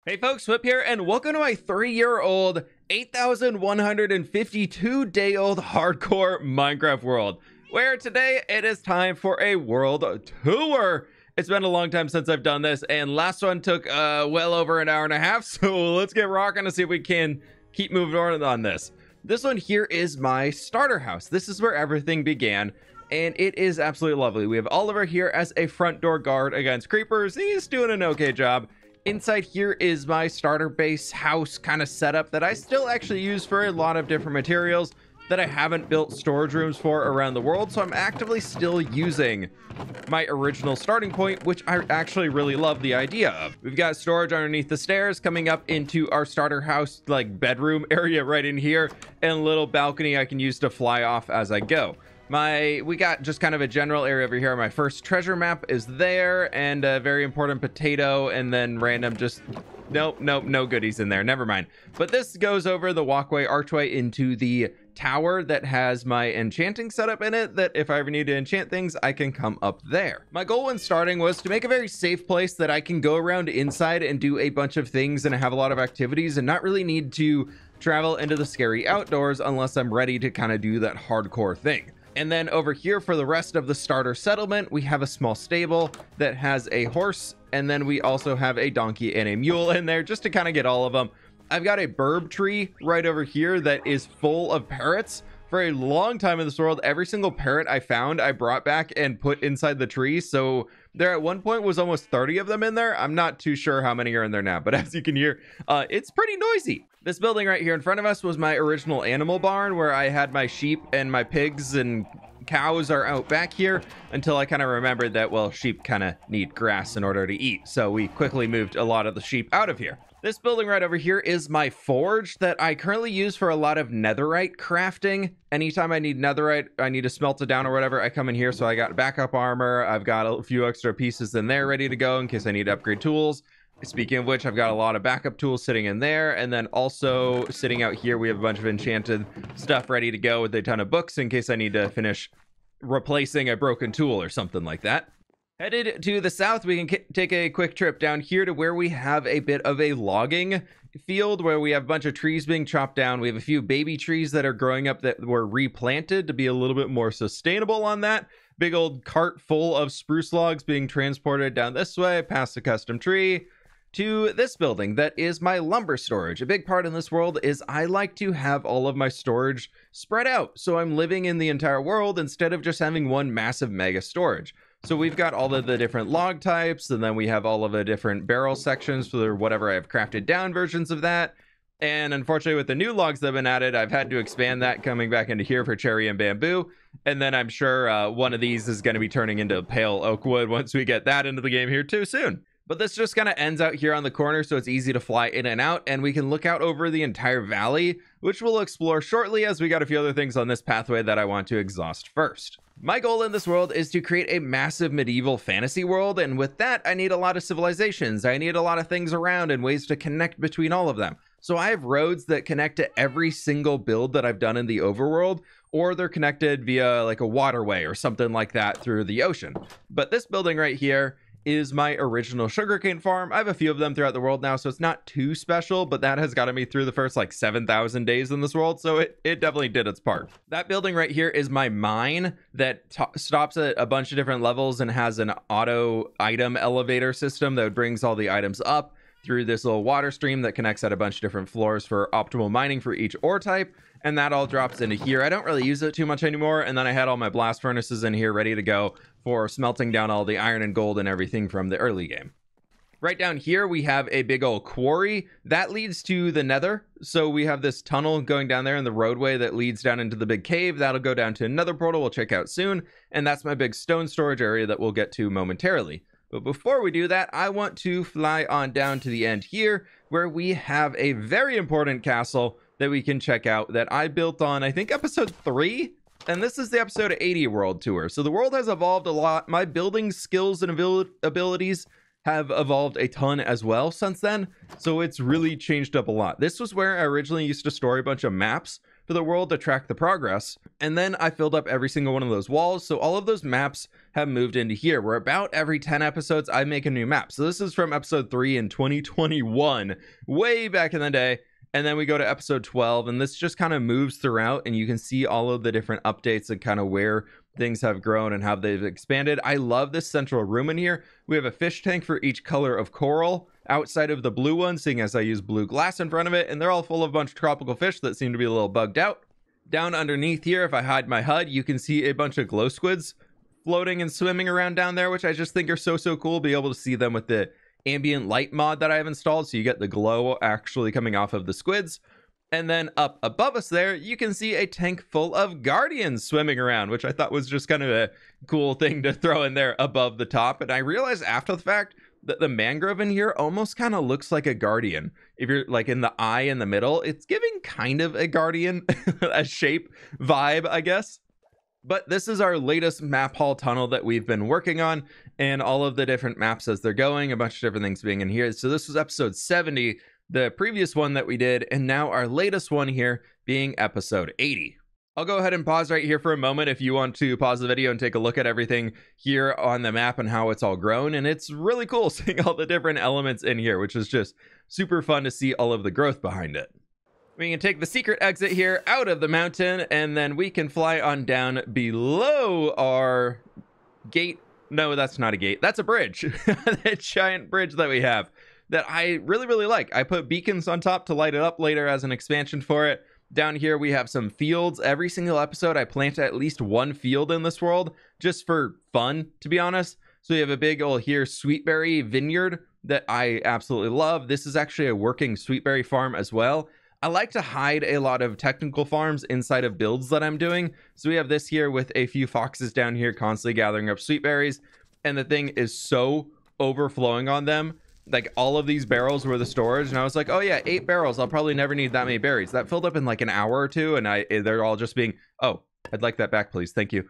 Hey folks, fWhip here, and welcome to my 3-year-old, 8,152-day-old hardcore Minecraft world, where today it is time for a world tour. It's been a long time since I've done this, and last one took well over an hour and a half, so let's get rocking to see if we can keep moving on this. This one here is my starter house. This is where everything began, and it is absolutely lovely. We have Oliver here as a front door guard against creepers. He's doing an okay job. Inside here is my starter base house kind of setup that I still actually use for a lot of different materials that I haven't built storage rooms for around the world, so I'm actively still using my original starting point, which I actually really love the idea of. We've got storage underneath the stairs coming up into our starter house like bedroom area right in here, and a little balcony I can use to fly off as I go. We got just kind of a general area over here. My first treasure map is there, and a very important potato, and then random just nope, no goodies in there, never mind. But this goes over the walkway archway into the tower that has my enchanting setup in it, that if I ever need to enchant things, I can come up there. My goal when starting was to make a very safe place that I can go around inside and do a bunch of things and have a lot of activities and not really need to travel into the scary outdoors unless I'm ready to kind of do that hardcore thing. And then over here for the rest of the starter settlement, we have a small stable that has a horse, and then we also have a donkey and a mule in there just to kind of get all of them. I've got a burb tree right over here that is full of parrots. For a long time in this world, every single parrot I found, I brought back and put inside the tree. So there at one point was almost 30 of them in there. I'm not too sure how many are in there now, but as you can hear, it's pretty noisy. This building right here in front of us was my original animal barn where I had my sheep and my pigs and cows are out back here until I kind of remembered that, well, sheep kind of need grass in order to eat. So we quickly moved a lot of the sheep out of here. This building right over here is my forge that I currently use for a lot of netherite crafting. Anytime I need netherite, I need to smelt it down or whatever, I come in here. So I got backup armor. I've got a few extra pieces in there ready to go in case I need to upgrade tools. Speaking of which, I've got a lot of backup tools sitting in there. And then also sitting out here, we have a bunch of enchanted stuff ready to go with a ton of books in case I need to finish replacing a broken tool or something like that. Headed to the south, we can take a quick trip down here to where we have a bit of a logging field where we have a bunch of trees being chopped down. We have a few baby trees that are growing up that were replanted to be a little bit more sustainable on that. Big old cart full of spruce logs being transported down this way past the custom tree to this building that is my lumber storage. A big part in this world is I like to have all of my storage spread out, so I'm living in the entire world instead of just having one massive mega storage. So we've got all of the different log types, and then we have all of the different barrel sections for whatever I have crafted down versions of that. And unfortunately, with the new logs that have been added, I've had to expand that coming back into here for cherry and bamboo. And then I'm sure one of these is going to be turning into pale oak wood once we get that into the game here too soon. But this just kind of ends out here on the corner, so it's easy to fly in and out, and we can look out over the entire valley, which we'll explore shortly as we got a few other things on this pathway that I want to exhaust first. My goal in this world is to create a massive medieval fantasy world, and with that, I need a lot of civilizations. I need a lot of things around and ways to connect between all of them. So I have roads that connect to every single build that I've done in the overworld, or they're connected via like a waterway or something like that through the ocean. But this building right here is my original sugarcane farm. I have a few of them throughout the world now, so it's not too special, but that has gotten me through the first like 7,000 days in this world, so it definitely did its part. That building right here is my mine that stops at a bunch of different levels and has an auto item elevator system that brings all the items up through this little water stream that connects at a bunch of different floors for optimal mining for each ore type. And that all drops into here. I don't really use it too much anymore. And then I had all my blast furnaces in here ready to go for smelting down all the iron and gold and everything from the early game. Right down here, we have a big old quarry that leads to the nether. So we have this tunnel going down there in the roadway that leads down into the big cave. That'll go down to another portal we'll check out soon. And that's my big stone storage area that we'll get to momentarily. But before we do that, I want to fly on down to the end here where we have a very important castle that we can check out that I built on, I think, episode 3. And this is the episode 80 world tour. So the world has evolved a lot. My building skills and abilities have evolved a ton as well since then. So it's really changed up a lot. This was where I originally used to store a bunch of maps for the world to track the progress. And then I filled up every single one of those walls, so all of those maps have moved into here, where about every 10 episodes I make a new map. So this is from episode 3 in 2021, way back in the day. And then we go to episode 12, and this just kind of moves throughout, and you can see all of the different updates and kind of where things have grown and how they've expanded. I love this central room in here. We have a fish tank for each color of coral outside of the blue one, seeing as I use blue glass in front of it, and they're all full of a bunch of tropical fish that seem to be a little bugged out. Down underneath here, if I hide my HUD, you can see a bunch of glow squids floating and swimming around down there, which I just think are so cool. Be able to see them with the ambient light mod that I have installed, so you get the glow actually coming off of the squids. And then up above us there, you can see a tank full of guardians swimming around, which I thought was just kind of a cool thing to throw in there above the top. And I realized after the fact that the mangrove in here almost kind of looks like a guardian. If you're like in the eye in the middle, it's giving kind of a guardian a shape vibe, I guess. But this is our latest map haul tunnel that we've been working on, and all of the different maps as they're going, a bunch of different things being in here. So this was episode 70, the previous one that we did, and now our latest one here being episode 80. I'll go ahead and pause right here for a moment if you want to pause the video and take a look at everything here on the map and how it's all grown. And it's really cool seeing all the different elements in here, which is just super fun to see all of the growth behind it. We can take the secret exit here out of the mountain, and then we can fly on down below our gate. No, that's not a gate. That's a bridge. That giant bridge that we have that I really like. I put beacons on top to light it up later as an expansion for it. Down here, we have some fields. Every single episode, I plant at least one field in this world just for fun, to be honest. So we have a big old here sweetberry vineyard that I absolutely love. This is actually a working sweetberry farm as well. I like to hide a lot of technical farms inside of builds that I'm doing. So we have this here with a few foxes down here constantly gathering up sweet berries. And the thing is so overflowing on them. Like all of these barrels were the storage. And I was like, oh yeah, 8 barrels. I'll probably never need that many berries. That filled up in like an hour or two. And they're all just being, oh, I'd like that back, please. Thank you.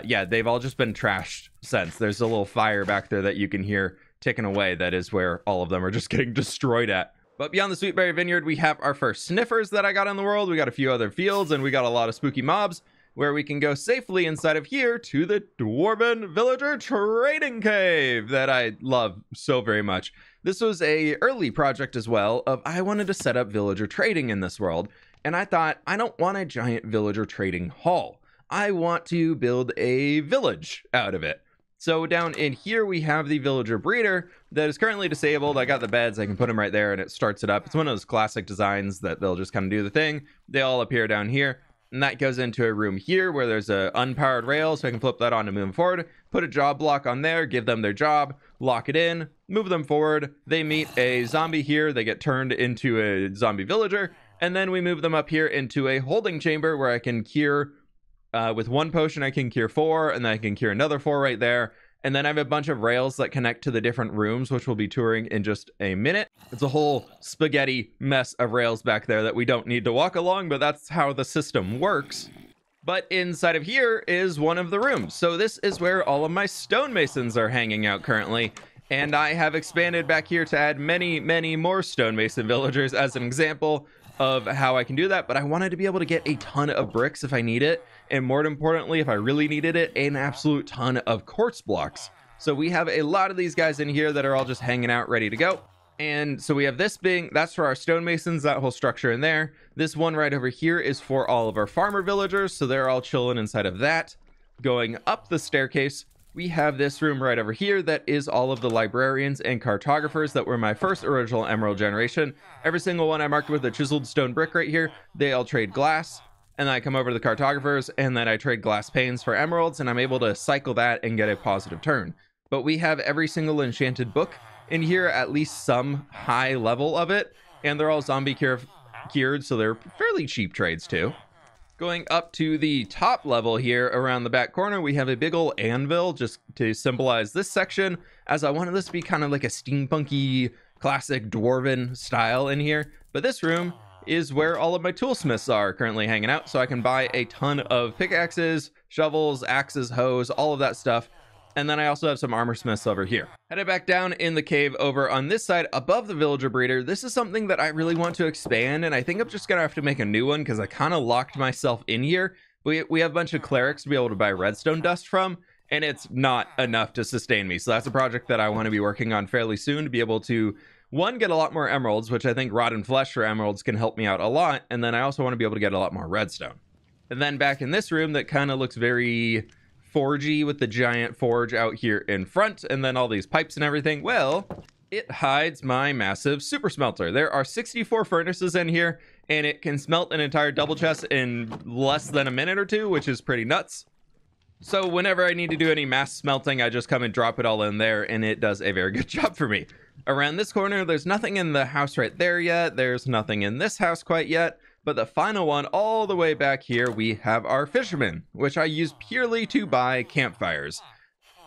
Yeah, they've all just been trashed since. There's a little fire back there that you can hear ticking away. That is where all of them are just getting destroyed at. But beyond the Sweetberry Vineyard, we have our first sniffers that I got in the world. We got a few other fields, and we got a lot of spooky mobs where we can go safely inside of here to the Dwarven Villager Trading Cave that I love so very much. This was a early project as well of I wanted to set up villager trading in this world, and I thought I don't want a giant villager trading hall. I want to build a village out of it. So down in here, we have the villager breeder that is currently disabled. I got the beds. I can put them right there and it starts it up. It's one of those classic designs that they'll just kind of do the thing. They all appear down here. And that goes into a room here where there's a unpowered rail. So I can flip that on to move forward, put a job block on there, give them their job, lock it in, move them forward. They meet a zombie here. They get turned into a zombie villager. And then we move them up here into a holding chamber where I can cure with one potion. I can cure 4, and then I can cure another 4 right there. And then I have a bunch of rails that connect to the different rooms, which we'll be touring in just a minute. It's a whole spaghetti mess of rails back there that we don't need to walk along, but that's how the system works. But inside of here is one of the rooms. So this is where all of my stonemasons are hanging out currently. And I have expanded back here to add many more stonemason villagers as an example of how I can do that. But I wanted to be able to get a ton of bricks if I need it. And more importantly, if I really needed it, an absolute ton of quartz blocks. So we have a lot of these guys in here that are all just hanging out ready to go. And so we have this being, that's for our stonemasons, that whole structure in there. This one right over here is for all of our farmer villagers. So they're all chilling inside of that. Going up the staircase, we have this room right over here that is all of the librarians and cartographers that were my first original emerald generation. Every single one I marked with a chiseled stone brick right here. They all trade glass. And then I come over to the cartographers, and then I trade glass panes for emeralds, and I'm able to cycle that and get a positive turn. But we have every single enchanted book in here, at least some high level of it, and they're all zombie cured, so they're fairly cheap trades too. Going up to the top level here around the back corner, we have a big old anvil just to symbolize this section, as I wanted this to be kind of like a steampunky classic dwarven style in here. But this room is where all of my toolsmiths are currently hanging out, so I can buy a ton of pickaxes, shovels, axes, hoes, all of that stuff And then I also have some armor smiths over here. Headed back down in the cave over on this side above the villager breeder. This is something that I really want to expand, and I think I'm just gonna have to make a new one because I kind of locked myself in here. We have a bunch of clerics to be able to buy redstone dust from, and it's not enough to sustain me. So that's a project that I want to be working on fairly soon to be able to, one, get a lot more emeralds, which I think rotten flesh for emeralds can help me out a lot. And then I also want to be able to get a lot more redstone. And then back in this room that kind of looks very forgy with the giant forge out here in front, and then all these pipes and everything. Well, it hides my massive super smelter. There are 64 furnaces in here, and it can smelt an entire double chest in less than a minute or two, which is pretty nuts. So whenever I need to do any mass smelting, I just come and drop it all in there, and it does a very good job for me. Around this corner, there's nothing in the house right there yet. There's nothing in this house quite yet. But the final one, all the way back here, we have our fishermen, which I use purely to buy campfires.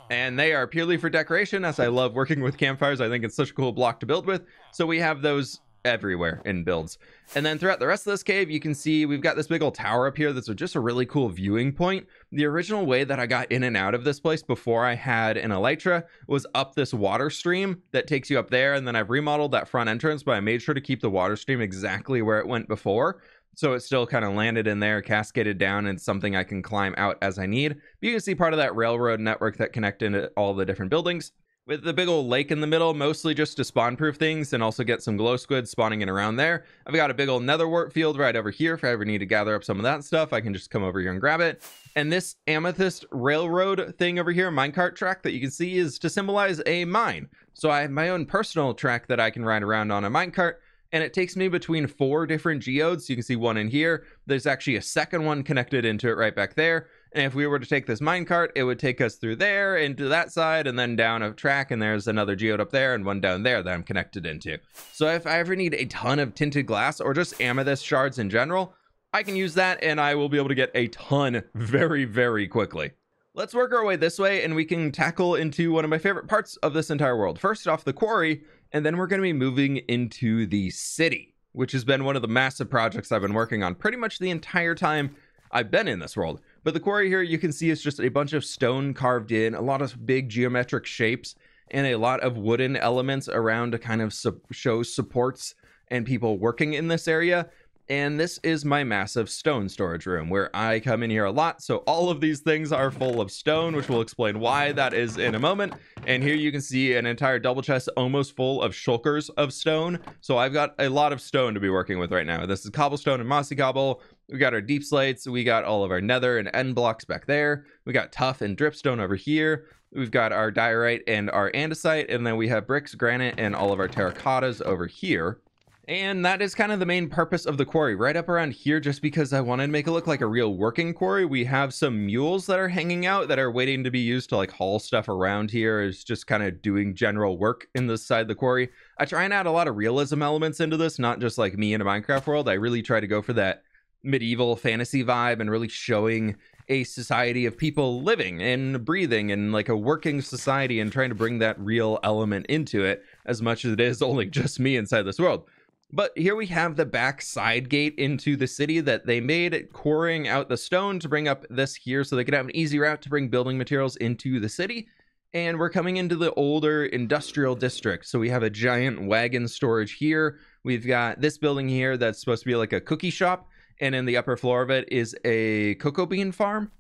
And they are purely for decoration, as I love working with campfires. I think it's such a cool block to build with. So we have those everywhere in builds. And then throughout the rest of this cave, you can see we've got this big old tower up here that's just a really cool viewing point. The original way that I got in and out of this place before I had an elytra was up this water stream that takes you up there, and then I've remodeled that front entrance, but I made sure to keep the water stream exactly where it went before, so it still kind of landed in there, cascaded down, and something I can climb out as I need. But you can see part of that railroad network that connected all the different buildings, with the big old lake in the middle, mostly just to spawn proof things and also get some glow squid spawning in around there. I've got a big old nether wart field right over here. If I ever need to gather up some of that stuff, I can just come over here and grab it. And this amethyst railroad thing over here, minecart track that you can see, is to symbolize a mine. So I have my own personal track that I can ride around on a minecart, and it takes me between 4 different geodes. You can see one in here. There's actually a second one connected into it right back there. And if we were to take this minecart, it would take us through there into that side and then down a track, and there's another geode up there and one down there that I'm connected into. So if I ever need a ton of tinted glass or just amethyst shards in general, I can use that and I will be able to get a ton very, very quickly. Let's work our way this way and we can tackle into one of my favorite parts of this entire world. First off, the quarry, and then we're going to be moving into the city, which has been one of the massive projects I've been working on pretty much the entire time I've been in this world. But the quarry here, you can see, is just a bunch of stone carved in, a lot of big geometric shapes, and a lot of wooden elements around to kind of show supports and people working in this area. And this is my massive stone storage room where I come in here a lot. So all of these things are full of stone, which will explain why that is in a moment. And here you can see an entire double chest almost full of shulkers of stone. So I've got a lot of stone to be working with right now. This is cobblestone and mossy cobble. We got our deep slates. We got all of our nether and end blocks back there. We got tuff and dripstone over here. We've got our diorite and our andesite. And then we have bricks, granite, and all of our terracottas over here. And that is kind of the main purpose of the quarry right up around here, just because I wanted to make it look like a real working quarry. We have some mules that are hanging out that are waiting to be used to like haul stuff around here. It's just kind of doing general work in this side of the quarry. I try and add a lot of realism elements into this, not just like me in a Minecraft world. I really try to go for that medieval fantasy vibe and really showing a society of people living and breathing and like a working society, and trying to bring that real element into it as much as it is only just me inside this world. But here we have the back side gate into the city that they made, quarrying out the stone to bring up this here so they could have an easy route to bring building materials into the city. And we're coming into the older industrial district. So we have a giant wagon storage here. We've got this building here that's supposed to be like a cookie shop. And in the upper floor of it is a cocoa bean farm.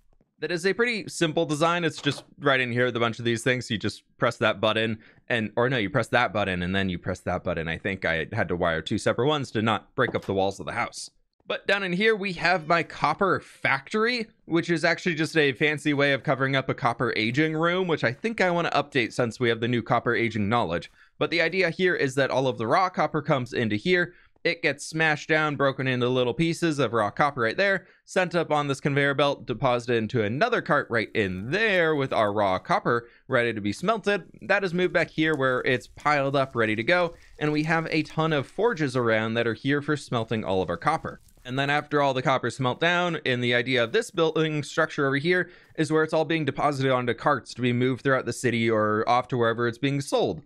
That is a pretty simple design. It's just right in here with a bunch of these things. You just press that button you press that button and then you press that button. I think I had to wire 2 separate ones to not break up the walls of the house. But down in here, we have my copper factory, which is actually just a fancy way of covering up a copper aging room, which I think I want to update since we have the new copper aging knowledge. But the idea here is that all of the raw copper comes into here. It gets smashed down, broken into little pieces of raw copper right there, sent up on this conveyor belt, deposited into another cart right in there with our raw copper ready to be smelted. That is moved back here where it's piled up, ready to go. And we have a ton of forges around that are here for smelting all of our copper. And then after all the copper smelt down, and the idea of this building structure over here is where it's all being deposited onto carts to be moved throughout the city or off to wherever it's being sold.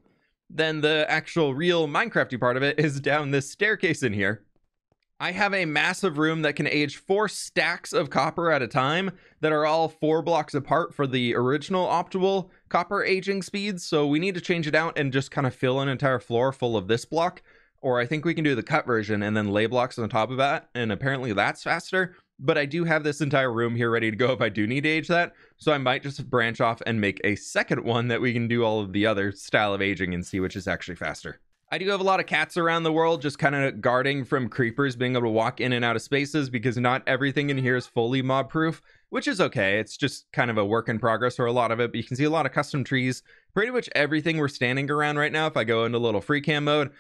Then the actual real Minecrafty part of it is down this staircase in here. I have a massive room that can age 4 stacks of copper at a time that are all 4 blocks apart for the original optimal copper aging speeds, so we need to change it out and just kind of fill an entire floor full of this block. Or I think we can do the cut version and then lay blocks on top of that, and apparently that's faster. But I do have this entire room here ready to go if I do need to age that, so I might just branch off and make a second one that we can do all of the other style of aging and see which is actually faster. I do have a lot of cats around the world just kind of guarding from creepers being able to walk in and out of spaces, because not everything in here is fully mob proof, which is okay. It's just kind of a work in progress for a lot of it, but you can see a lot of custom trees. Pretty much everything we're standing around right now, if I go into a little free cam mode,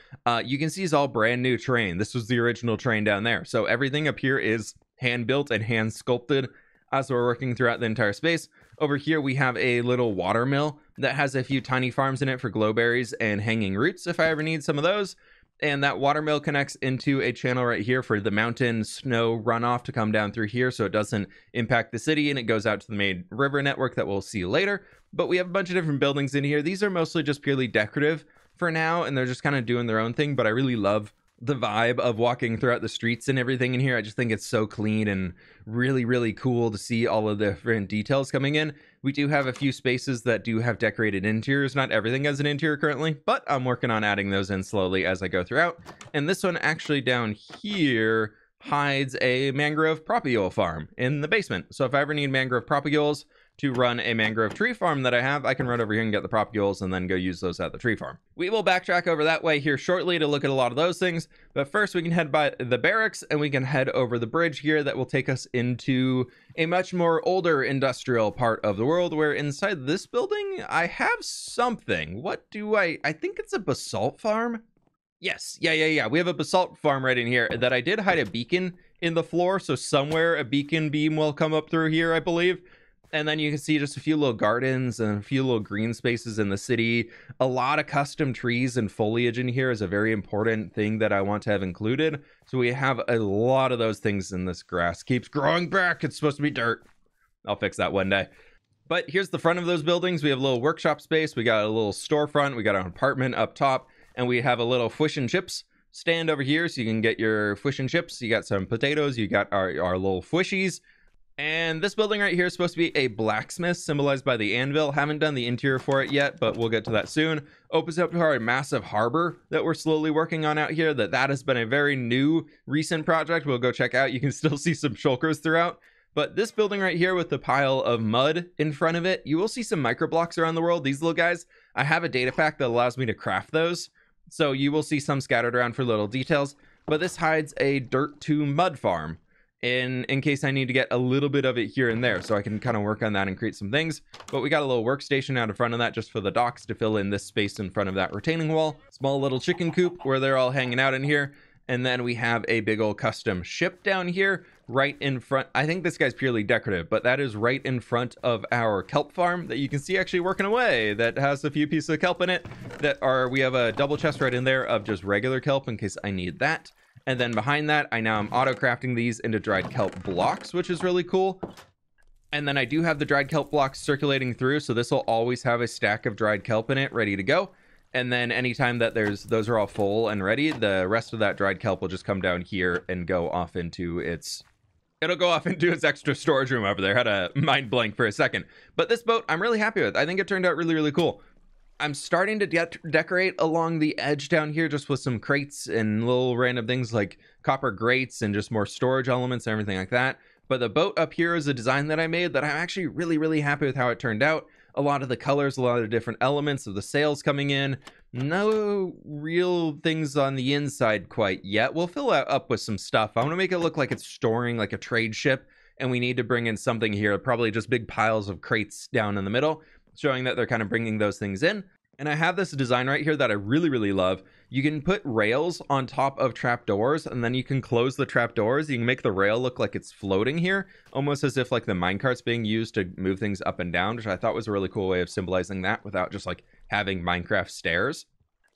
you can see is all brand new terrain. This was the original terrain down there. So everything up here is hand built and hand sculpted as we're working throughout the entire space. Over here we have a little water mill that has a few tiny farms in it for glowberries and hanging roots if I ever need some of those. And that water mill connects into a channel right here for the mountain snow runoff to come down through here so it doesn't impact the city, and it goes out to the main river network that we'll see later. But we have a bunch of different buildings in here. These are mostly just purely decorative for now, and they're just kind of doing their own thing, but I really love the vibe of walking throughout the streets and everything in here. I just think it's so clean and really, really cool to see all of the different details coming in. We do have a few spaces that do have decorated interiors. Not everything has an interior currently, but I'm working on adding those in slowly as I go throughout. And this one actually down here hides a mangrove propagule farm in the basement. So if I ever need mangrove propagules to run a mangrove tree farm that I have, I can run over here and get the propagules and then go use those at the tree farm. We will backtrack over that way here shortly to look at a lot of those things, but first we can head by the barracks and we can head over the bridge here that will take us into a much more older industrial part of the world, where inside this building I have something. What do I think it's a basalt farm. Yes, yeah. We have a basalt farm right in here that I did hide a beacon in the floor, so somewhere a beacon beam will come up through here, I believe. And then you can see just a few little gardens and a few little green spaces in the city. A lot of custom trees and foliage in here is a very important thing that I want to have included. So we have a lot of those things in this grass. Keeps growing back. It's supposed to be dirt. I'll fix that one day. But here's the front of those buildings. We have a little workshop space. We got a little storefront. We got an apartment up top. And we have a little fish and chips stand over here, so you can get your fish and chips. You got some potatoes. You got our little fishies. And this building right here is supposed to be a blacksmith, symbolized by the anvil. Haven't done the interior for it yet, but we'll get to that soon. Opens up to our massive harbor that we're slowly working on out here. That has been a very new, recent project. We'll go check out. You can still see some shulkers throughout. But this building right here with the pile of mud in front of it, you will see some micro blocks around the world. These little guys, I have a data pack that allows me to craft those. So you will see some scattered around for little details. But this hides a dirt to mud farm in case I need to get a little bit of it here and there, so I can kind of work on that and create some things. But we got a little workstation out in front of that just for the docks to fill in this space in front of that retaining wall. Small little chicken coop where they're all hanging out in here. And then we have a big old custom ship down here right in front. I think this guy's purely decorative, but that is right in front of our kelp farm that you can see actually working away. That has a few pieces of kelp in it we have a double chest right in there of just regular kelp in case I need that. And then behind that, I now am auto crafting these into dried kelp blocks, which is really cool. And then I do have the dried kelp blocks circulating through, so this will always have a stack of dried kelp in it ready to go. And then anytime that those are all full and ready, the rest of that dried kelp will just come down here and go off into it'll go off into its extra storage room over there. Had a mind blank for a second. But this boat, I'm really happy with. I think it turned out really, really cool. I'm starting to decorate along the edge down here just with some crates and little random things like copper grates and just more storage elements and everything like that. But the boat up here is a design that I made that I'm actually really, really happy with how it turned out. A lot of the colors, a lot of the different elements of the sails coming in. No real things on the inside quite yet. We'll fill that up with some stuff. I want to make it look like it's storing like a trade ship, and we need to bring in something here, probably just big piles of crates down in the middle, showing that they're kind of bringing those things in. And I have this design right here that I really, really love. You can put rails on top of trapdoors, and then you can close the trapdoors. You can make the rail look like it's floating here, almost as if like the minecart's being used to move things up and down, which I thought was a really cool way of symbolizing that without just like having Minecraft stairs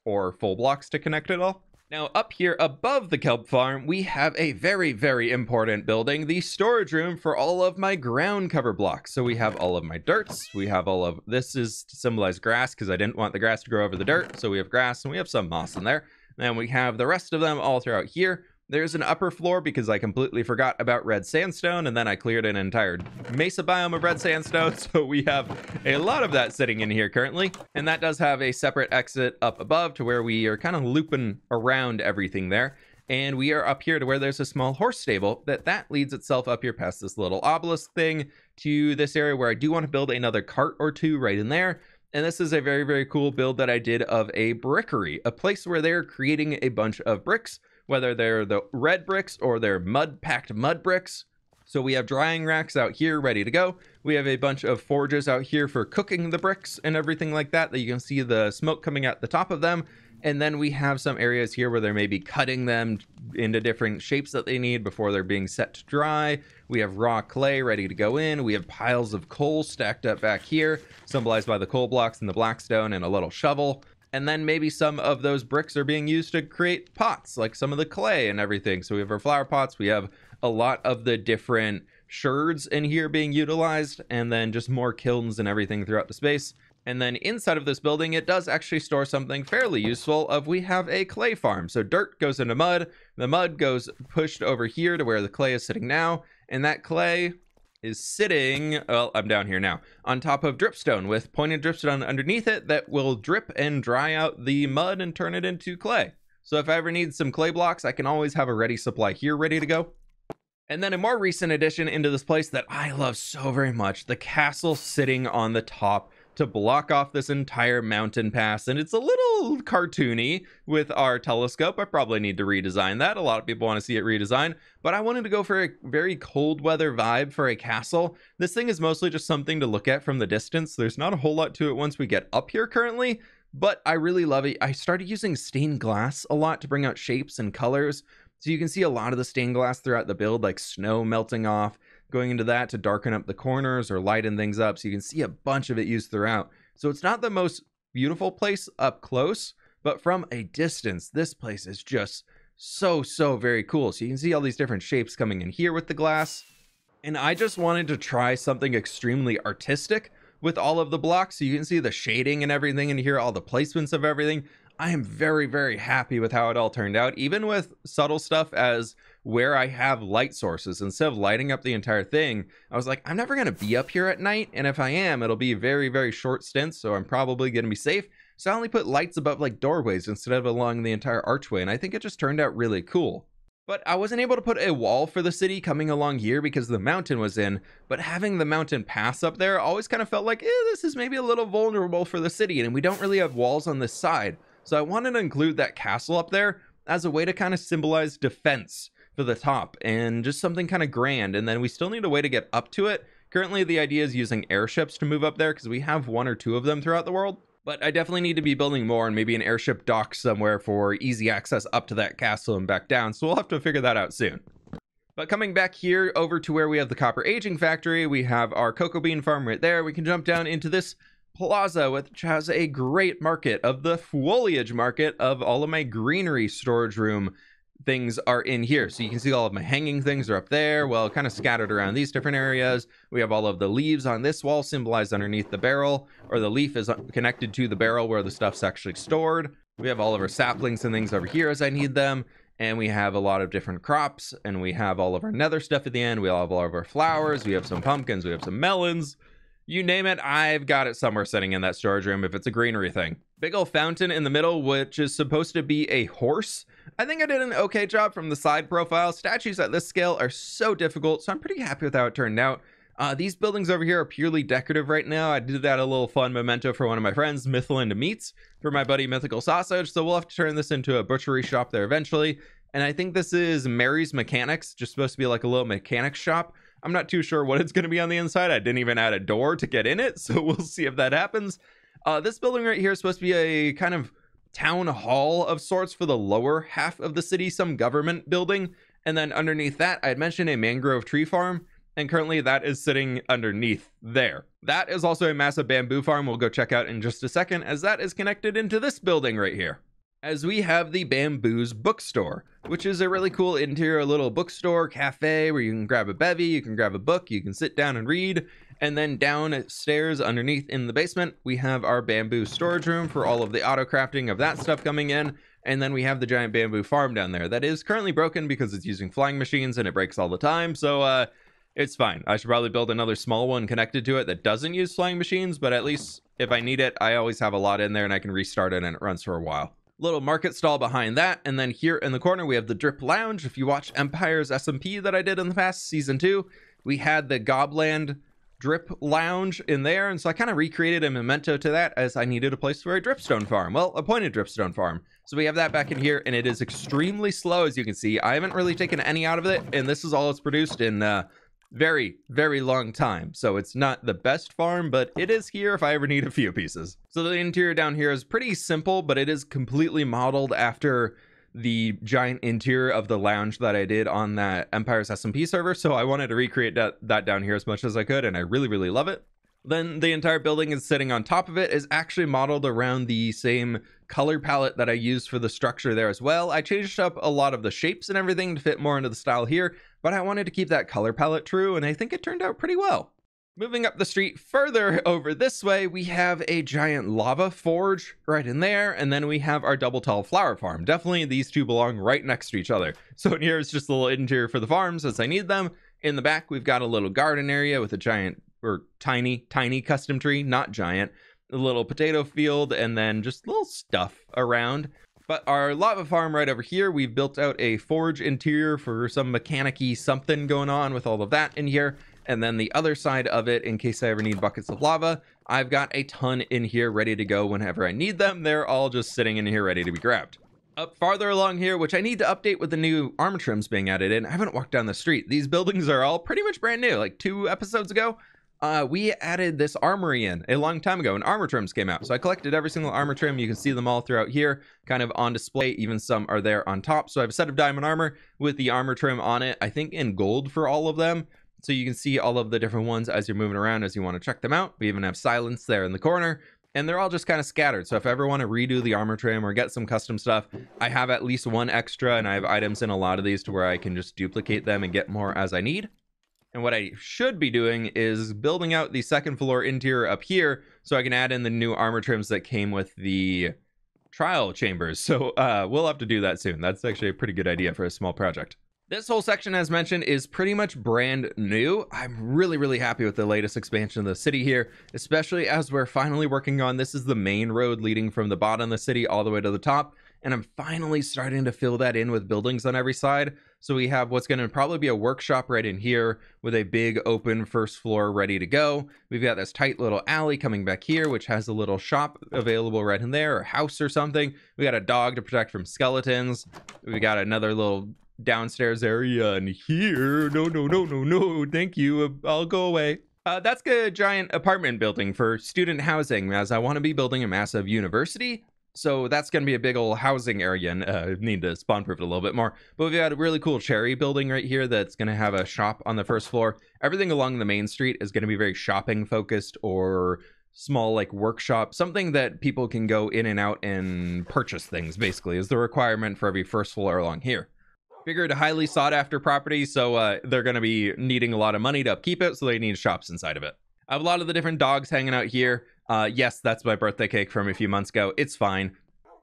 or full blocks to connect it all. Now up here above the kelp farm, we have a very, very important building, the storage room for all of my ground cover blocks. So we have all of my dirts. We have this is to symbolize grass because I didn't want the grass to grow over the dirt. So we have grass and we have some moss in there. And we have the rest of them all throughout here. There's an upper floor because I completely forgot about red sandstone, and then I cleared an entire mesa biome of red sandstone, so we have a lot of that sitting in here currently. And that does have a separate exit up above to where we are kind of looping around everything there. And we are up here to where there's a small horse stable that leads itself up here past this little obelisk thing to this area where I do want to build another cart or two right in there. And this is a very, very cool build that I did of a brickery, a place where they're creating a bunch of bricks, whether they're the red bricks or they're packed mud bricks. So we have drying racks out here ready to go. We have a bunch of forges out here for cooking the bricks and everything like that you can see the smoke coming out the top of them. And then we have some areas here where they're maybe cutting them into different shapes that they need before they're being set to dry. We have raw clay ready to go in. We have piles of coal stacked up back here, symbolized by the coal blocks and the blackstone and a little shovel. And then maybe some of those bricks are being used to create pots, like some of the clay and everything. So we have our flower pots. We have a lot of the different sherds in here being utilized, and then just more kilns and everything throughout the space. And then inside of this building, it does actually store something fairly useful we have a clay farm. So dirt goes into mud. The mud goes pushed over here to where the clay is sitting now. And that clay is sitting, well, I'm down here now, on top of dripstone with pointed dripstone underneath it that will drip and dry out the mud and turn it into clay. So if I ever need some clay blocks, I can always have a ready supply here ready to go. And then a more recent addition into this place that I love so very much, the castle sitting on the top to block off this entire mountain pass. And it's a little cartoony with our telescope. I probably need to redesign that. A lot of people want to see it redesigned, but I wanted to go for a very cold weather vibe for a castle. This thing is mostly just something to look at from the distance. There's not a whole lot to it once we get up here currently, but I really love it. I started using stained glass a lot to bring out shapes and colors. So you can see a lot of the stained glass throughout the build, like snow melting off, going into that to darken up the corners or lighten things up. So you can see a bunch of it used throughout. So it's not the most beautiful place up close, but from a distance, this place is just so very cool. So you can see all these different shapes coming in here with the glass. And I just wanted to try something extremely artistic with all of the blocks. So you can see the shading and everything in here, all the placements of everything. I am very happy with how it all turned out, even with subtle stuff as where I have light sources. Instead of lighting up the entire thing, I was like, I'm never going to be up here at night. And if I am, it'll be very short stints. So I'm probably going to be safe. So I only put lights above like doorways instead of along the entire archway. And I think it just turned out really cool. But I wasn't able to put a wall for the city coming along here because the mountain was in, but having the mountain pass up there always kind of felt like, this is maybe a little vulnerable for the city. And we don't really have walls on this side. So I wanted to include that castle up there as a way to kind of symbolize defense for the top and just something kind of grand. And then we still need a way to get up to it. Currently, the idea is using airships to move up there because we have one or two of them throughout the world. But I definitely need to be building more and maybe an airship dock somewhere for easy access up to that castle and back down. So we'll have to figure that out soon. But coming back here over to where we have the copper aging factory, we have our cocoa bean farm right there. We can jump down into this plaza, which has a great market of the foliage market of all of my greenery storage room things are in here. So you can see all of my hanging things are up there, well, kind of scattered around these different areas. We have all of the leaves on this wall symbolized underneath the barrel, or the leaf is connected to the barrel where the stuff's actually stored. We have all of our saplings and things over here as I need them. And we have a lot of different crops, and we have all of our nether stuff at the end. We have all of our flowers. We have some pumpkins. We have some melons. You name it, I've got it somewhere sitting in that storage room if it's a greenery thing. Big old fountain in the middle, which is supposed to be a horse. I think I did an okay job from the side profile. Statues at this scale are so difficult, so I'm pretty happy with how it turned out. These buildings over here are purely decorative right now. I did that a little fun memento for one of my friends, Mythland Meats, for my buddy Mythical Sausage, so we'll have to turn this into a butchery shop there eventually. And I think this is Mary's Mechanics, just supposed to be like a little mechanics shop. I'm not too sure what it's going to be on the inside. I didn't even add a door to get in it, so we'll see if that happens. This building right here is supposed to be a kind of town hall of sorts for the lower half of the city, some government building. And then underneath that, I had mentioned a mangrove tree farm, and currently that is sitting underneath there. That is also a massive bamboo farm we'll go check out in just a second, as that is connected into this building right here. As we have the Bamboo's bookstore, which is a really cool interior little bookstore cafe where you can grab a bevy, you can grab a book, you can sit down and read. And then downstairs underneath in the basement, we have our bamboo storage room for all of the auto crafting of that stuff coming in. And then we have the giant bamboo farm down there that is currently broken because it's using flying machines and it breaks all the time. So it's fine. I should probably build another small one connected to it that doesn't use flying machines, but at least if I need it, I always have a lot in there and I can restart it and it runs for a while. Little market stall behind that, and then here in the corner we have the Drip Lounge. If you watch Empire's SMP that I did in the past, season 2, we had the Gobland Drip Lounge in there, and so I kind of recreated a memento to that as I needed a place for a dripstone farm. Well, a pointed dripstone farm. So we have that back in here, and it is extremely slow, as you can see. I haven't really taken any out of it, and this is all it's produced in very, very long time. So it's not the best farm, but it is here if I ever need a few pieces. So the interior down here is pretty simple, but it is completely modeled after the giant interior of the lounge that I did on that Empire's SMP server. So I wanted to recreate that down here as much as I could, and I really, really love it. Then the entire building is sitting on top of it is actually modeled around the same color palette that I used for the structure there as well. I changed up a lot of the shapes and everything to fit more into the style here, but I wanted to keep that color palette true, and I think it turned out pretty well. Moving up the street further over this way, we have a giant lava forge right in there, and then we have our double tall flower farm. Definitely these two belong right next to each other. So in here is just a little interior for the farms as I need them. In the back, we've got a little garden area with a giant or tiny custom tree, not giant, a little potato field, and then just little stuff around. But our lava farm right over here, we've built out a forge interior for some mechanic-y something going on with all of that in here. And then the other side of it, in case I ever need buckets of lava, I've got a ton in here ready to go whenever I need them. They're all just sitting in here ready to be grabbed. Up farther along here, which I need to update with the new armor trims being added in, I haven't walked down the street. These buildings are all pretty much brand new. Like 2 episodes ago, we added this armory in a long time ago, and armor trims came out. So I collected every single armor trim. You can see them all throughout here, kind of on display. Even some are there on top. So I have a set of diamond armor with the armor trim on it, I think in gold for all of them. So you can see all of the different ones as you're moving around as you want to check them out. We even have silence there in the corner, and they're all just kind of scattered. So if I ever want to redo the armor trim or get some custom stuff, I have at least one extra, and I have items in a lot of these to where I can just duplicate them and get more as I need. And what I should be doing is building out the second floor interior up here so I can add in the new armor trims that came with the trial chambers. So we'll have to do that soon. That's actually a pretty good idea for a small project. This whole section, as mentioned, is pretty much brand new. I'm really, really happy with the latest expansion of the city here, especially as we're finally working on, this is the main road leading from the bottom of the city all the way to the top. And I'm finally starting to fill that in with buildings on every side. So we have what's going to probably be a workshop right in here with a big open first floor ready to go. We've got this tight little alley coming back here, which has a little shop available right in there, or house or something. We got a dog to protect from skeletons. We got another little downstairs area in here. No, thank you. I'll go away. That's a giant apartment building for student housing, as I want to be building a massive university. So that's going to be a big old housing area, and I need to spawn proof it a little bit more. But we've got a really cool cherry building right here that's going to have a shop on the first floor. Everything along the main street is going to be very shopping focused or small like workshop, something that people can go in and out and purchase things, basically, is the requirement for every first floor along here. Figured a highly sought after property, so they're going to be needing a lot of money to upkeep it, so they need shops inside of it. I have a lot of the different dogs hanging out here. Yes, that's my birthday cake from a few months ago. It's fine.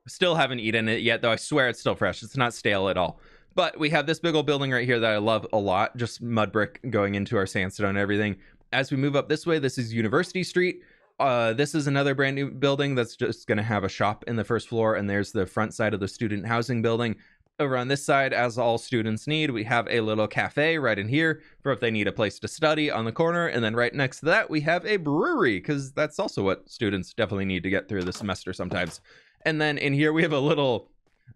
Still haven't eaten it yet, though. I swear it's still fresh. It's not stale at all. But we have this big old building right here that I love a lot. Just mud brick going into our sandstone and everything. As we move up this way, this is University Street. This is another brand new building that's just going to have a shop in the first floor. And there's the front side of the student housing building. Over on this side, as all students need, we have a little cafe right in here for if they need a place to study on the corner. And then right next to that, we have a brewery, because that's also what students definitely need to get through the semester sometimes. And then in here, we have a little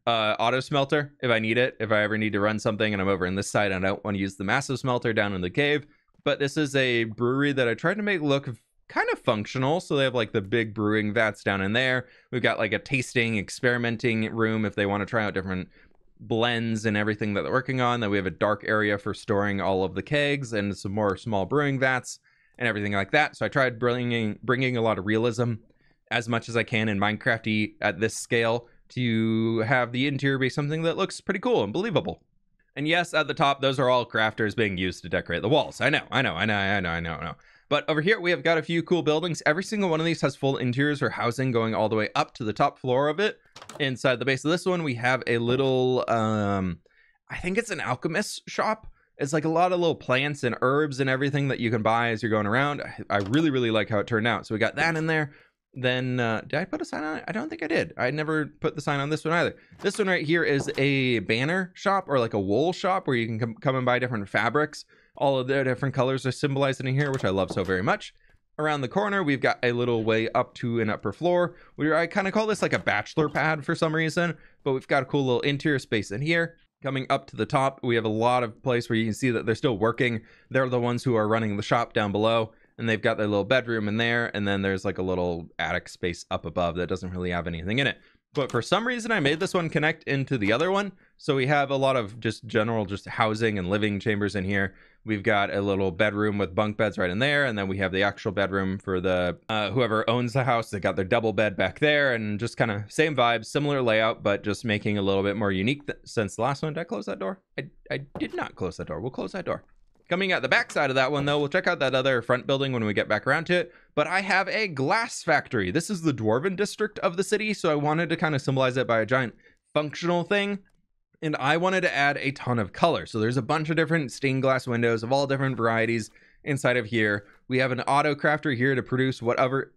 auto smelter if I need it. If I ever need to run something and I'm over in this side and I don't want to use the massive smelter down in the cave. But this is a brewery that I tried to make look kind of functional. So they have like the big brewing vats down in there. We've got like a tasting, experimenting room if they want to try out different blends and everything that they're working on. Then we have a dark area for storing all of the kegs and some more small brewing vats and everything like that. So I tried bringing a lot of realism as much as I can in Minecraft at this scale to have the interior be something that looks pretty cool and believable. And yes, at the top, those are all crafters being used to decorate the walls. I know. But over here, we have got a few cool buildings. Every single one of these has full interiors or housing going all the way up to the top floor of it. Inside the base of this one, we have a little, I think it's an alchemist shop. It's like a lot of little plants and herbs and everything that you can buy as you're going around. I really, really like how it turned out. So we got that in there. Then, did I put a sign on it? I don't think I did. I never put the sign on this one either. This one right here is a banner shop, or like a wool shop, where you can come and buy different fabrics. All of the different colors are symbolized in here, which I love so very much. Around the corner, we've got a little way up to an upper floor, where I kind of call this like a bachelor pad for some reason, but we've got a cool little interior space in here. Coming up to the top, we have a lot of place where you can see that they're still working. They're the ones who are running the shop down below, and they've got their little bedroom in there, and then there's like a little attic space up above that doesn't really have anything in it. But for some reason, I made this one connect into the other one. So we have a lot of just general housing and living chambers in here. We've got a little bedroom with bunk beds right in there. And then we have the actual bedroom for the whoever owns the house. They got their double bed back there, and just kind of same vibes, similar layout, but just making a little bit more unique since the last one. Did I close that door? I did not close that door. We'll close that door. Coming out the back side of that one, though, we'll check out that other front building when we get back around to it. But I have a glass factory. This is the Dwarven district of the city, so I wanted to kind of symbolize it by a giant functional thing. And I wanted to add a ton of color. So there's a bunch of different stained glass windows of all different varieties inside of here. We have an auto crafter here to produce whatever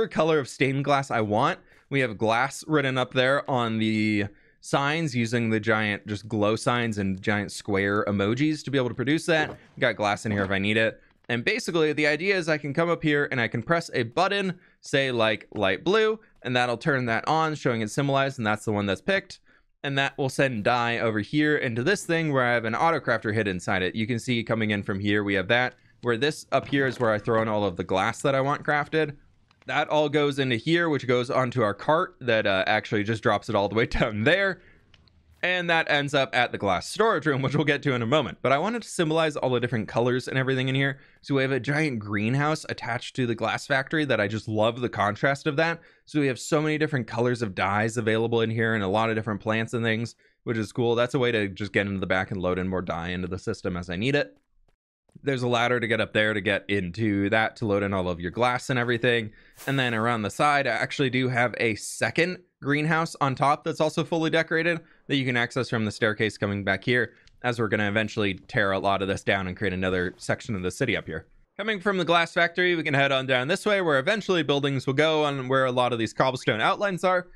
color of stained glass I want. We have glass written up there on the signs using the giant just glow signs and giant square emojis to be able to produce that. Got glass in here if I need it. And basically the idea is I can come up here and I can press a button, say like light blue, and that'll turn that on, showing it symbolized, and that's the one that's picked. And that will send dye over here into this thing where I have an auto crafter hid inside it. You can see coming in from here, we have that, where this up here is where I throw in all of the glass that I want crafted. That all goes into here, which goes onto our cart that actually just drops it all the way down there. And that ends up at the glass storage room, which we'll get to in a moment. But I wanted to symbolize all the different colors and everything in here. So we have a giant greenhouse attached to the glass factory that I just love the contrast of that. So we have so many different colors of dyes available in here and a lot of different plants and things, which is cool. That's a way to just get into the back and load in more dye into the system as I need it. There's a ladder to get up there to get into that, to load in all of your glass and everything. And then around the side, I actually do have a second greenhouse on top that's also fully decorated that you can access from the staircase coming back here, as we're going to eventually tear a lot of this down and create another section of the city up here. Coming from the glass factory, we can head on down this way where eventually buildings will go, and where a lot of these cobblestone outlines are.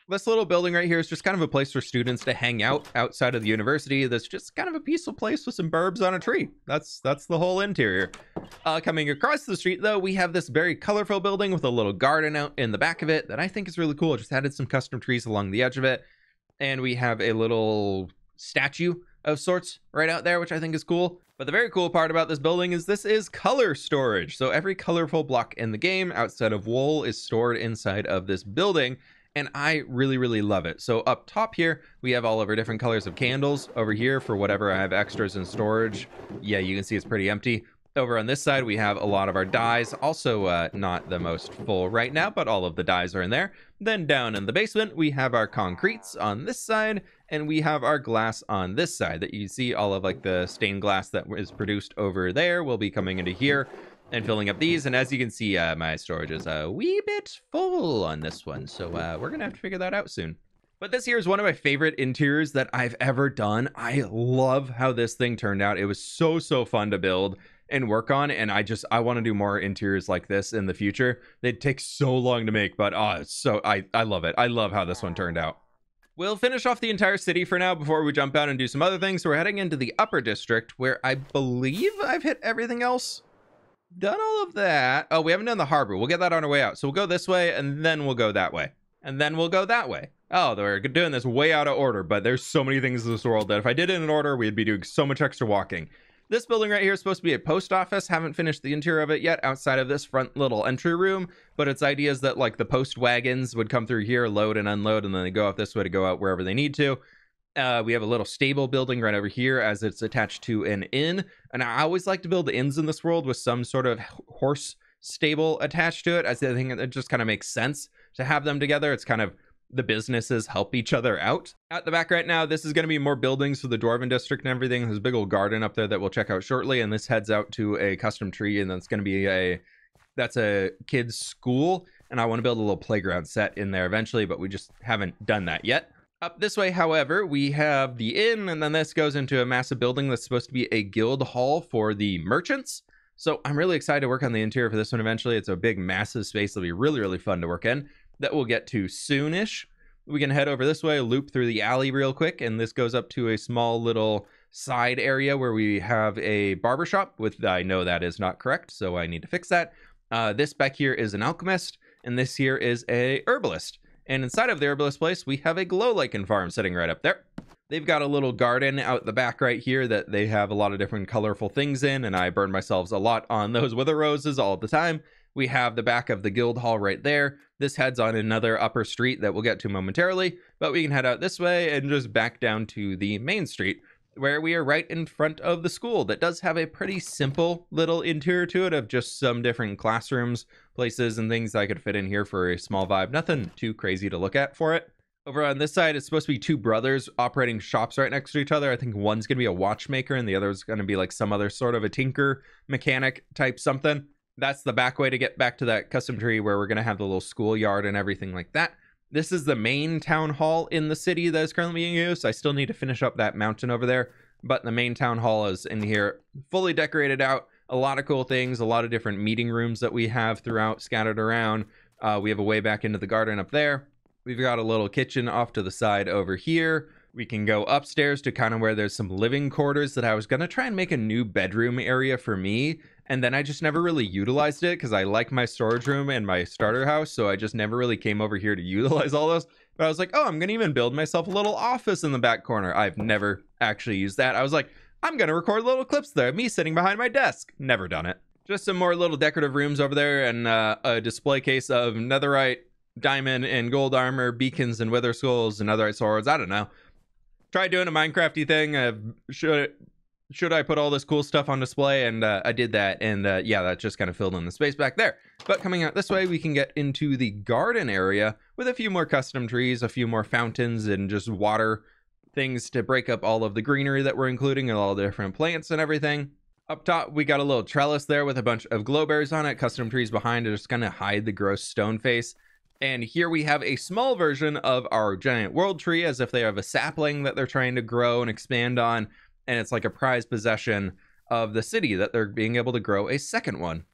This little building right here is just kind of a place for students to hang out outside of the university. That's just kind of a peaceful place with some burbs on a tree. That's the whole interior. Coming across the street, though, we have this very colorful building with a little garden out in the back of it that I think is really cool. Just added some custom trees along the edge of it. And we have a little statue of sorts right out there, which I think is cool. But the very cool part about this building is this is color storage. So every colorful block in the game outside of wool is stored inside of this building. And I really, really love it. So up top here, we have all of our different colors of candles. Over here, for whatever I have extras in storage, yeah, you can see it's pretty empty. Over on this side, we have a lot of our dyes. Also, not the most full right now, but all of the dyes are in there. Then down in the basement, we have our concretes on this side, and we have our glass on this side. That you see all of like the stained glass that is produced over there will be coming into here and filling up these. And as you can see, my storage is a wee bit full on this one. So we're gonna have to figure that out soon. But this here is one of my favorite interiors that I've ever done. I love how this thing turned out. It was so fun to build and work on, and I want to do more interiors like this in the future. They take so long to make, but I love it. I love how this one turned out. We'll finish off the entire city for now before we jump out and do some other things. So we're heading into the upper district, where I believe I've hit everything else. Done all of that. Oh, we haven't done the harbor. We'll get that on our way out. So we'll go this way, and then we'll go that way, and then we'll go that way. Oh, we're doing this way out of order, but there's so many things in this world that if I did it in order, we'd be doing so much extra walking. This building right here is supposed to be a post office. Haven't finished the interior of it yet outside of this front little entry room, but its idea is that like the post wagons would come through here, load and unload, and then they go up this way to go out wherever they need to. We have a little stable building right over here as it's attached to an inn. And I always like to build inns in this world with some sort of horse stable attached to it, as I think it just kind of makes sense to have them together. It's kind of the businesses help each other out. At the back right now, this is going to be more buildings for the Dwarven District and everything. There's a big old garden up there that we'll check out shortly, and this heads out to a custom tree, and that's going to be that's a kid's school, and I want to build a little playground set in there eventually, but we just haven't done that yet. Up this way, however, we have the inn, and then this goes into a massive building that's supposed to be a guild hall for the merchants. So I'm really excited to work on the interior for this one eventually. It's a big, massive space that'll be really, really fun to work in, that we'll get to soonish. We can head over this way, loop through the alley real quick, and this goes up to a small little side area where we have a barbershop, with, I know that is not correct, so I need to fix that. This back here is an alchemist, and this here is a herbalist. And inside of the herbalist place, we have a glow lichen farm sitting right up there. They've got a little garden out the back right here that they have a lot of different colorful things in, and I burn myself a lot on those wither roses all the time. We have the back of the guild hall right there. This heads on another upper street that we'll get to momentarily, but we can head out this way and just back down to the main street, where we are right in front of the school that does have a pretty simple little interior to it of just some different classrooms, places, and things I could fit in here for a small vibe. Nothing too crazy to look at for it. Over on this side, it's supposed to be two brothers operating shops right next to each other. I think one's going to be a watchmaker and the other's going to be like some other sort of a tinker mechanic type something. That's the back way to get back to that custom tree where we're going to have the little schoolyard and everything like that. This is the main town hall in the city that is currently being used. I still need to finish up that mountain over there, but the main town hall is in here, fully decorated out. A lot of cool things, a lot of different meeting rooms that we have throughout, scattered around. We have a way back into the garden up there. We've got a little kitchen off to the side over here. We can go upstairs to kind of where there's some living quarters that I was going to try and make a new bedroom area for me. And then I just never really utilized it because I like my storage room and my starter house. So I just never really came over here to utilize all those. But I was like, oh, I'm going to even build myself a little office in the back corner. I've never actually used that. I was like, I'm going to record little clips there, me sitting behind my desk. Never done it. Just some more little decorative rooms over there, and a display case of netherite, diamond, and gold armor, beacons, and wither skulls, and netherite swords. I don't know. Tried doing a Minecrafty thing. Should I put all this cool stuff on display? And I did that, and yeah, that just kind of filled in the space back there. But coming out this way, we can get into the garden area with a few more custom trees, a few more fountains, and just water things to break up all of the greenery that we're including, and all the different plants and everything. Up top, we got a little trellis there with a bunch of glowberries on it, custom trees behind to just kind of hide the gross stone face. And here we have a small version of our giant world tree, as if they have a sapling that they're trying to grow and expand on. And it's like a prized possession of the city that they're being able to grow a second one.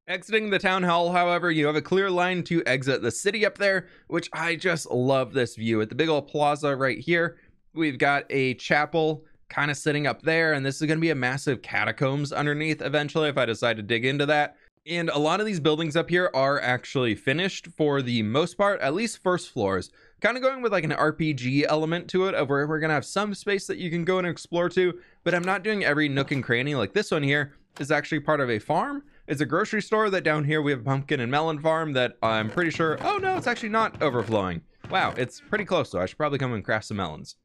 Exiting the town hall, however, you have a clear line to exit the city up there, which I just love this view. At the big old plaza right here, we've got a chapel kind of sitting up there, and this is going to be a massive catacombs underneath eventually if I decide to dig into that. And a lot of these buildings up here are actually finished for the most part, at least first floors. Kind of going with like an RPG element to it, of where we're going to have some space that you can go and explore to, but I'm not doing every nook and cranny. Like this one here is actually part of a farm. It's a grocery store that down here we have a pumpkin and melon farm that I'm pretty sure, oh no, it's actually not overflowing. Wow, it's pretty close, so I should probably come and craft some melons.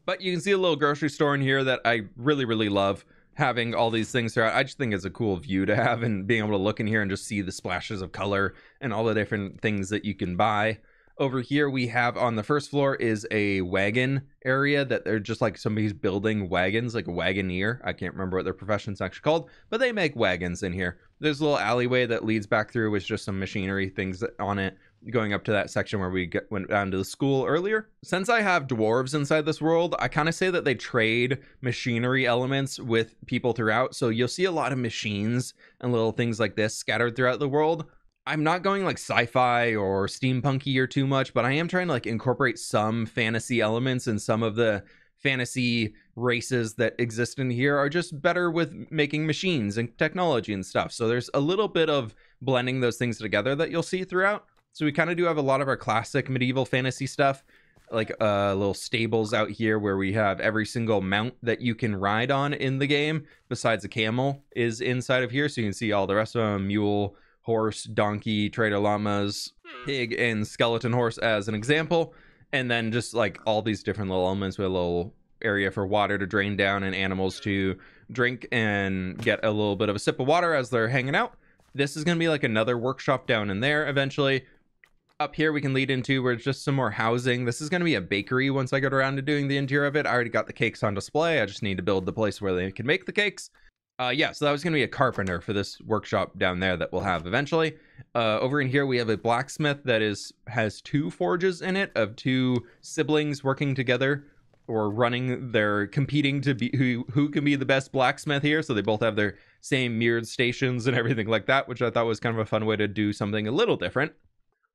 But you can see a little grocery store in here that I really, really love having all these things throughout. I just think it's a cool view to have, and being able to look in here and just see the splashes of color and all the different things that you can buy. Over here we have on the first floor is a wagon area that they're just like somebody's building wagons, like a wagoneer. I can't remember what their profession's actually called, but they make wagons in here. There's a little alleyway that leads back through with just some machinery things on it, going up to that section where we went down to the school earlier. Since I have dwarves inside this world, I kind of say that they trade machinery elements with people throughout. So you'll see a lot of machines and little things like this scattered throughout the world. I'm not going like sci-fi or steampunky or too much, but I am trying to like incorporate some fantasy elements, and some of the fantasy races that exist in here are just better with making machines and technology and stuff. So there's a little bit of blending those things together that you'll see throughout. So we kind of do have a lot of our classic medieval fantasy stuff, like little stables out here where we have every single mount that you can ride on in the game, besides a camel, is inside of here. So you can see all the rest of them: mule, horse, donkey, trader llamas, pig, and skeleton horse as an example. And then just like all these different little elements with a little area for water to drain down and animals to drink and get a little bit of a sip of water as they're hanging out. This is going to be like another workshop down in there eventually. Up here we can lead into where it's just some more housing. This is going to be a bakery once I get around to doing the interior of it. I already got the cakes on display. I just need to build the place where they can make the cakes. Yeah, so that was going to be a carpenter for this workshop down there that we'll have eventually. Over in here, we have a blacksmith that has 2 forges in it of 2 siblings working together or running. They're competing to be who can be the best blacksmith here. So they both have their same mirrored stations and everything like that, which I thought was kind of a fun way to do something a little different.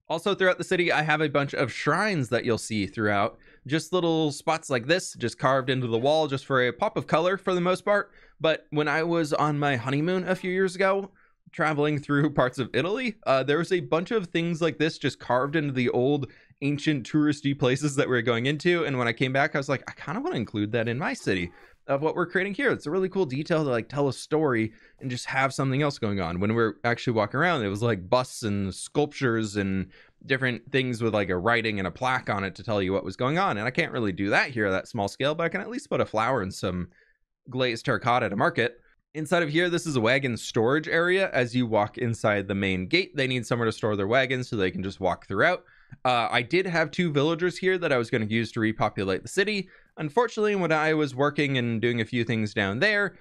Also, throughout the city, I have a bunch of shrines that you'll see throughout. Just little spots like this, just carved into the wall just for a pop of color for the most part. But when I was on my honeymoon a few years ago, traveling through parts of Italy, there was a bunch of things like this just carved into the old ancient touristy places that we were going into. And when I came back, I was like, I kind of want to include that in my city of what we're creating here. It's a really cool detail to like tell a story and just have something else going on. When we're actually walking around, it was like busts and sculptures and different things with like a writing and a plaque on it to tell you what was going on. And I can't really do that here at that small scale, but I can at least put a flower and some glazed terracotta to market. Inside of here, this is a wagon storage area. As you walk inside the main gate, they need somewhere to store their wagons so they can just walk throughout. I did have 2 villagers here that I was going to use to repopulate the city. Unfortunately, when I was working and doing a few things down there,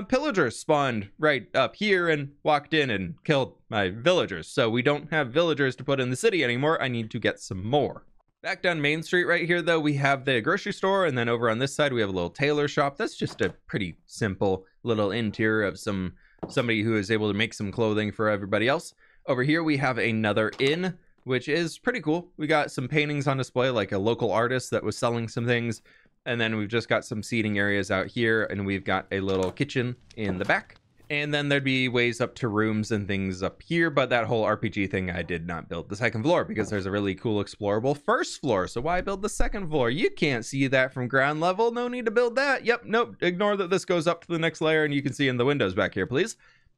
pillagers spawned right up here and walked in and killed my villagers. So we don't have villagers to put in the city anymore. I need to get some more. Back down Main Street right here, though, we have the grocery store. And then over on this side, we have a little tailor shop. That's just a pretty simple little interior of somebody who is able to make some clothing for everybody else. Over here, we have another inn, which is pretty cool. We got some paintings on display, like a local artist that was selling some things. And then we've just got some seating areas out here, and we've got a little kitchen in the back. And then there'd be ways up to rooms and things up here, but that whole RPG thing, I did not build the second floor because there's a really cool explorable first floor. So why build the second floor? You can't see that from ground level. No need to build that. Yep, nope. Ignore that this goes up to the next layer, and you can see in the windows back here, please.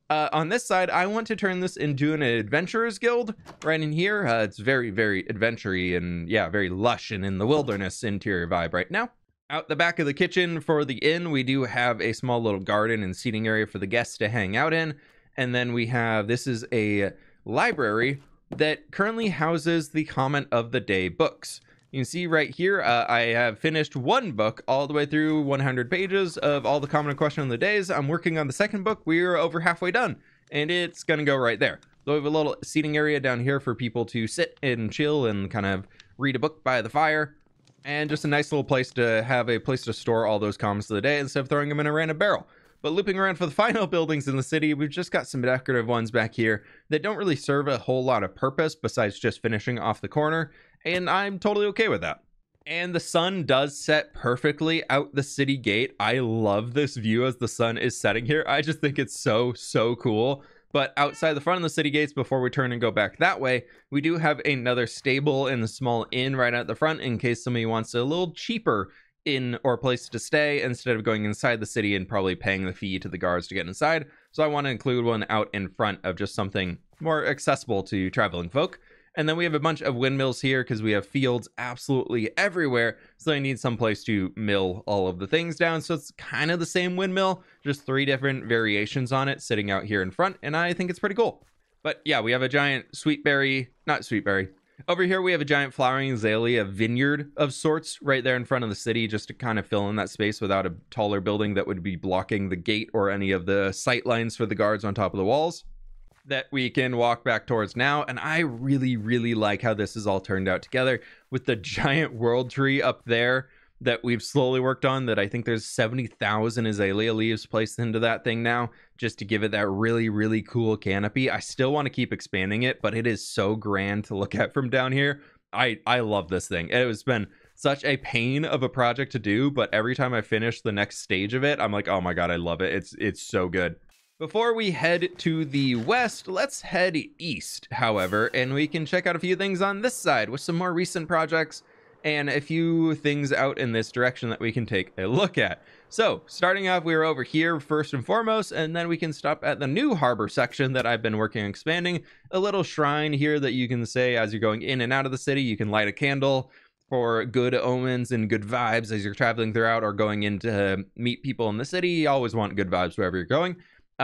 On this side, I want to turn this into an adventurers guild right in here. It's very, very adventure-y and yeah, very lush and in the wilderness interior vibe right now. Out the back of the kitchen for the inn, we do have a small little garden and seating area for the guests to hang out in. And then we have, this is a library that currently houses the comment of the day books. You can see right here, I have finished 1 book all the way through 100 pages of all the common question of the days. I'm working on the second book. We're over halfway done, and it's going to go right there. So we have a little seating area down here for people to sit and chill and kind of read a book by the fire. And just a nice little place to have a place to store all those comments of the day instead of throwing them in a random barrel. But looping around for the final buildings in the city, we've just got some decorative ones back here that don't really serve a whole lot of purpose besides just finishing off the corner. And I'm totally okay with that. And the sun does set perfectly out the city gate. I love this view as the sun is setting here. I just think it's so, so cool. But outside the front of the city gates, before we turn and go back that way, we do have another stable and a small inn right at the front in case somebody wants a little cheaper inn or place to stay instead of going inside the city and probably paying the fee to the guards to get inside. So I want to include one out in front of just something more accessible to traveling folk. And then we have a bunch of windmills here because we have fields absolutely everywhere. So I need some place to mill all of the things down. So it's kind of the same windmill, just 3 different variations on it sitting out here in front. And I think it's pretty cool. But yeah, we have a giant not sweetberry. Over here, we have a giant flowering azalea vineyard of sorts right there in front of the city just to kind of fill in that space without a taller building that would be blocking the gate or any of the sight lines for the guards on top of the walls that we can walk back towards now. And I really, really like how this is all turned out together with the giant world tree up there that we've slowly worked on, that I think there's 70,000 azalea leaves placed into that thing now just to give it that really, really cool canopy. I still want to keep expanding it, but it is so grand to look at from down here. I love this thing. It has been such a pain of a project to do, but every time I finish the next stage of it, I'm like, oh my God, I love it. It's so good. Before we head to the west, let's head east, however, and we can check out a few things on this side with some more recent projects and a few things out in this direction that we can take a look at. So, starting off, we're over here first and foremost, and then we can stop at the new harbor section that I've been working on expanding. A little shrine here that you can say as you're going in and out of the city, you can light a candle for good omens and good vibes as you're traveling throughout or going in to meet people in the city. You always want good vibes wherever you're going.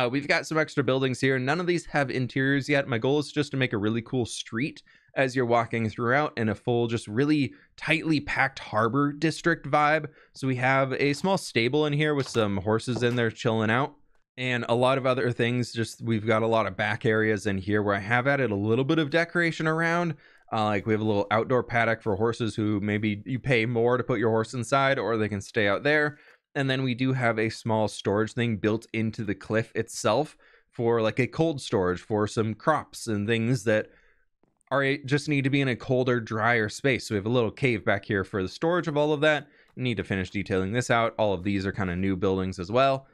We've got some extra buildings here. None of these have interiors yet. My goal is just to make a really cool street as you're walking throughout in a full, just really tightly packed harbor district vibe. So we have a small stable in here with some horses in there chilling out, and a lot of other things. Just we've got a lot of back areas in here where I have added a little bit of decoration around. Like we have a little outdoor paddock for horses who maybe you pay more to put your horse inside, or they can stay out there. And then we do have a small storage thing built into the cliff itself for like a cold storage for some crops and things that are just need to be in a colder, drier space. So we have a little cave back here for the storage of all of that. Need to finish detailing this out. All of these are kind of new buildings as well.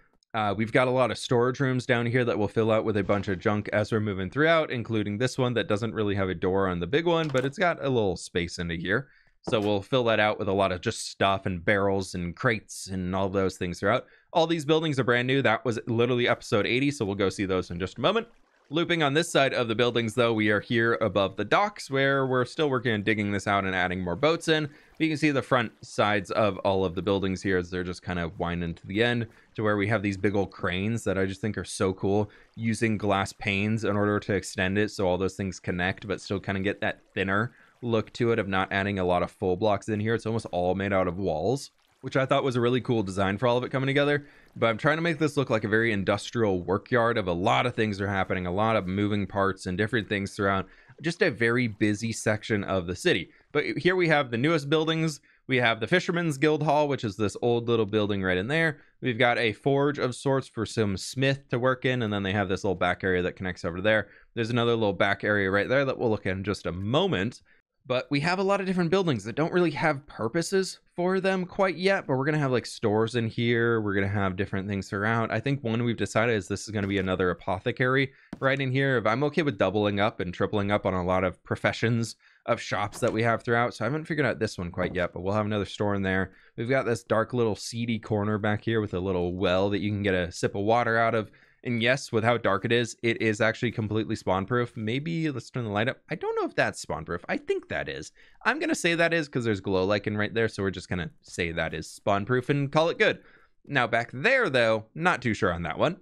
We've got a lot of storage rooms down here that will fill out with a bunch of junk as we're moving throughout, including this one that doesn't really have a door on the big one, but it's got a little space into here. So we'll fill that out with a lot of just stuff and barrels and crates and all those things throughout. All these buildings are brand new. That was literally episode 80, so we'll go see those in just a moment. Looping on this side of the buildings, though, we are here above the docks where we're still working on digging this out and adding more boats in. But you can see the front sides of all of the buildings here as they're just kind of winding to the end to where we have these big old cranes that I just think are so cool, using glass panes in order to extend it so all those things connect but still kind of get that thinner look to it of not adding a lot of full blocks in here. It's almost all made out of walls, which I thought was a really cool design for all of it coming together. But I'm trying to make this look like a very industrial workyard of a lot of things are happening, a lot of moving parts and different things throughout, just a very busy section of the city. But here we have the newest buildings. We have the Fisherman's Guild Hall, which is this old little building right in there. We've got a forge of sorts for some smith to work in, and then they have this little back area that connects over there. There's another little back area right there that we'll look at in just a moment. But we have a lot of different buildings that don't really have purposes for them quite yet, but we're going to have like stores in here. We're going to have different things throughout. I think one we've decided is this is going to be another apothecary right in here. If I'm okay with doubling up and tripling up on a lot of professions of shops that we have throughout. So I haven't figured out this one quite yet, but we'll have another store in there. We've got this dark little seedy corner back here with a little well that you can get a sip of water out of. And yes, with how dark it is actually completely spawn proof. Maybe let's turn the light up. I don't know if that's spawn proof. I think that is. I'm going to say that is because there's glow lichen right there. So we're just going to say that is spawn proof and call it good. Now back there, though, not too sure on that one.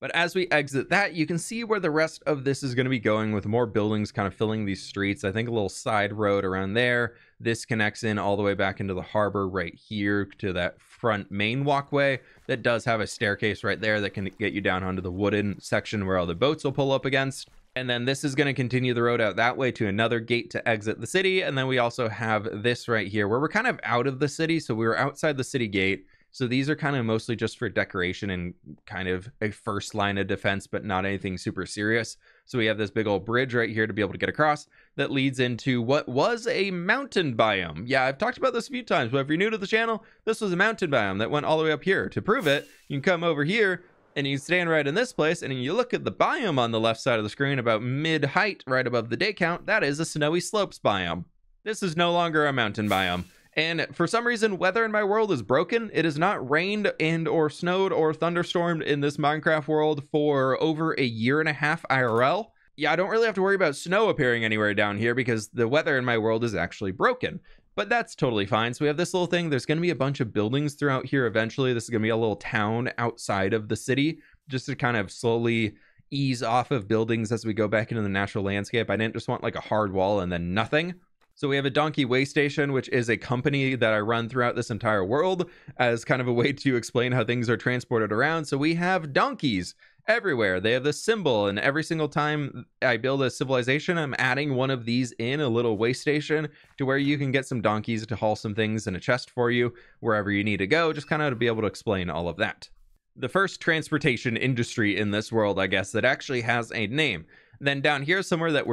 But as we exit that, you can see where the rest of this is going to be going with more buildings kind of filling these streets. I think a little side road around there. This connects in all the way back into the harbor right here to that front main walkway that does have a staircase right there that can get you down onto the wooden section where all the boats will pull up against. And then this is going to continue the road out that way to another gate to exit the city. And then we also have this right here where we're kind of out of the city. So we were outside the city gate. So these are kind of mostly just for decoration and kind of a first line of defense, but not anything super serious. So we have this big old bridge right here to be able to get across that leads into what was a mountain biome. Yeah, I've talked about this a few times, but if you're new to the channel, this was a mountain biome that went all the way up here. To prove it, you can come over here and you stand right in this place, and you look at the biome on the left side of the screen about mid-height right above the day count. That is a snowy slopes biome. This is no longer a mountain biome. And for some reason, weather in my world is broken. It has not rained and or snowed or thunderstormed in this Minecraft world for over a year and a half IRL. Yeah, I don't really have to worry about snow appearing anywhere down here because the weather in my world is actually broken. But that's totally fine. So we have this little thing. There's going to be a bunch of buildings throughout here eventually. This is going to be a little town outside of the city just to kind of slowly ease off of buildings as we go back into the natural landscape. I didn't just want like a hard wall and then nothing. So we have a donkey way station, which is a company that I run throughout this entire world as kind of a way to explain how things are transported around. So we have donkeys everywhere. They have this symbol, and every single time I build a civilization, I'm adding one of these in a little way station to where you can get some donkeys to haul some things in a chest for you wherever you need to go, just kind of to be able to explain all of that. The first transportation industry in this world, I guess, that actually has a name. Then down here somewhere that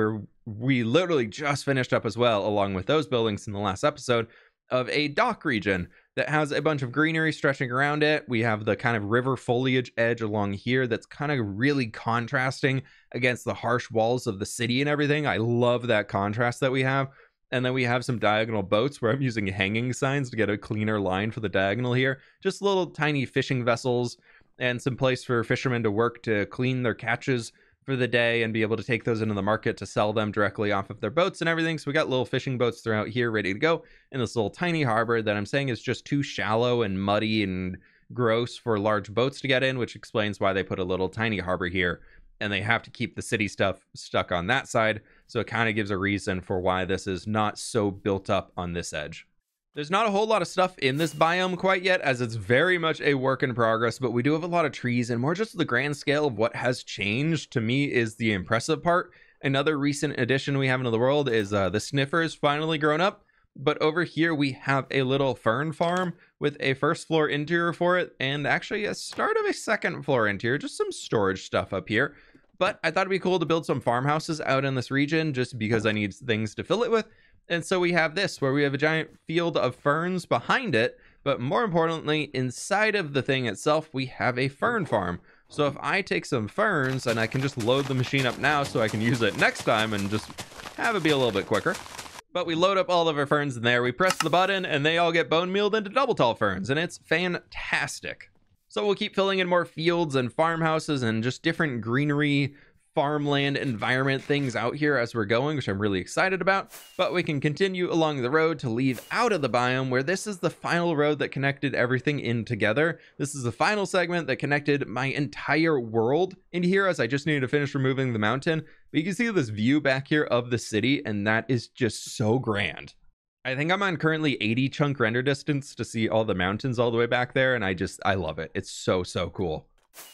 we literally just finished up as well, along with those buildings in the last episode, of a dock region that has a bunch of greenery stretching around it. We have the kind of river foliage edge along here that's kind of really contrasting against the harsh walls of the city and everything. I love that contrast that we have. And then we have some diagonal boats where I'm using hanging signs to get a cleaner line for the diagonal here. Just little tiny fishing vessels and some place for fishermen to work to clean their catches for the day and be able to take those into the market to sell them directly off of their boats and everything. So we got little fishing boats throughout here ready to go in this little tiny harbor that I'm saying is just too shallow and muddy and gross for large boats to get in, which explains why they put a little tiny harbor here and they have to keep the city stuff stuck on that side. So it kind of gives a reason for why this is not so built up on this edge. There's not a whole lot of stuff in this biome quite yet, as it's very much a work in progress, but we do have a lot of trees, and more just the grand scale of what has changed to me is the impressive part. Another recent addition we have into the world is the sniffer's finally grown up, but over here we have a little fern farm with a first floor interior for it, and actually a start of a second floor interior, just some storage stuff up here. But I thought it'd be cool to build some farmhouses out in this region just because I need things to fill it with. And so we have this, where we have a giant field of ferns behind it, but more importantly, inside of the thing itself, we have a fern farm. So if I take some ferns, and I can just load the machine up now so I can use it next time and just have it be a little bit quicker. But we load up all of our ferns in there, we press the button, and they all get bone mealed into double tall ferns, and it's fantastic. So we'll keep filling in more fields and farmhouses and just different greenery, farmland environment things out here as we're going, which I'm really excited about. But we can continue along the road to leave out of the biome, where this is the final road that connected everything in together. This is the final segment that connected my entire world into here, as I just needed to finish removing the mountain. But you can see this view back here of the city, and that is just so grand. I think I'm on currently 80 chunk render distance to see all the mountains all the way back there, and I love it. It's so cool.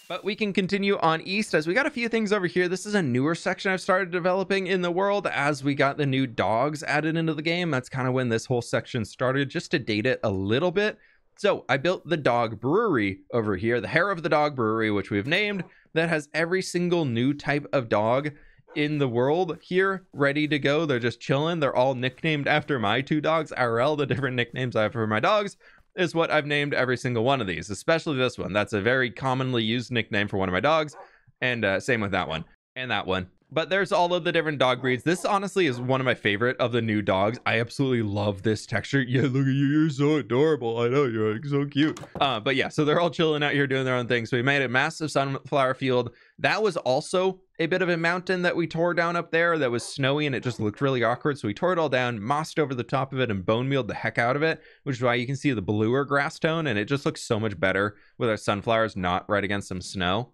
But we can continue on east, as we got a few things over here. This is a newer section I've started developing in the world as we got the new dogs added into the game. That's kind of when this whole section started, just to date it a little bit. So I built the dog brewery over here, the Hair of the Dog Brewery, which we've named, that has every single new type of dog in the world here ready to go. They're just chilling. They're all nicknamed after my two dogs IRL. The different nicknames I have for my dogs is what I've named every single one of these, especially this one. That's a very commonly used nickname for one of my dogs, and same with that one and that one. But there's all of the different dog breeds. This honestly is one of my favorite of the new dogs. I absolutely love this texture. Yeah, look at you, you're so adorable. I know, you're like, so cute. But yeah, so they're all chilling out here doing their own thing. So we made a massive sunflower field. That was also a bit of a mountain that we tore down up there that was snowy, and it just looked really awkward. So we tore it all down, mossed over the top of it, and bone mealed the heck out of it, which is why you can see the bluer grass tone, and it just looks so much better with our sunflowers not right against some snow.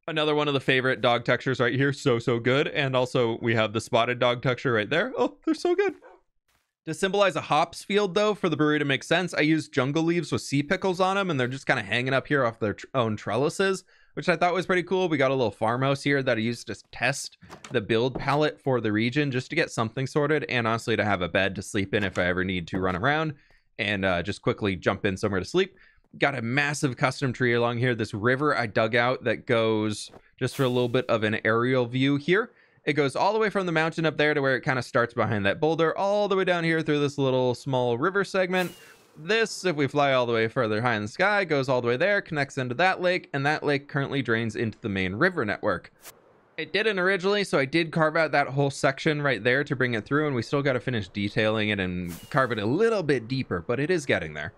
Another one of the favorite dog textures right here. So good. And also we have the spotted dog texture right there. Oh, they're so good. To symbolize a hops field, though, for the brewery to make sense, I used jungle leaves with sea pickles on them, and they're just kind of hanging up here off their own trellises, which I thought was pretty cool. We got a little farmhouse here that I used to test the build palette for the region, just to get something sorted, and honestly to have a bed to sleep in if I ever need to run around and just quickly jump in somewhere to sleep. Got a massive custom tree along here. This river I dug out that goes, just for a little bit of an aerial view here, it goes all the way from the mountain up there to where it kind of starts behind that boulder, all the way down here through this little small river segment. This, if we fly all the way further high in the sky, goes all the way there, connects into that lake, and that lake currently drains into the main river network. It didn't originally, so I did carve out that whole section right there to bring it through, and we still got to finish detailing it and carve it a little bit deeper, but it is getting there.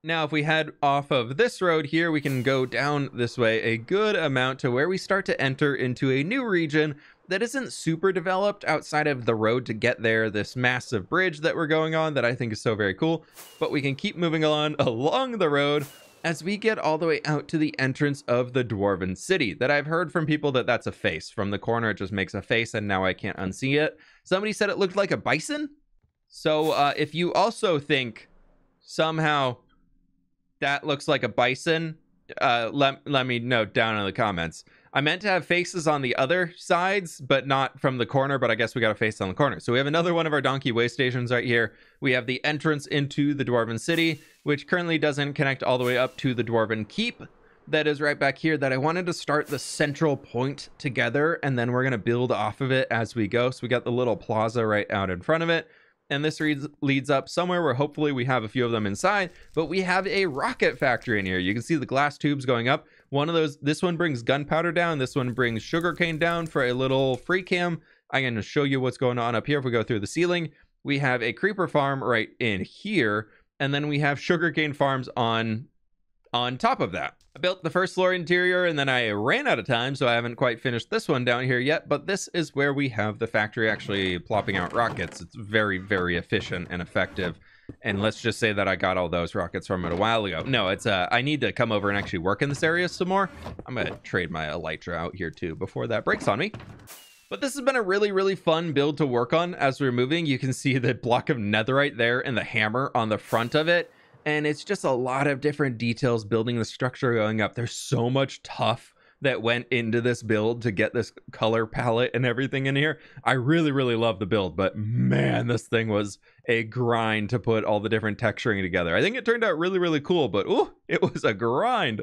Now, if we head off of this road here, we can go down this way a good amount to where we start to enter into a new region that isn't super developed outside of the road to get there, this massive bridge that we're going on that I think is so very cool. But we can keep moving on along the road as we get all the way out to the entrance of the Dwarven City, that I've heard from people that that's a face. From the corner, it just makes a face, and now I can't unsee it. Somebody said it looked like a bison. So if you also think somehow that looks like a bison, let me know down in the comments. I meant to have faces on the other sides, but not from the corner, but I guess we got a face on the corner. So we have another one of our donkey way stations right here. We have the entrance into the Dwarven City, which currently doesn't connect all the way up to the Dwarven Keep. That is right back here, that I wanted to start the central point together, and then we're going to build off of it as we go. So we got the little plaza right out in front of it. And this leads up somewhere where hopefully we have a few of them inside, but we have a rocket factory in here. You can see the glass tubes going up. One of those, this one brings gunpowder down. This one brings sugarcane down for a little free cam. I'm going to show you what's going on up here. If we go through the ceiling, we have a creeper farm right in here. And then we have sugarcane farms on top of that. I built the first floor interior, and then I ran out of time, so I haven't quite finished this one down here yet, but this is where we have the factory actually plopping out rockets. It's very, very efficient and effective. And let's just say that I got all those rockets from it a while ago. No, it's I need to come over and actually work in this area some more. I'm gonna trade my elytra out here too before that breaks on me. But this has been a really, really fun build to work on as we're moving. You can see the block of netherite there and the hammer on the front of it. And it's just a lot of different details building the structure going up. There's so much tough that went into this build to get this color palette and everything in here. I really, really love the build, but man, this thing was a grind to put all the different texturing together. I think it turned out really, really cool, but ooh, it was a grind.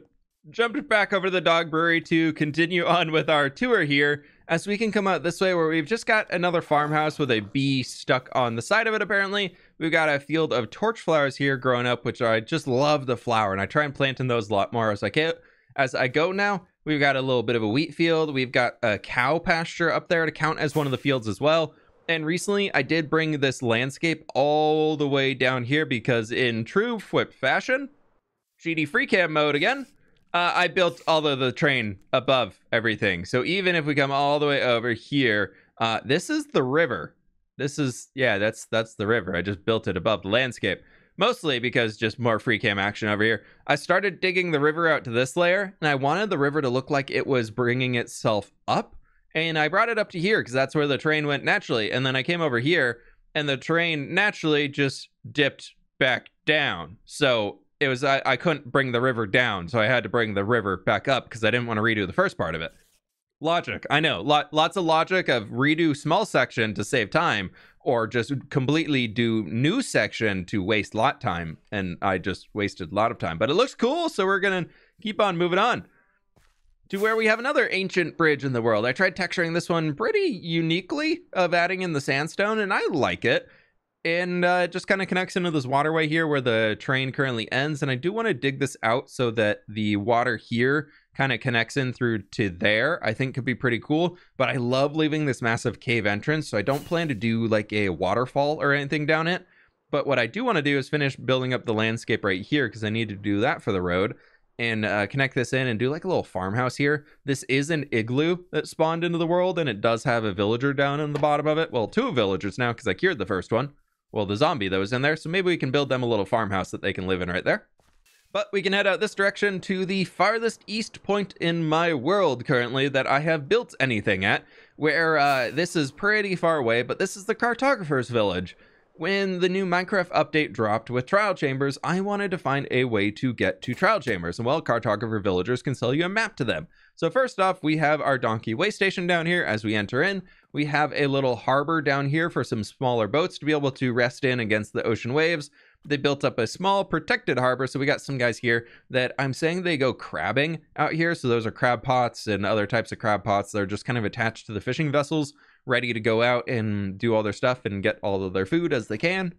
Jumped back over to the dog brewery to continue on with our tour here, as we can come out this way where we've just got another farmhouse with a bee stuck on the side of it. Apparently we've got a field of torch flowers here growing up, which I just love the flower, and I try and plant in those a lot more as I go now. We've got a little bit of a wheat field. We've got a cow pasture up there to count as one of the fields as well. And recently I did bring this landscape all the way down here because in true fWhip fashion, GD free cam mode again, I built all of the terrain above everything. So even if we come all the way over here, this is the river. This is, yeah, that's the river. I just built it above the landscape. Mostly because just more free cam action over here. I started digging the river out to this layer, and I wanted the river to look like it was bringing itself up. And I brought it up to here because that's where the terrain went naturally. And then I came over here, and the terrain naturally just dipped back down. So it was, I couldn't bring the river down, so I had to bring the river back up because I didn't want to redo the first part of it. Logic, I know, lots of logic of redo small section to save time, or just completely do new section to waste lot time, and I just wasted a lot of time. But it looks cool, so we're gonna keep on moving on to where we have another ancient bridge in the world. I tried texturing this one pretty uniquely of adding in the sandstone, and I like it. And it just kind of connects into this waterway here where the train currently ends. And I do want to dig this out so that the water here kind of connects in through to there. I think could be pretty cool. But I love leaving this massive cave entrance, so I don't plan to do like a waterfall or anything down it. But what I do want to do is finish building up the landscape right here, because I need to do that for the road. And connect this in and do like a little farmhouse here. This is an igloo that spawned into the world, and it does have a villager down in the bottom of it. Well, 2 villagers now because I cured the first one. Well, the zombie that was in there, so maybe we can build them a little farmhouse that they can live in right there. But we can head out this direction to the farthest east point in my world currently that I have built anything at, where this is pretty far away, but this is the cartographer's village. When the new Minecraft update dropped with trial chambers, I wanted to find a way to get to trial chambers, and well, cartographer villagers can sell you a map to them. So first off, we have our donkey way station down here as we enter in. We have a little harbor down here for some smaller boats to be able to rest in against the ocean waves. They built up a small protected harbor, so we got some guys here that I'm saying they go crabbing out here. So those are crab pots and other types of crab pots. They're just kind of attached to the fishing vessels, ready to go out and do all their stuff and get all of their food as they can.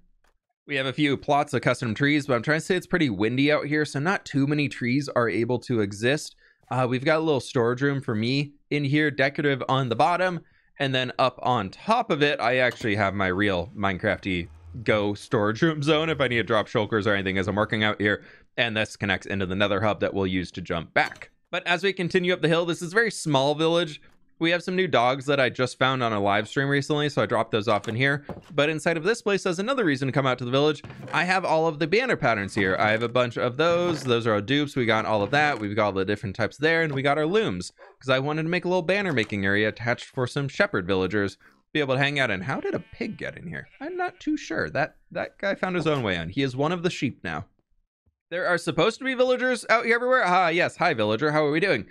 We have a few plots of custom trees, but I'm trying to say it's pretty windy out here, so not too many trees are able to exist. We've got a little storage room for me in here, decorative on the bottom, and then up on top of it, I actually have my real Minecrafty go storage room zone if I need to drop shulkers or anything as I'm working out here, and this connects into the nether hub that we'll use to jump back. But as we continue up the hill, this is a very small village. We have some new dogs that I just found on a live stream recently, so I dropped those off in here. But inside of this place, as another reason to come out to the village, I have all of the banner patterns here. I have a bunch of those. Those are our dupes. We got all of that. We've got all the different types there, and we got our looms, because I wanted to make a little banner making area attached for some shepherd villagers be able to hang out in. How did a pig get in here? I'm not too sure. That guy found his own way in. He is one of the sheep now. There are supposed to be villagers out here everywhere. Yes. Hi, villager. How are we doing?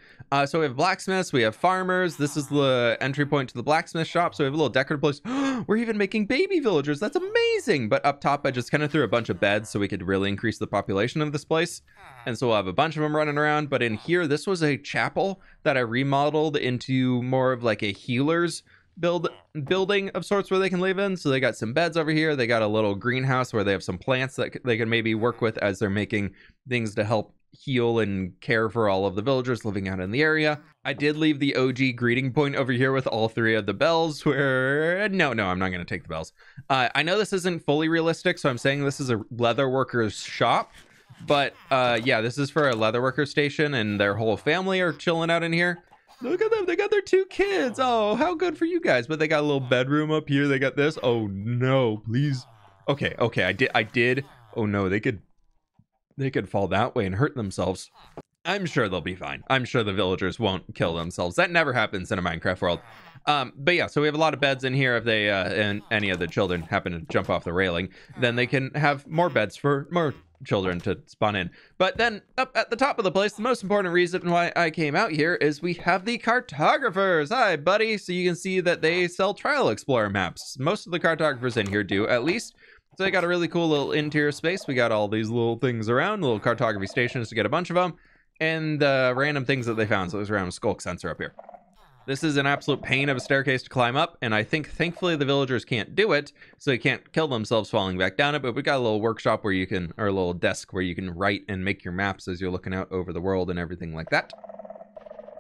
So we have blacksmiths. We have farmers. This is the entry point to the blacksmith shop. So we have a little decorative place. We're even making baby villagers. That's amazing. But up top, I just kind of threw a bunch of beds so we could really increase the population of this place. And so we'll have a bunch of them running around. But in here, this was a chapel that I remodeled into more of like a healer's building of sorts where they can live in. So they got some beds over here. They got a little greenhouse where they have some plants that they can maybe work with as they're making things to help heal and care for all of the villagers living out in the area. I did leave the OG greeting point over here with all 3 of the bells where no, I'm not going to take the bells. I know this isn't fully realistic, so I'm saying this is a leather worker's shop, but yeah, this is for a leather worker station, and their whole family are chilling out in here. Look at them. They got their 2 kids. Oh, how good for you guys. But they got a little bedroom up here. They got this. Oh, no, please. Okay, I did. Oh no, they could fall that way and hurt themselves. I'm sure they'll be fine. I'm sure the villagers won't kill themselves. That never happens in a Minecraft world. But yeah, so we have a lot of beds in here. If they and any of the children happen to jump off the railing, then they can have more beds for more children to spawn in. But then up at the top of the place, the most important reason why I came out here is we have the cartographers. Hi, buddy. So you can see that they sell Trial Explorer maps. Most of the cartographers in here do, at least. So they got a really cool little interior space. We got all these little things around, little cartography stations to get a bunch of them, and random things that they found. So there's a random skulk sensor up here. This is an absolute pain of a staircase to climb up, and I think thankfully the villagers can't do it, so they can't kill themselves falling back down it. But we got a little workshop where you can, or a little desk where you can write and make your maps as you're looking out over the world and everything like that.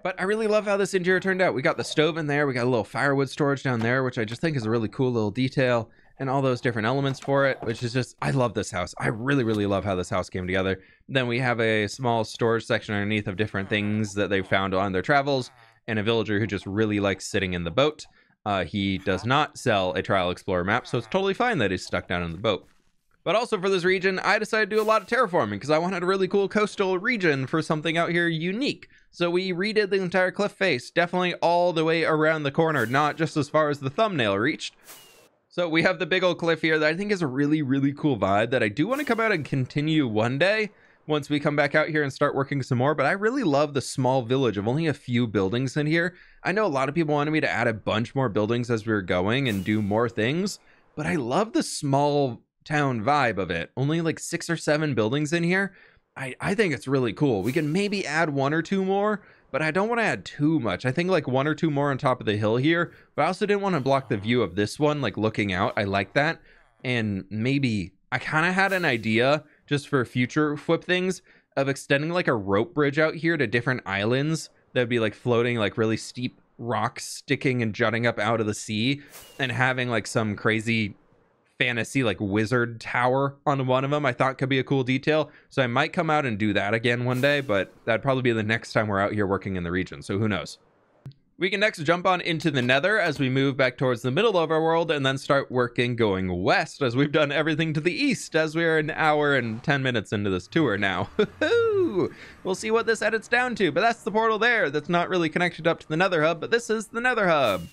But I really love how this interior turned out. We got the stove in there, we got a little firewood storage down there, which I just think is a really cool little detail, and all those different elements for it, which is just, I love this house. I really, really love how this house came together. Then we have a small storage section underneath of different things that they found on their travels, and a villager who just really likes sitting in the boat. He does not sell a Trial Explorer map, so it's totally fine that he's stuck down in the boat. But also for this region, I decided to do a lot of terraforming because I wanted a really cool coastal region for something out here unique. So we redid the entire cliff face, definitely all the way around the corner, not just as far as the thumbnail reached. So we have the big old cliff here that I think is a really, really cool vibe that I do want to come out and continue one day once we come back out here and start working some more. But I really love the small village of only a few buildings in here. I know a lot of people wanted me to add a bunch more buildings as we were going and do more things, but I love the small town vibe of it. Only like 6 or 7 buildings in here. I think it's really cool. We can maybe add 1 or 2 more, but I don't want to add too much. I think like 1 or 2 more on top of the hill here, but I also didn't want to block the view of this one, like looking out. I like that. And maybe I kind of had an idea just for future fWhip things of extending like a rope bridge out here to different islands that would be like floating like really steep rocks sticking and jutting up out of the sea, and having like some crazy fantasy like wizard tower on one of them I thought could be a cool detail. So I might come out and do that again one day, but that'd probably be the next time we're out here working in the region, so who knows. We can next jump on into the Nether as we move back towards the middle of our world, and then start working going west as we've done everything to the east, as we are an hour and 10 minutes into this tour now. We'll see what this edits down to, but that's the portal there that's not really connected up to the Nether hub, but this is the Nether hub.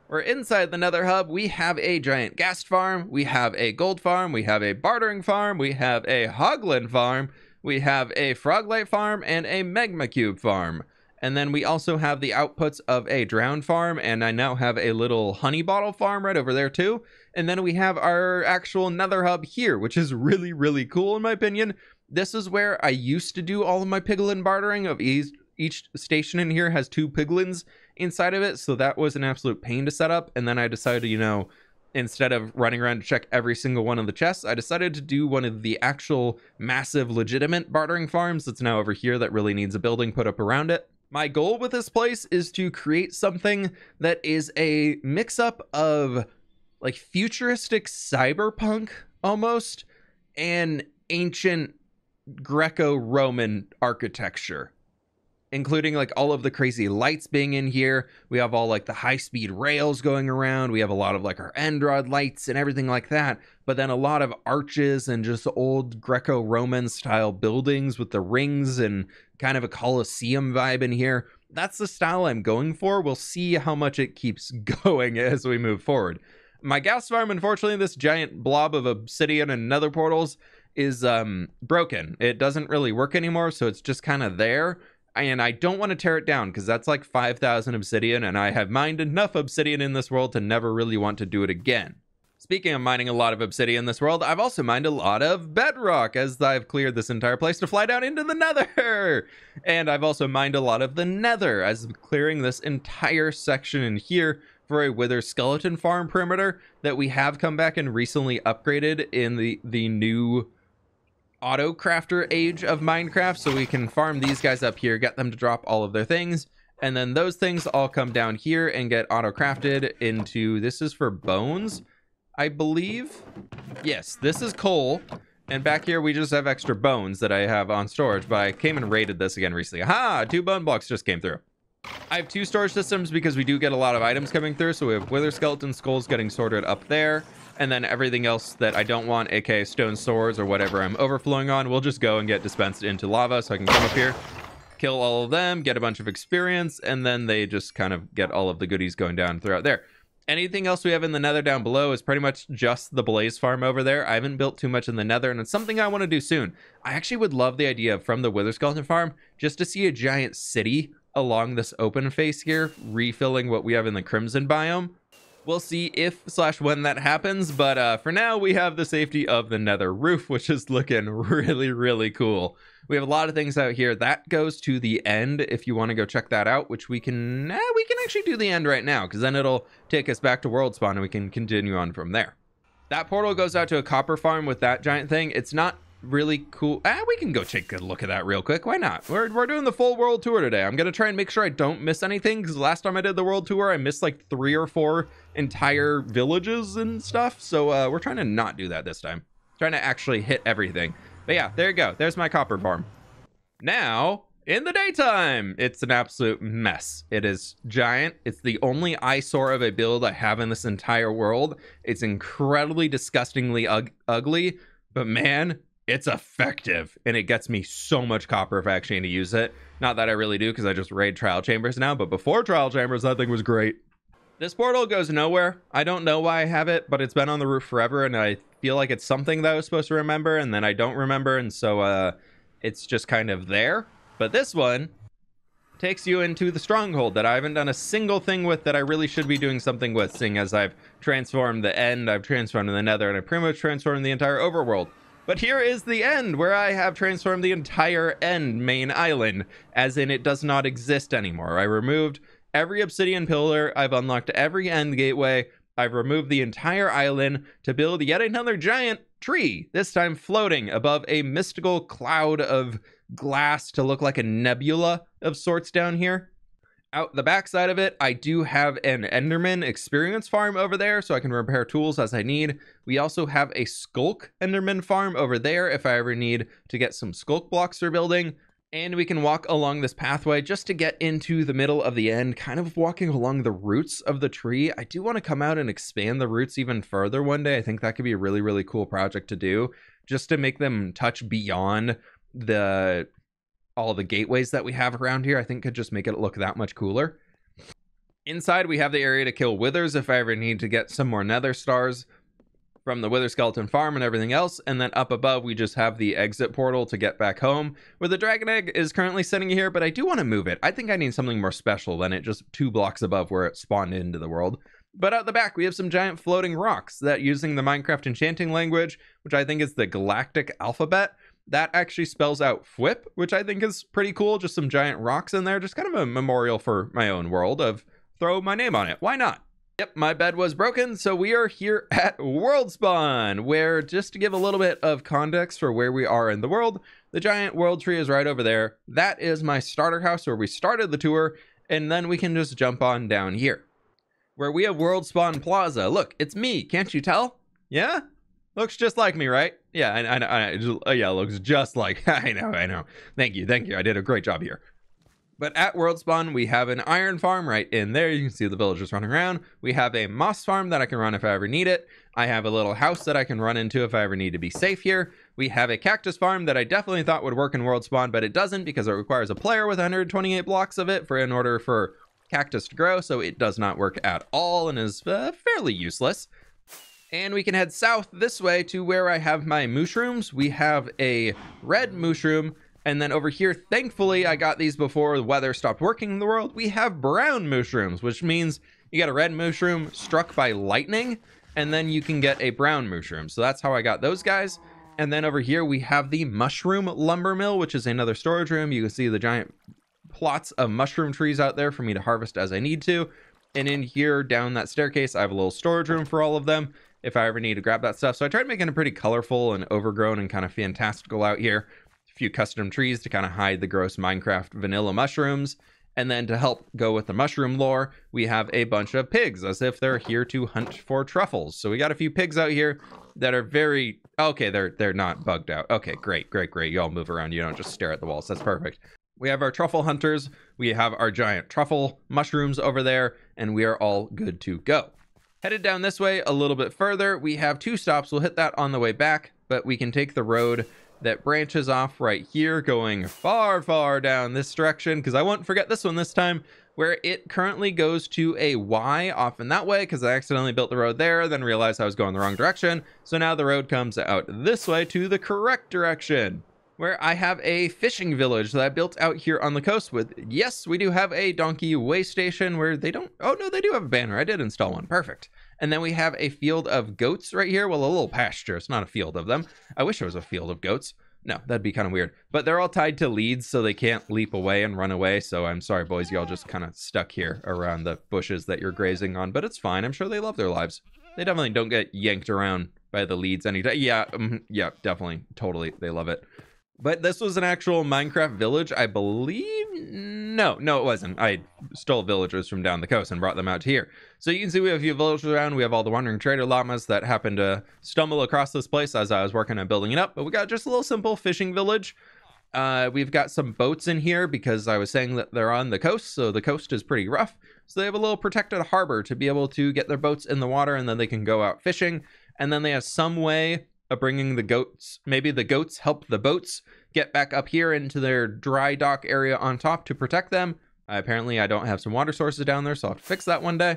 We're inside the Nether hub. We have a giant ghast farm, we have a gold farm, we have a bartering farm, we have a hoglin farm, we have a froglight farm, and a magma cube farm. And then we also have the outputs of a drowned farm, and I now have a little honey bottle farm right over there too. And then we have our actual Nether hub here, which is really, really cool in my opinion. This is where I used to do all of my piglin bartering. Of each station in here has 2 piglins inside of it, so that was an absolute pain to set up. And then I decided, you know, instead of running around to check every single one of the chests, I decided to do one of the actual massive legitimate bartering farms that's now over here that really needs a building put up around it. My goal with this place is to create something that is a mix-up of like futuristic cyberpunk almost and ancient Greco-Roman architecture, including like all of the crazy lights being in here. We have all like the high-speed rails going around. We have a lot of like our end rod lights and everything like that, but then a lot of arches and just old Greco-Roman style buildings with the rings and kind of a Colosseum vibe in here. That's the style I'm going for. We'll see how much it keeps going as we move forward. My gas farm, unfortunately, this giant blob of obsidian and nether portals is broken. It doesn't really work anymore, so it's just kind of there. And I don't want to tear it down because that's like 5,000 obsidian, and I have mined enough obsidian in this world to never really want to do it again. Speaking of mining a lot of obsidian in this world, I've also mined a lot of bedrock as I've cleared this entire place to fly down into the Nether. And I've also mined a lot of the Nether as clearing this entire section in here for a wither skeleton farm perimeter that we have come back and recently upgraded in the new auto crafter age of Minecraft, so we can farm these guys up here, get them to drop all of their things, and then those things all come down here and get auto crafted into, this is for bones, I believe. Yes, this is coal, and back here we just have extra bones that I have on storage, but I came and raided this again recently. Aha, 2 bone blocks just came through. I have 2 storage systems because we do get a lot of items coming through, so we have wither skeleton skulls getting sorted up there. And then everything else that I don't want, aka stone swords or whatever I'm overflowing on, will just go and get dispensed into lava. So I can come up here, kill all of them, get a bunch of experience, and then they just kind of get all of the goodies going down throughout there. Anything else we have in the nether down below is pretty much just the blaze farm over there. I haven't built too much in the nether, and it's something I want to do soon. I actually would love the idea of, from the wither skeleton farm, just to see a giant city along this open face here, refilling what we have in the crimson biome. We'll see if/when that happens, but for now we have the safety of the nether roof, which is looking really, really cool. We have a lot of things out here. That goes to the end if you want to go check that out, which we can actually do the end right now, because then it'll take us back to world spawn and we can continue on from there. That portal goes out to a copper farm with that giant thing. It's not really cool. We can go take a look at that real quick. Why not? We're doing the full world tour today. I'm gonna try and make sure I don't miss anything, because last time I did the world tour I missed like 3 or 4 entire villages and stuff. So we're trying to not do that this time. Trying to actually hit everything. But yeah, there you go. There's my copper farm. Now, in the daytime, it's an absolute mess. It is giant. It's the only eyesore of a build I have in this entire world. It's incredibly disgustingly ugly, but man, it's effective. And it gets me so much copper if I actually need to use it. Not that I really do, because I just raid trial chambers now, but before trial chambers, that thing was great. This portal goes nowhere. I don't know why I have it, but it's been on the roof forever, and I feel like it's something that I was supposed to remember, and then I don't remember, and so it's just kind of there. But this one takes you into the stronghold that I haven't done a single thing with that I really should be doing something with, seeing as I've transformed the end, I've transformed the nether, and I pretty much transformed the entire overworld. But here is the end, where I have transformed the entire end main island, as in it does not exist anymore. I removed every obsidian pillar, I've unlocked every end gateway, I've removed the entire island to build yet another giant tree, this time floating above a mystical cloud of glass to look like a nebula of sorts down here. Out the backside of it, I do have an Enderman experience farm over there, so I can repair tools as I need. We also have a Skulk Enderman farm over there if I ever need to get some Skulk blocks for building. And we can walk along this pathway just to get into the middle of the end, kind of walking along the roots of the tree. I do want to come out and expand the roots even further one day. I think that could be a really, really cool project to do, just to make them touch beyond all the gateways that we have around here. I think could just make it look that much cooler. Inside, we have the area to kill withers if I ever need to get some more nether stars from the wither skeleton farm and everything else. And then up above, we just have the exit portal to get back home, where the dragon egg is currently sitting here, but I do want to move it. I think I need something more special than it just 2 blocks above where it spawned into the world. But out the back, we have some giant floating rocks that, using the Minecraft enchanting language, which I think is the galactic alphabet, that actually spells out fWhip, which I think is pretty cool. Just some giant rocks in there, just kind of a memorial for my own world of throw my name on it. Why not? Yep, my bed was broken, so we are here at World Spawn, where, just to give a little bit of context for where we are in the world, the giant world tree is right over there. That is my starter house where we started the tour, and then we can just jump on down here, where we have World Spawn Plaza. Look, it's me, can't you tell? Yeah? Looks just like me, right? Yeah, yeah, looks just like, I know. Thank you, I did a great job here. But at World Spawn, we have an iron farm right in there. You can see the villagers running around. We have a moss farm that I can run if I ever need it. I have a little house that I can run into if I ever need to be safe here. We have a cactus farm that I definitely thought would work in World Spawn, but it doesn't, because it requires a player with 128 blocks of it in order for cactus to grow, so it does not work at all and is fairly useless. And we can head south this way to where I have my mushrooms. We have a red mushroom. And then over here, thankfully, I got these before the weather stopped working in the world. We have brown mushrooms, which means you get a red mushroom struck by lightning, and then you can get a brown mushroom. So that's how I got those guys. And then over here, we have the mushroom lumber mill, which is another storage room. You can see the giant plots of mushroom trees out there for me to harvest as I need to. And in here, down that staircase, I have a little storage room for all of them if I ever need to grab that stuff. So I tried making it pretty colorful and overgrown and kind of fantastical out here. Few custom trees to kind of hide the gross Minecraft vanilla mushrooms. And then to help go with the mushroom lore, we have a bunch of pigs, as if they're here to hunt for truffles. So we got a few pigs out here that are very... Okay, they're not bugged out. Okay, great. You all move around. You don't just stare at the walls. That's perfect. We have our truffle hunters. We have our giant truffle mushrooms over there, and we are all good to go. Headed down this way a little bit further, we have 2 stops. We'll hit that on the way back, but we can take the road that branches off right here, going far, far down this direction, because I won't forget this one this time, where it currently goes to a Y off in that way, because I accidentally built the road there, then realized I was going the wrong direction. So now the road comes out this way to the correct direction, where I have a fishing village that I built out here on the coast with, yes, we do have a donkey way station where they don't, oh no, they do have a banner. I did install one, perfect. And then we have a field of goats right here. Well, a little pasture, it's not a field of them. I wish it was a field of goats. No, that'd be kind of weird. But they're all tied to leads, so they can't leap away and run away. So I'm sorry, boys, y'all just kind of stuck here around the bushes that you're grazing on. But it's fine, I'm sure they love their lives. They definitely don't get yanked around by the leads anytime. Yeah, yeah, definitely, totally, they love it. But this was an actual Minecraft village, I believe. No, it wasn't. I stole villagers from down the coast and brought them out to here. So you can see we have a few villagers around. We have all the wandering trader llamas that happened to stumble across this place as I was working on building it up. But we got just a little simple fishing village. We've got some boats in here because I was saying that they're on the coast, so the coast is pretty rough. So they have a little protected harbor to be able to get their boats in the water, and then they can go out fishing. And then they have some way of bringing the goats, maybe the goats help the boats get back up here into their dry dock area on top to protect them. Apparently I don't have some water sources down there, so I'll have to fix that one day.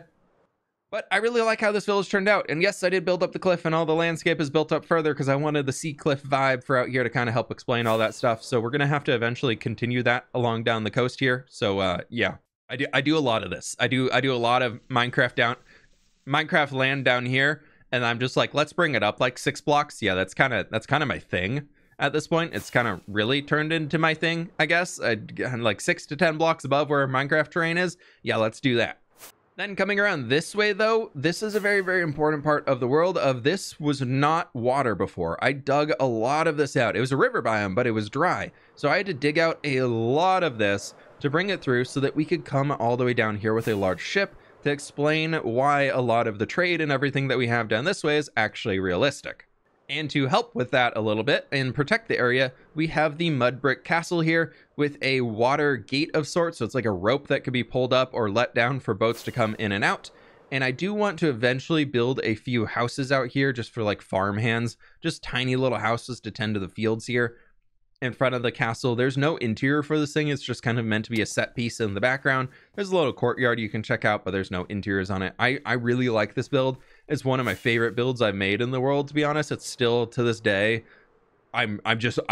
But I really like how this village turned out. And yes, I did build up the cliff, and all the landscape is built up further because I wanted the sea cliff vibe for out here to kind of help explain all that stuff. So we're going to have to eventually continue that along down the coast here. So yeah, I do a lot of this. I do a lot of Minecraft land down here. And I'm just like, let's bring it up like 6 blocks. Yeah, that's kind of my thing at this point. It's kind of really turned into my thing, I guess. Like 6 to 10 blocks above where Minecraft terrain is. Yeah, let's do that. Then coming around this way, though, this is a very, very important part of the world. This was not water before. I dug a lot of this out. It was a river biome, but it was dry. So I had to dig out a lot of this to bring it through so that we could come all the way down here with a large ship to explain why a lot of the trade and everything that we have down this way is actually realistic. And to help with that a little bit and protect the area, we have the mud brick castle here with a water gate of sorts. So it's like a rope that could be pulled up or let down for boats to come in and out. And I do want to eventually build a few houses out here just for like farm hands, just tiny little houses to tend to the fields here in front of the castle. There's no interior for this thing. It's just kind of meant to be a set piece in the background. There's a little courtyard you can check out, but there's no interiors on it. I really like this build. It's one of my favorite builds I've made in the world, to be honest. It's still to this day, I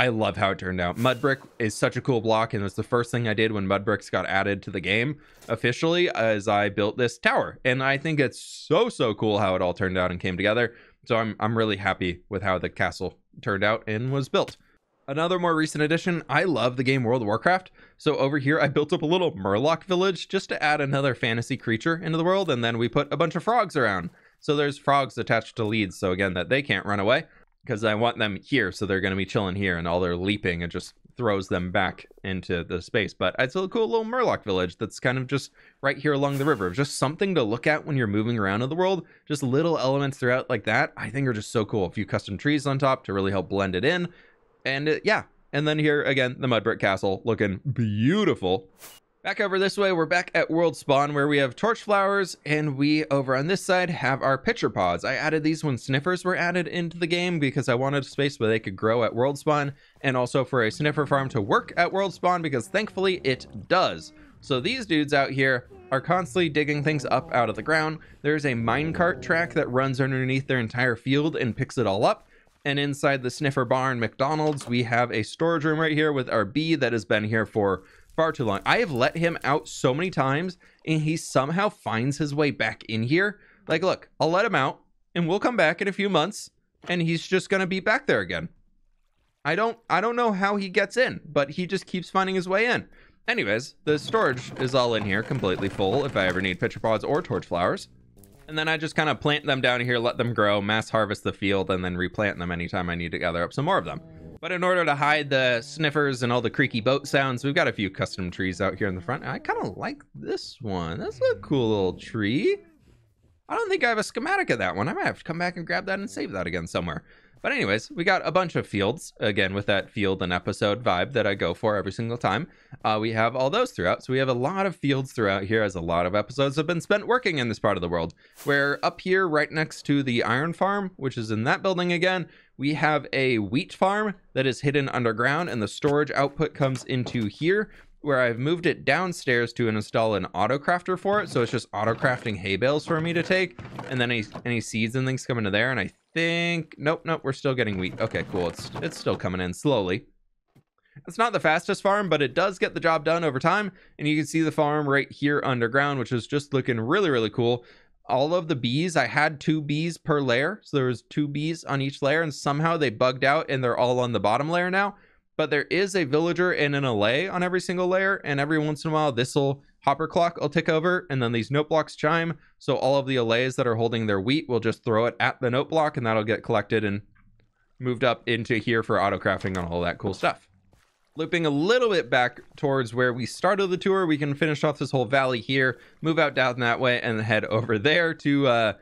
love how it turned out. Mud brick is such a cool block, and it's the first thing I did when mud bricks got added to the game officially, as I built this tower. And I think it's so cool how it all turned out and came together. So I'm really happy with how the castle turned out and was built. Another more recent addition, I love the game World of Warcraft. So over here, I built up a little Murloc village just to add another fantasy creature into the world. And then we put a bunch of frogs around. So there's frogs attached to leads. So again, that they can't run away because I want them here. So they're going to be chilling here, and all their leaping, it just throws them back into the space. But it's a cool little Murloc village that's kind of just right here along the river. Just something to look at when you're moving around in the world. Just little elements throughout like that, I think are just so cool. A few custom trees on top to really help blend it in. And yeah, and then here again, the mud brick castle looking beautiful. Back over this way, we're back at World Spawn, where we have torch flowers, and we over on this side have our pitcher pods. I added these when sniffers were added into the game because I wanted a space where they could grow at World Spawn, and also for a sniffer farm to work at World Spawn, because thankfully it does. So these dudes out here are constantly digging things up out of the ground. There's a minecart track that runs underneath their entire field and picks it all up. And inside the sniffer barn McDonald's, we have a storage room right here with our bee that has been here for far too long. I have let him out so many times, and he somehow finds his way back in here. Like, look, I'll let him out, and we'll come back in a few months, and he's just gonna be back there again. I don't know how he gets in, but he just keeps finding his way in. Anyways, the storage is all in here, completely full if I ever need pitcher pods or torch flowers. And then I just kind of plant them down here, let them grow, mass harvest the field, and then replant them anytime I need to gather up some more of them. But in order to hide the sniffers and all the creaky boat sounds, we've got a few custom trees out here in the front. I kind of like this one. That's a cool little tree. I don't think I have a schematic of that one. I might have to come back and grab that and save that again somewhere. But anyways, we got a bunch of fields, again, with that field and episode vibe that I go for every single time. We have all those throughout. So we have a lot of fields throughout here, as a lot of episodes have been spent working in this part of the world. Where up here, right next to the iron farm, which is in that building again, we have a wheat farm that is hidden underground, and the storage output comes into here, where I've moved it downstairs to install an auto crafter for it. So it's just auto crafting hay bales for me to take, and then any seeds and things come into there. And I think, nope, we're still getting wheat. Okay, cool. It's still coming in slowly. It's not the fastest farm, but it does get the job done over time. And you can see the farm right here underground, which is just looking really, really cool. All of the bees, I had 2 bees per layer. So there was 2 bees on each layer, and somehow they bugged out and they're all on the bottom layer now. But there is a villager and an allay on every single layer, and every once in a while this'll hopper clock will tick over, and then these note blocks chime, so all of the allays that are holding their wheat will just throw it at the note block, and that'll get collected and moved up into here for auto crafting and all that cool stuff. Looping a little bit back towards where we started the tour, we can finish off this whole valley here, move out down that way, and head over there to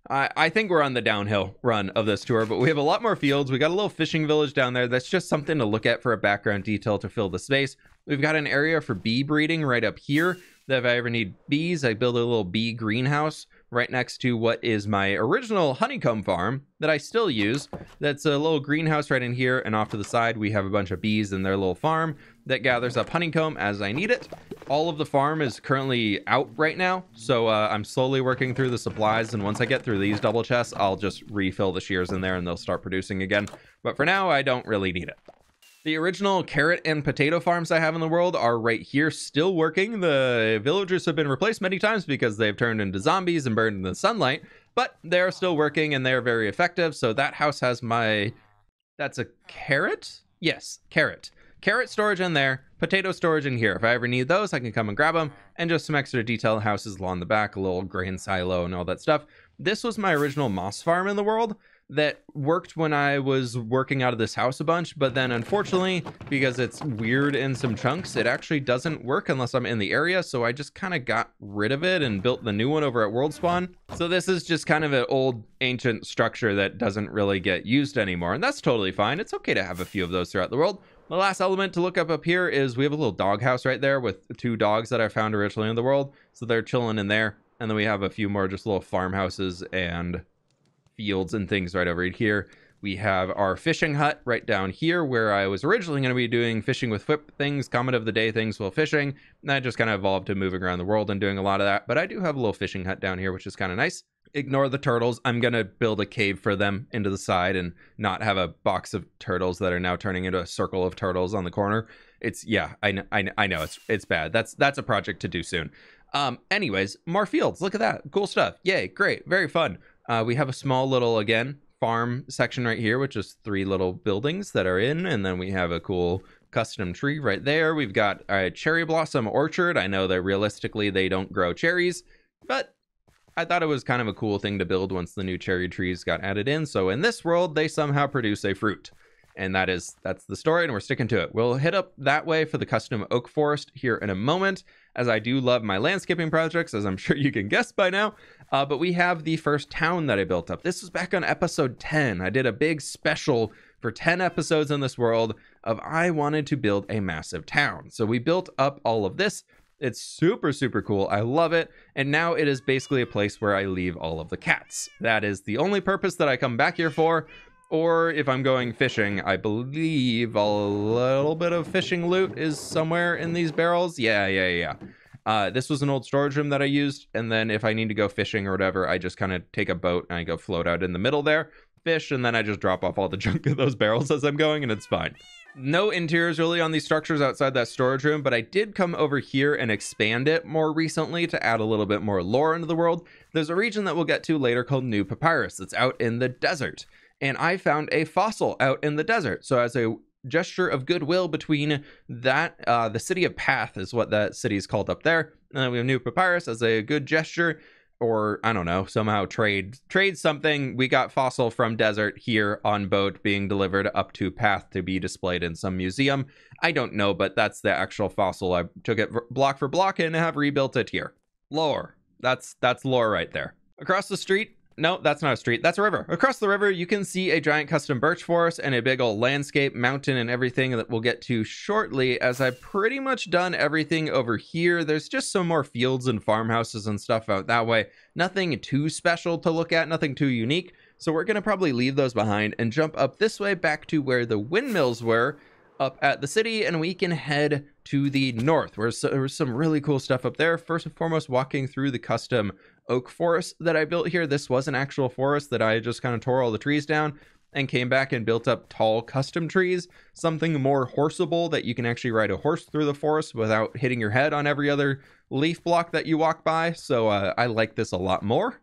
I think we're on the downhill run of this tour, but we have a lot more fields. We got a little fishing village down there. That's just something to look at for a background detail to fill the space. We've got an area for bee breeding right up here, that if I ever need bees, I build a little bee greenhouse right next to what is my original honeycomb farm that I still use. That's a little greenhouse right in here, and off to the side we have a bunch of bees in their little farm that gathers up honeycomb as I need it. All of the farm is currently out right now, so I'm slowly working through the supplies, and once I get through these double chests, I'll just refill the shears in there and they'll start producing again. But for now, I don't really need it. The original carrot and potato farms I have in the world are right here, still working. The villagers have been replaced many times because they've turned into zombies and burned in the sunlight, but they're still working and they're very effective. So that house has that's a carrot? Yes, carrot. Carrot storage in there, potato storage in here. If I ever need those, I can come and grab them, and just some extra detail houses along the back, a little grain silo and all that stuff. This was my original moss farm in the world that worked when I was working out of this house a bunch, but then unfortunately, because it's weird in some chunks, it actually doesn't work unless I'm in the area, so I just kind of got rid of it and built the new one over at World Spawn. So this is just kind of an old ancient structure that doesn't really get used anymore, and that's totally fine. It's okay to have a few of those throughout the world. The last element to look up here is we have a little dog house right there with 2 dogs that I found originally in the world, so they're chilling in there. And then we have a few more just little farmhouses and fields and things right over here. We have our fishing hut right down here where I was originally going to be doing fishing with fWhip things, comment of the day things while fishing. And that just kind of evolved to moving around the world and doing a lot of that. But I do have a little fishing hut down here, which is kind of nice. Ignore the turtles. I'm going to build a cave for them into the side and not have a box of turtles that are now turning into a circle of turtles on the corner. Yeah, I know it's bad. That's a project to do soon. Anyways, more fields. Look at that. Cool stuff. Yay. Great. Very fun. We have a small little, again, farm section right here, which is 3 little buildings that are in. And then we have a cool custom tree right there. We've got a cherry blossom orchard. I know that realistically they don't grow cherries, but I thought it was kind of a cool thing to build once the new cherry trees got added in. So in this world, they somehow produce a fruit. And that's the story, and we're sticking to it. We'll hit up that way for the custom oak forest here in a moment, as I do love my landscaping projects, as I'm sure you can guess by now. But we have the first town that I built up. This was back on episode 10. I did a big special for 10 episodes in this world of I wanted to build a massive town. So we built up all of this. It's super, super cool. I love it. And now it is basically a place where I leave all of the cats. That is the only purpose that I come back here for. Or if I'm going fishing, I believe a little bit of fishing loot is somewhere in these barrels. Yeah. This was an old storage room that I used. And then if I need to go fishing or whatever, I just kind of take a boat and I go float out in the middle there, fish, and then I just drop off all the junk in those barrels as I'm going, and it's fine. No interiors really on these structures outside that storage room, but I did come over here and expand it more recently to add a little bit more lore into the world. There's a region that we'll get to later called New Papyrus that's out in the desert. And I found a fossil out in the desert. So as a gesture of goodwill between that, the city of Path is what that city is called up there. And then we have New Papyrus as a good gesture, or I don't know, somehow trade something. We got fossil from desert here on boat being delivered up to Path to be displayed in some museum. I don't know, but that's the actual fossil. I took it block for block and have rebuilt it here. Lore. That's lore right there. Across the street, no, that's not a street, that's a river. Across the river, you can see a giant custom birch forest and a big old landscape, mountain, and everything that we'll get to shortly, as I've pretty much done everything over here. There's just some more fields and farmhouses and stuff out that way. Nothing too special to look at, nothing too unique. So we're going to probably leave those behind and jump up this way back to where the windmills were up at the city, and we can head to the north where there's some really cool stuff up there. First and foremost, walking through the custom oak forest that I built here. This was an actual forest that I just kind of tore all the trees down and came back and built up tall custom trees, something more horseable that you can actually ride a horse through the forest without hitting your head on every other leaf block that you walk by. So I like this a lot more.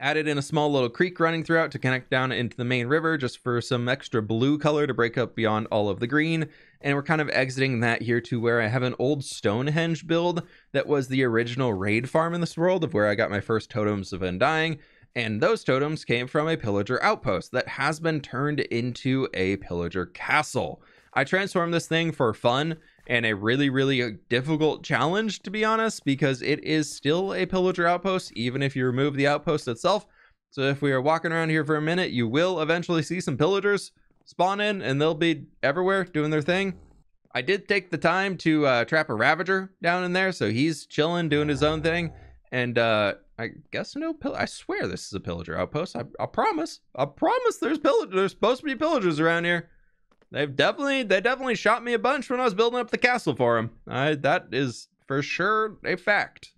Added in a small little creek running throughout to connect down into the main river, just for some extra blue color to break up beyond all of the green. And we're kind of exiting that here to where I have an old Stonehenge build that was the original raid farm in this world, of where I got my first totems of Undying. And those totems came from a pillager outpost that has been turned into a pillager castle. I transformed this thing for fun and a really difficult challenge, to be honest, because it is still a pillager outpost, even if you remove the outpost itself. So if we are walking around here for a minute, you will eventually see some pillagers spawn in, and they'll be everywhere doing their thing. I did take the time to trap a Ravager down in there, so he's chilling, doing his own thing. And I guess I swear this is a pillager outpost. I promise there's supposed to be pillagers around here. They definitely shot me a bunch when I was building up the castle for them. That is for sure a fact.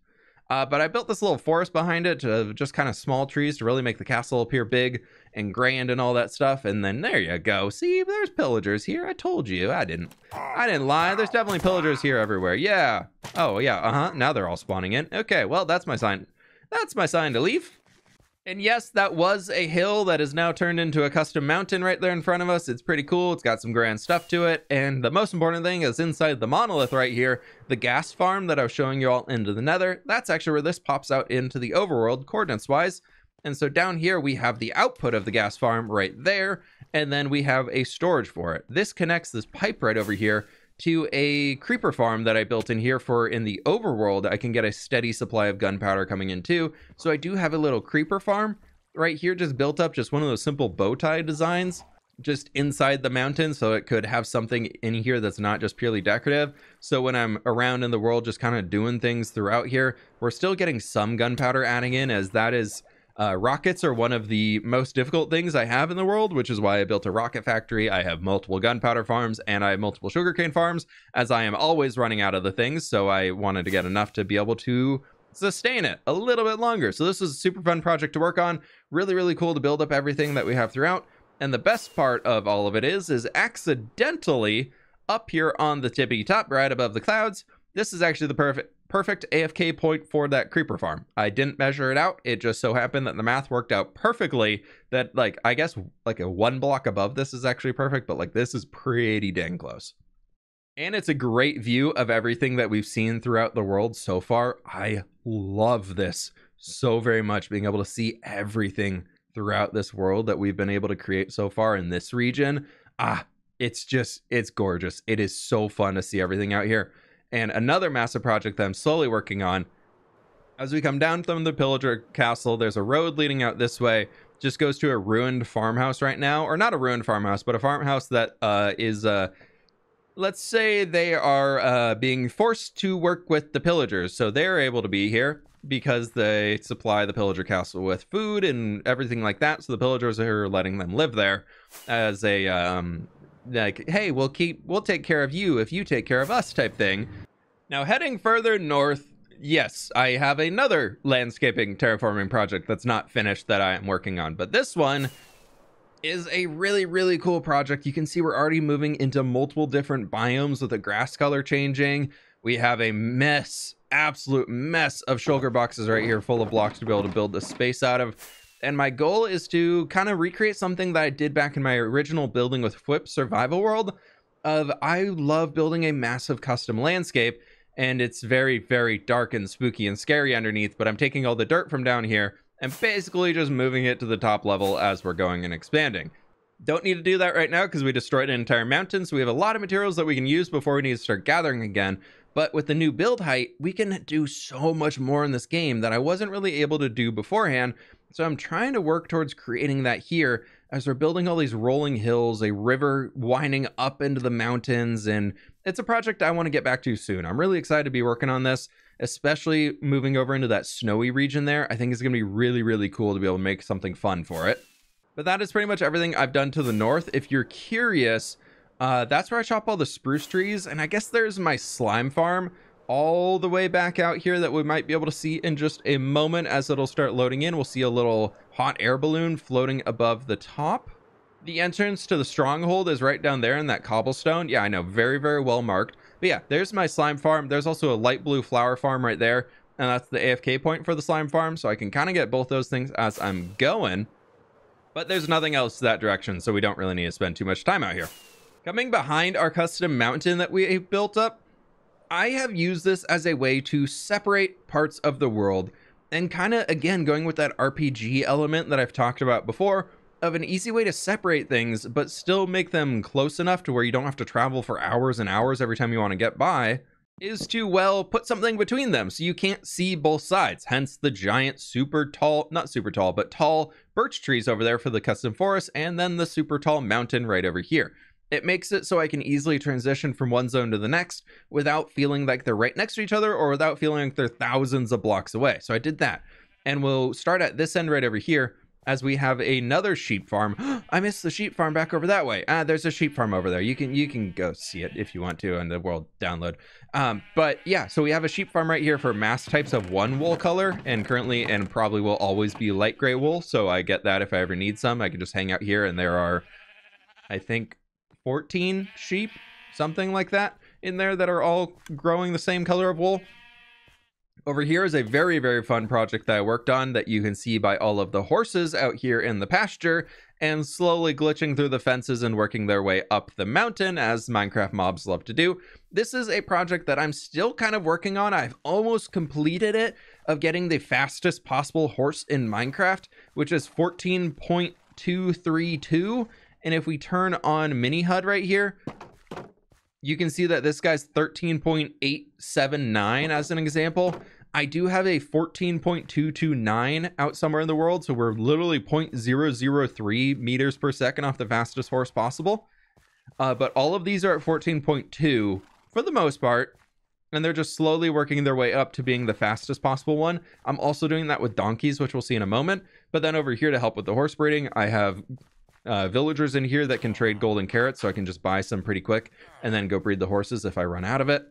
But I built this little forest behind it, just kind of small trees to really make the castle appear big and grand and all that stuff. And then there you go. See, there's pillagers here. I told you. I didn't lie. There's definitely pillagers here everywhere. Yeah. Oh yeah. Now they're all spawning in. Okay. Well, that's my sign. That's my sign to leave. And yes, that was a hill that is now turned into a custom mountain right there in front of us. It's pretty cool. It's got some grand stuff to it. And the most important thing is inside the monolith right here, the gas farm that I was showing you all into the nether. That's actually where this pops out into the overworld coordinates wise. And so down here, we have the output of the gas farm right there. And then we have a storage for it. This connects this pipe right over here to a creeper farm that I built in here for in the overworld. I can get a steady supply of gunpowder coming in too. So I do have a little creeper farm right here, just built up, just one of those simple bow tie designs just inside the mountain, so it could have something in here that's not just purely decorative. So when I'm around in the world just kind of doing things throughout here, we're still getting some gunpowder adding in, as that is rockets are one of the most difficult things I have in the world, which is why I built a rocket factory. I have multiple gunpowder farms and I have multiple sugarcane farms, as I am always running out of the things. So I wanted to get enough to be able to sustain it a little bit longer. So this is a super fun project to work on. Really cool to build up everything that we have throughout. And the best part of all of it is accidentally up here on the tippy top right above the clouds, this is actually the perfect AFK point for that creeper farm. I didn't measure it out. It just so happened that the math worked out perfectly, that like, I guess like a 1 block above this is actually perfect, but like this is pretty dang close. And it's a great view of everything that we've seen throughout the world so far. I love this so very much, being able to see everything throughout this world that we've been able to create so far in this region. It's gorgeous. It is so fun to see everything out here. And another massive project that I'm slowly working on, as we come down from the pillager castle, there's a road leading out this way, just goes to a ruined farmhouse right now, or not a ruined farmhouse, but a farmhouse that is let's say they are being forced to work with the pillagers. So they're able to be here because they supply the pillager castle with food and everything like that. So the pillagers are letting them live there as a like, hey, we'll take care of you if you take care of us type thing. Now heading further north, yes, I have another landscaping terraforming project that's not finished that I am working on, but this one is a really cool project. You can see we're already moving into multiple different biomes with the grass color changing. We have a mess, absolute mess of shulker boxes right here full of blocks to be able to build this space out of. And my goal is to kind of recreate something that I did back in my original building with fWhip survival world of, I love building a massive custom landscape, and it's very dark and spooky and scary underneath, but I'm taking all the dirt from down here and basically just moving it to the top level as we're going and expanding. Don't need to do that right now because we destroyed an entire mountain, so we have a lot of materials that we can use before we need to start gathering again. But with the new build height, we can do so much more in this game that I wasn't really able to do beforehand. So I'm trying to work towards creating that here as we're building all these rolling hills, a river winding up into the mountains, and it's a project I want to get back to soon. I'm really excited to be working on this, especially moving over into that snowy region there. I think it's going to be really, really cool to be able to make something fun for it. But that is pretty much everything I've done to the north. If you're curious, that's where I chop all the spruce trees, and I guess there's my slime farm all the way back out here that we might be able to see in just a moment as it'll start loading in. We'll see a little hot air balloon floating above the top. The entrance to the stronghold is right down there in that cobblestone. Yeah, I know, very, very well marked. But yeah, there's my slime farm. There's also a light blue flower farm right there, and that's the AFK point for the slime farm, so I can kind of get both those things as I'm going. But there's nothing else that direction, so we don't really need to spend too much time out here. Coming behind our custom mountain that we built up, I have used this as a way to separate parts of the world and kind of, again, going with that RPG element that I've talked about before, of an easy way to separate things, but still make them close enough to where you don't have to travel for hours and hours every time you want to get by, is to, well, put something between them so you can't see both sides. Hence the giant super tall, not super tall, but tall birch trees over there for the custom forest, and then the super tall mountain right over here. It makes it so I can easily transition from one zone to the next without feeling like they're right next to each other or without feeling like they're thousands of blocks away. So I did that. And we'll start at this end right over here as we have another sheep farm. I missed the sheep farm back over that way. There's a sheep farm over there. You can go see it if you want to in the world download. But yeah, so we have a sheep farm right here for mass types of one wool color, and currently and probably will always be light gray wool. So I get that if I ever need some, I can just hang out here, and there are, I think, 14 sheep, something like that, in there that are all growing the same color of wool. Over here is a very, very fun project that I worked on that you can see by all of the horses out here in the pasture and slowly glitching through the fences and working their way up the mountain, as Minecraft mobs love to do. This is a project that I'm still kind of working on. I've almost completed it, of getting the fastest possible horse in Minecraft, which is 14.232. And if we turn on mini HUD right here, you can see that this guy's 13.879 as an example. I do have a 14.229 out somewhere in the world, so we're literally 0.003 meters per second off the fastest horse possible. But all of these are at 14.2 for the most part, and they're just slowly working their way up to being the fastest possible one. I'm also doing that with donkeys, which we'll see in a moment. But then over here to help with the horse breeding, I have villagers in here that can trade golden carrots, so I can just buy some pretty quick and then go breed the horses if I run out of it.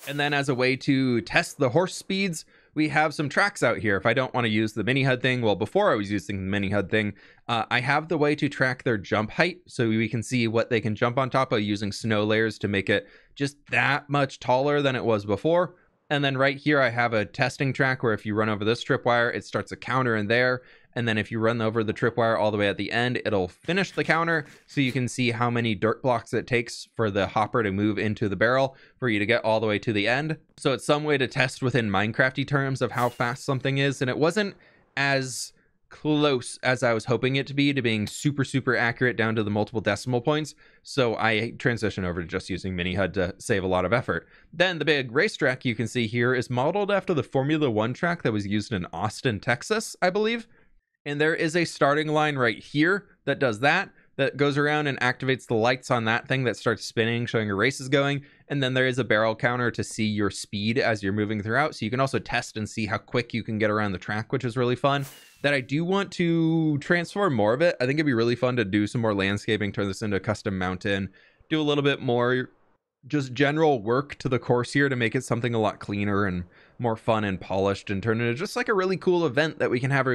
And then as a way to test the horse speeds, we have some tracks out here. If I don't want to use the mini HUD thing, well, before I was using the mini HUD thing, I have the way to track their jump height, so we can see what they can jump on top of using snow layers to make it just that much taller than it was before. And then right here I have a testing track where if you run over this tripwire, it starts a counter in there. And then if you run over the tripwire all the way at the end, it'll finish the counter, so you can see how many dirt blocks it takes for the hopper to move into the barrel for you to get all the way to the end. So it's some way to test within Minecrafty terms of how fast something is. And it wasn't as close as I was hoping it to be, to being super, super accurate down to the multiple decimal points. So I transitioned over to just using mini HUD to save a lot of effort. Then the big racetrack you can see here is modeled after the Formula One track that was used in Austin, Texas, I believe. And there is a starting line right here that does that goes around and activates the lights on that thing that starts spinning, showing your race is going. And then there is a barrel counter to see your speed as you're moving throughout. So you can also test and see how quick you can get around the track, which is really fun. That I do want to transform more of it. I think it'd be really fun to do some more landscaping, turn this into a custom mountain, do a little bit more just general work to the course here to make it something a lot cleaner and more fun and polished, and turn it into just like a really cool event that we can have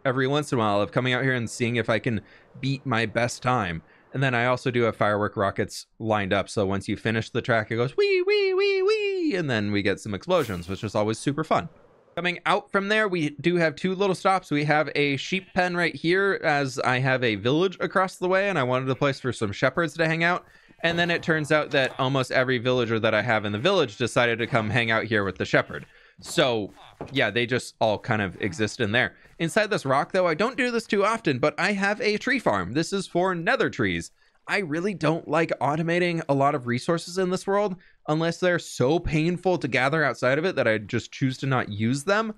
every once in a while, of coming out here and seeing if I can beat my best time. And then I also do have firework rockets lined up, so once you finish the track, it goes wee wee wee wee, and then we get some explosions, which is always super fun. Coming out from there, we do have two little stops. We have a sheep pen right here, as I have a village across the way and I wanted a place for some shepherds to hang out. And then it turns out that almost every villager that I have in the village decided to come hang out here with the shepherd. So yeah, they just all kind of exist in there. Inside this rock though, I don't do this too often, but I have a tree farm. This is for nether trees. I really don't like automating a lot of resources in this world unless they're so painful to gather outside of it that I just choose to not use them.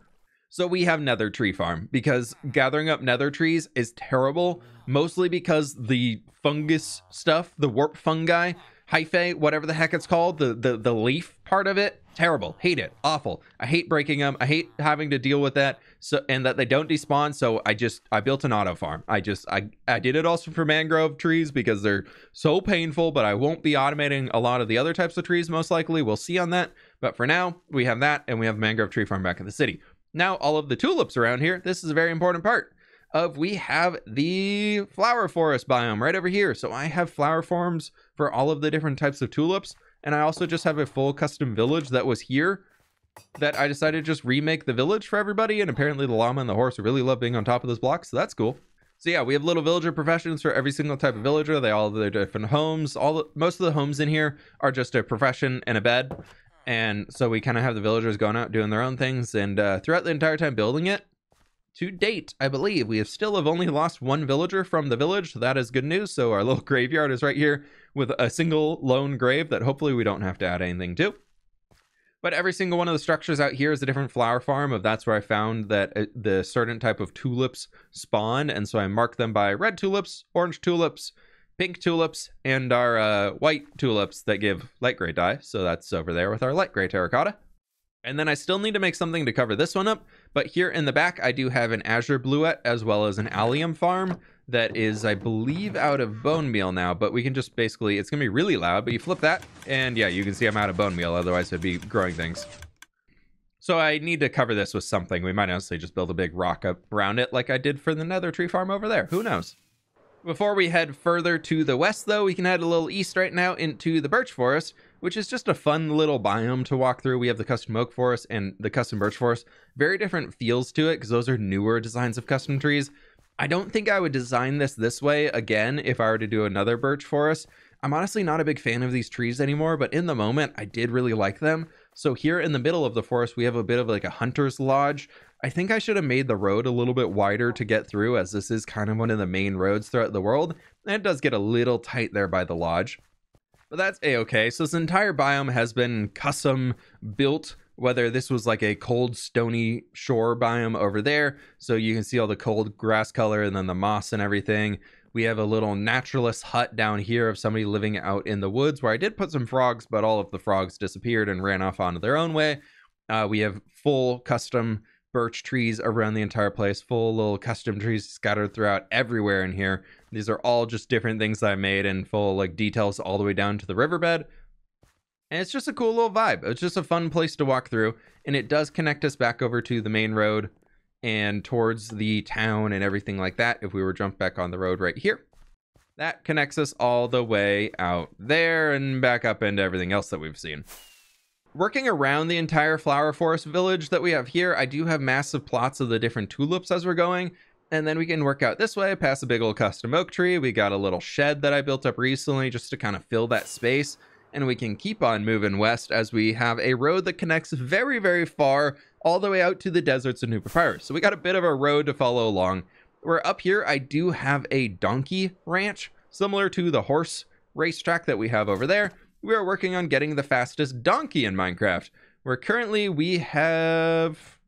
So we have nether tree farm because gathering up nether trees is terrible, mostly because the fungus stuff, the warp fungi, hyphae, whatever the heck it's called, the leaf part of it, terrible. Hate it. Awful. I hate breaking them. I hate having to deal with that. So, and that they don't despawn. So I built an auto farm. I did it also for mangrove trees because they're so painful, but I won't be automating a lot of the other types of trees most likely. We'll see on that. But for now, we have that and we have mangrove tree farm back in the city. Now, all of the tulips around here, this is a very important part of, we have the flower forest biome right over here. So I have flower forms for all of the different types of tulips. And I also just have a full custom village that was here that I decided to just remake the village for everybody. And apparently the llama and the horse really love being on top of this block. So that's cool. So yeah, we have little villager professions for every single type of villager. They all have their different homes. Most of the homes in here are just a profession and a bed. And so we kind of have the villagers going out doing their own things. And throughout the entire time building it, to date, I believe we have only lost one villager from the village. So that is good news. So our little graveyard is right here with a single lone grave that hopefully we don't have to add anything to. But every single one of the structures out here is a different flower farm. That's where I found that the certain type of tulips spawn. And so I marked them by red tulips, orange tulips, pink tulips, and our white tulips that give light gray dye. So that's over there with our light gray terracotta. And then I still need to make something to cover this one up. But here in the back, I do have an azure bluette as well as an allium farm that is, I believe, out of bone meal now. But we can just basically, it's going to be really loud, but you flip that and yeah, you can see I'm out of bone meal. Otherwise, I'd be growing things. So I need to cover this with something. We might honestly just build a big rock up around it like I did for the nether tree farm over there. Who knows? Before we head further to the west, though, we can head a little east right now into the birch forest, which is just a fun little biome to walk through. We have the custom oak forest and the custom birch forest. Very different feels to it because those are newer designs of custom trees. I don't think I would design this way again if I were to do another birch forest. I'm honestly not a big fan of these trees anymore, but in the moment, I did really like them. So here in the middle of the forest, we have a bit of like a hunter's lodge. I think I should have made the road a little bit wider to get through, as this is kind of one of the main roads throughout the world. And it does get a little tight there by the lodge. But that's a-okay. So this entire biome has been custom built, whether this was like a cold stony shore biome over there. So you can see all the cold grass color and then the moss and everything. We have a little naturalist hut down here of somebody living out in the woods where I did put some frogs, but all of the frogs disappeared and ran off onto their own way. We have full custom birch trees around the entire place, full little custom trees scattered throughout everywhere in here. These are all just different things that I made and full like details all the way down to the riverbed. And it's just a cool little vibe. It's just a fun place to walk through. And it does connect us back over to the main road and towards the town and everything like that. If we were jump back on the road right here, that connects us all the way out there and back up into everything else that we've seen. Working around the entire flower forest village that we have here, I do have massive plots of the different tulips as we're going. And then we can work out this way, past a big old custom oak tree. We got a little shed that I built up recently just to kind of fill that space. And we can keep on moving west as we have a road that connects very, very far all the way out to the deserts of New Papyrus. So we got a bit of a road to follow along. We're up here. I do have a donkey ranch, similar to the horse racetrack that we have over there. We are working on getting the fastest donkey in Minecraft. We have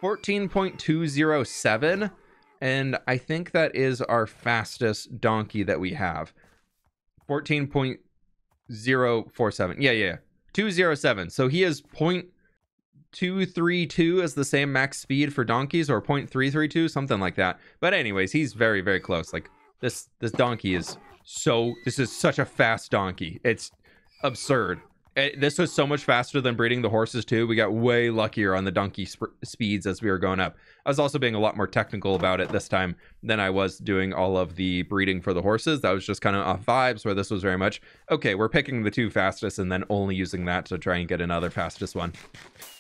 14.207. And I think that is our fastest donkey that we have. 14.047. Yeah. 207. So he is 0.232 as the same max speed for donkeys, or 0.332, something like that. But anyways, he's very, very close. Like this donkey is this is such a fast donkey. It's absurd. This was so much faster than breeding the horses too. We got way luckier on the donkey speeds as we were going up. I was also being a lot more technical about it this time than I was doing all of the breeding for the horses. That was just kind of off vibes, where this was very much, okay, we're picking the two fastest and then only using that to try and get another fastest one.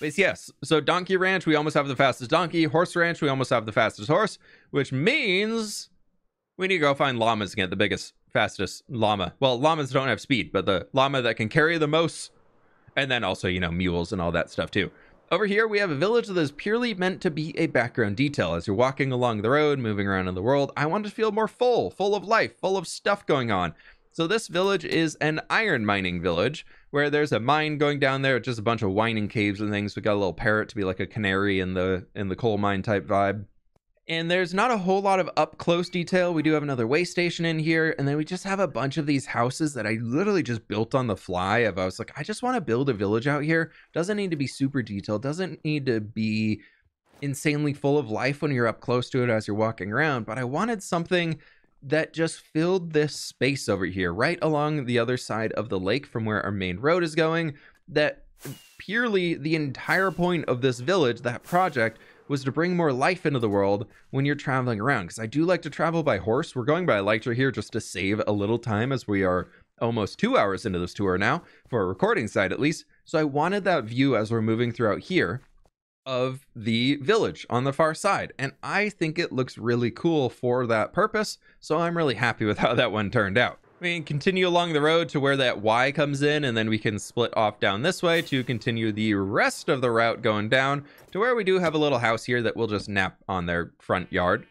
But yes, so donkey ranch, we almost have the fastest donkey. Horse ranch, we almost have the fastest horse, which means we need to go find llamas and get the biggest, fastest llama. Well, llamas don't have speed, but the llama that can carry the most, and then also, you know, mules and all that stuff too. Over here, we have a village that is purely meant to be a background detail. As you're walking along the road, moving around in the world, I want to feel more full of life, full of stuff going on. So this village is an iron mining village where there's a mine going down there, just a bunch of whining caves and things. We got a little parrot to be like a canary in the coal mine type vibe. And there's not a whole lot of up close detail. We do have another way station in here, and then we just have a bunch of these houses that I literally just built on the fly. I was like, I just want to build a village out here. Doesn't need to be super detailed, doesn't need to be insanely full of life when you're up close to it as you're walking around, but I wanted something that just filled this space over here right along the other side of the lake from where our main road is going. That purely the entire point of this village, that project, was to bring more life into the world when you're traveling around, because I do like to travel by horse. We're going by Elytra here just to save a little time, as we are almost 2 hours into this tour now, for a recording side at least. So I wanted that view as we're moving throughout here of the village on the far side, and I think it looks really cool for that purpose, so I'm really happy with how that one turned out. We can continue along the road to where that Y comes in, and then we can split off down this way to continue the rest of the route going down to where we do have a little house here that we'll just nap on their front yard.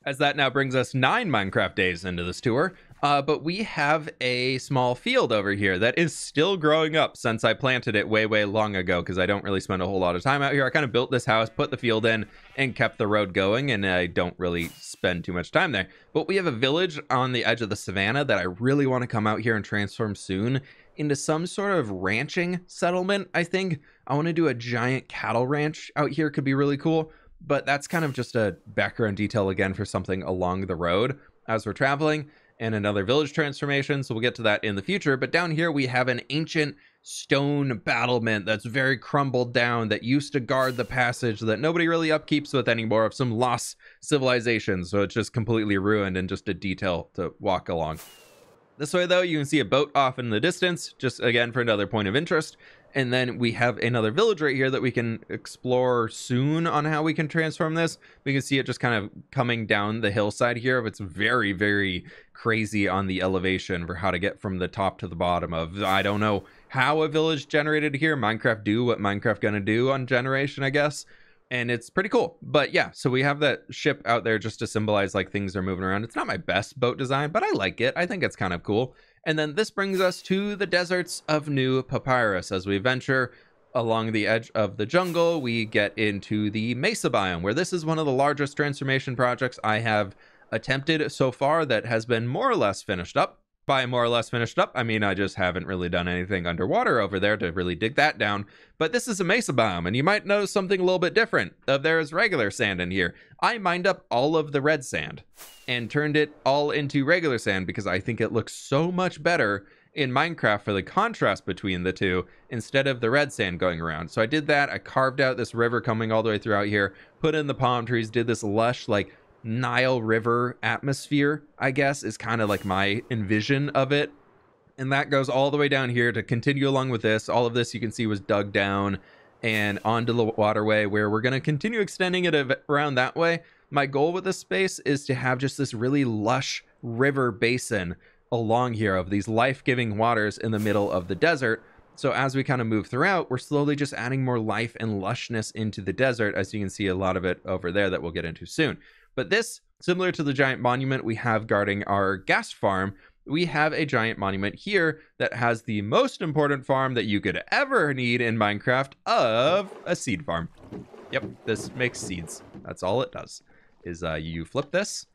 As that now brings us 9 Minecraft days into this tour. But we have a small field over here that is still growing up since I planted it way long ago, because I don't really spend a whole lot of time out here. I kind of built this house, put the field in, and kept the road going, and I don't really spend too much time there. But we have a village on the edge of the savannah that I really want to come out here and transform soon into some sort of ranching settlement. I think I want to do a giant cattle ranch out here. Could be really cool, but that's kind of just a background detail again for something along the road as we're traveling. And another village transformation, so we'll get to that in the future. But down here we have an ancient stone battlement that's very crumbled down, that used to guard the passage that nobody really upkeeps with anymore, of some lost civilization. So it's just completely ruined and just a detail to walk along. This way though, you can see a boat off in the distance, just again for another point of interest. And then we have another village right here that we can explore soon on how we can transform this. We can see it just kind of coming down the hillside here. It's very crazy on the elevation for how to get from the top to the bottom of, I don't know how a village generated here. Minecraft do what Minecraft gonna do on generation, I guess. And it's pretty cool. But yeah, so we have that ship out there just to symbolize like things are moving around. It's not my best boat design, but I like it. I think it's kind of cool. And then this brings us to the deserts of New Papyrus. As we venture along the edge of the jungle, we get into the Mesa biome, where this is one of the largest transformation projects I have attempted so far that has been more or less finished up. By more or less finished up, I mean I just haven't really done anything underwater over there to really dig that down. But this is a mesa biome, and you might notice something a little bit different. There is regular sand in here. I mined up all of the red sand and turned it all into regular sand because I think it looks so much better in Minecraft for the contrast between the two, instead of the red sand going around. So I did that. I carved out this river coming all the way throughout here, put in the palm trees, did this lush like Nile River atmosphere, I guess, is kind of like my envision of it. And that goes all the way down here to continue along with this. All of this you can see was dug down and onto the waterway, where we're going to continue extending it around that way. My goal with this space is to have just this really lush river basin along here of these life-giving waters in the middle of the desert. So as we kind of move throughout, we're slowly just adding more life and lushness into the desert, as you can see a lot of it over there that we'll get into soon. But this, similar to the giant monument we have guarding our gas farm, we have a giant monument here that has the most important farm that you could ever need in Minecraft, of a seed farm. Yep, this makes seeds. That's all it does, is you flip this,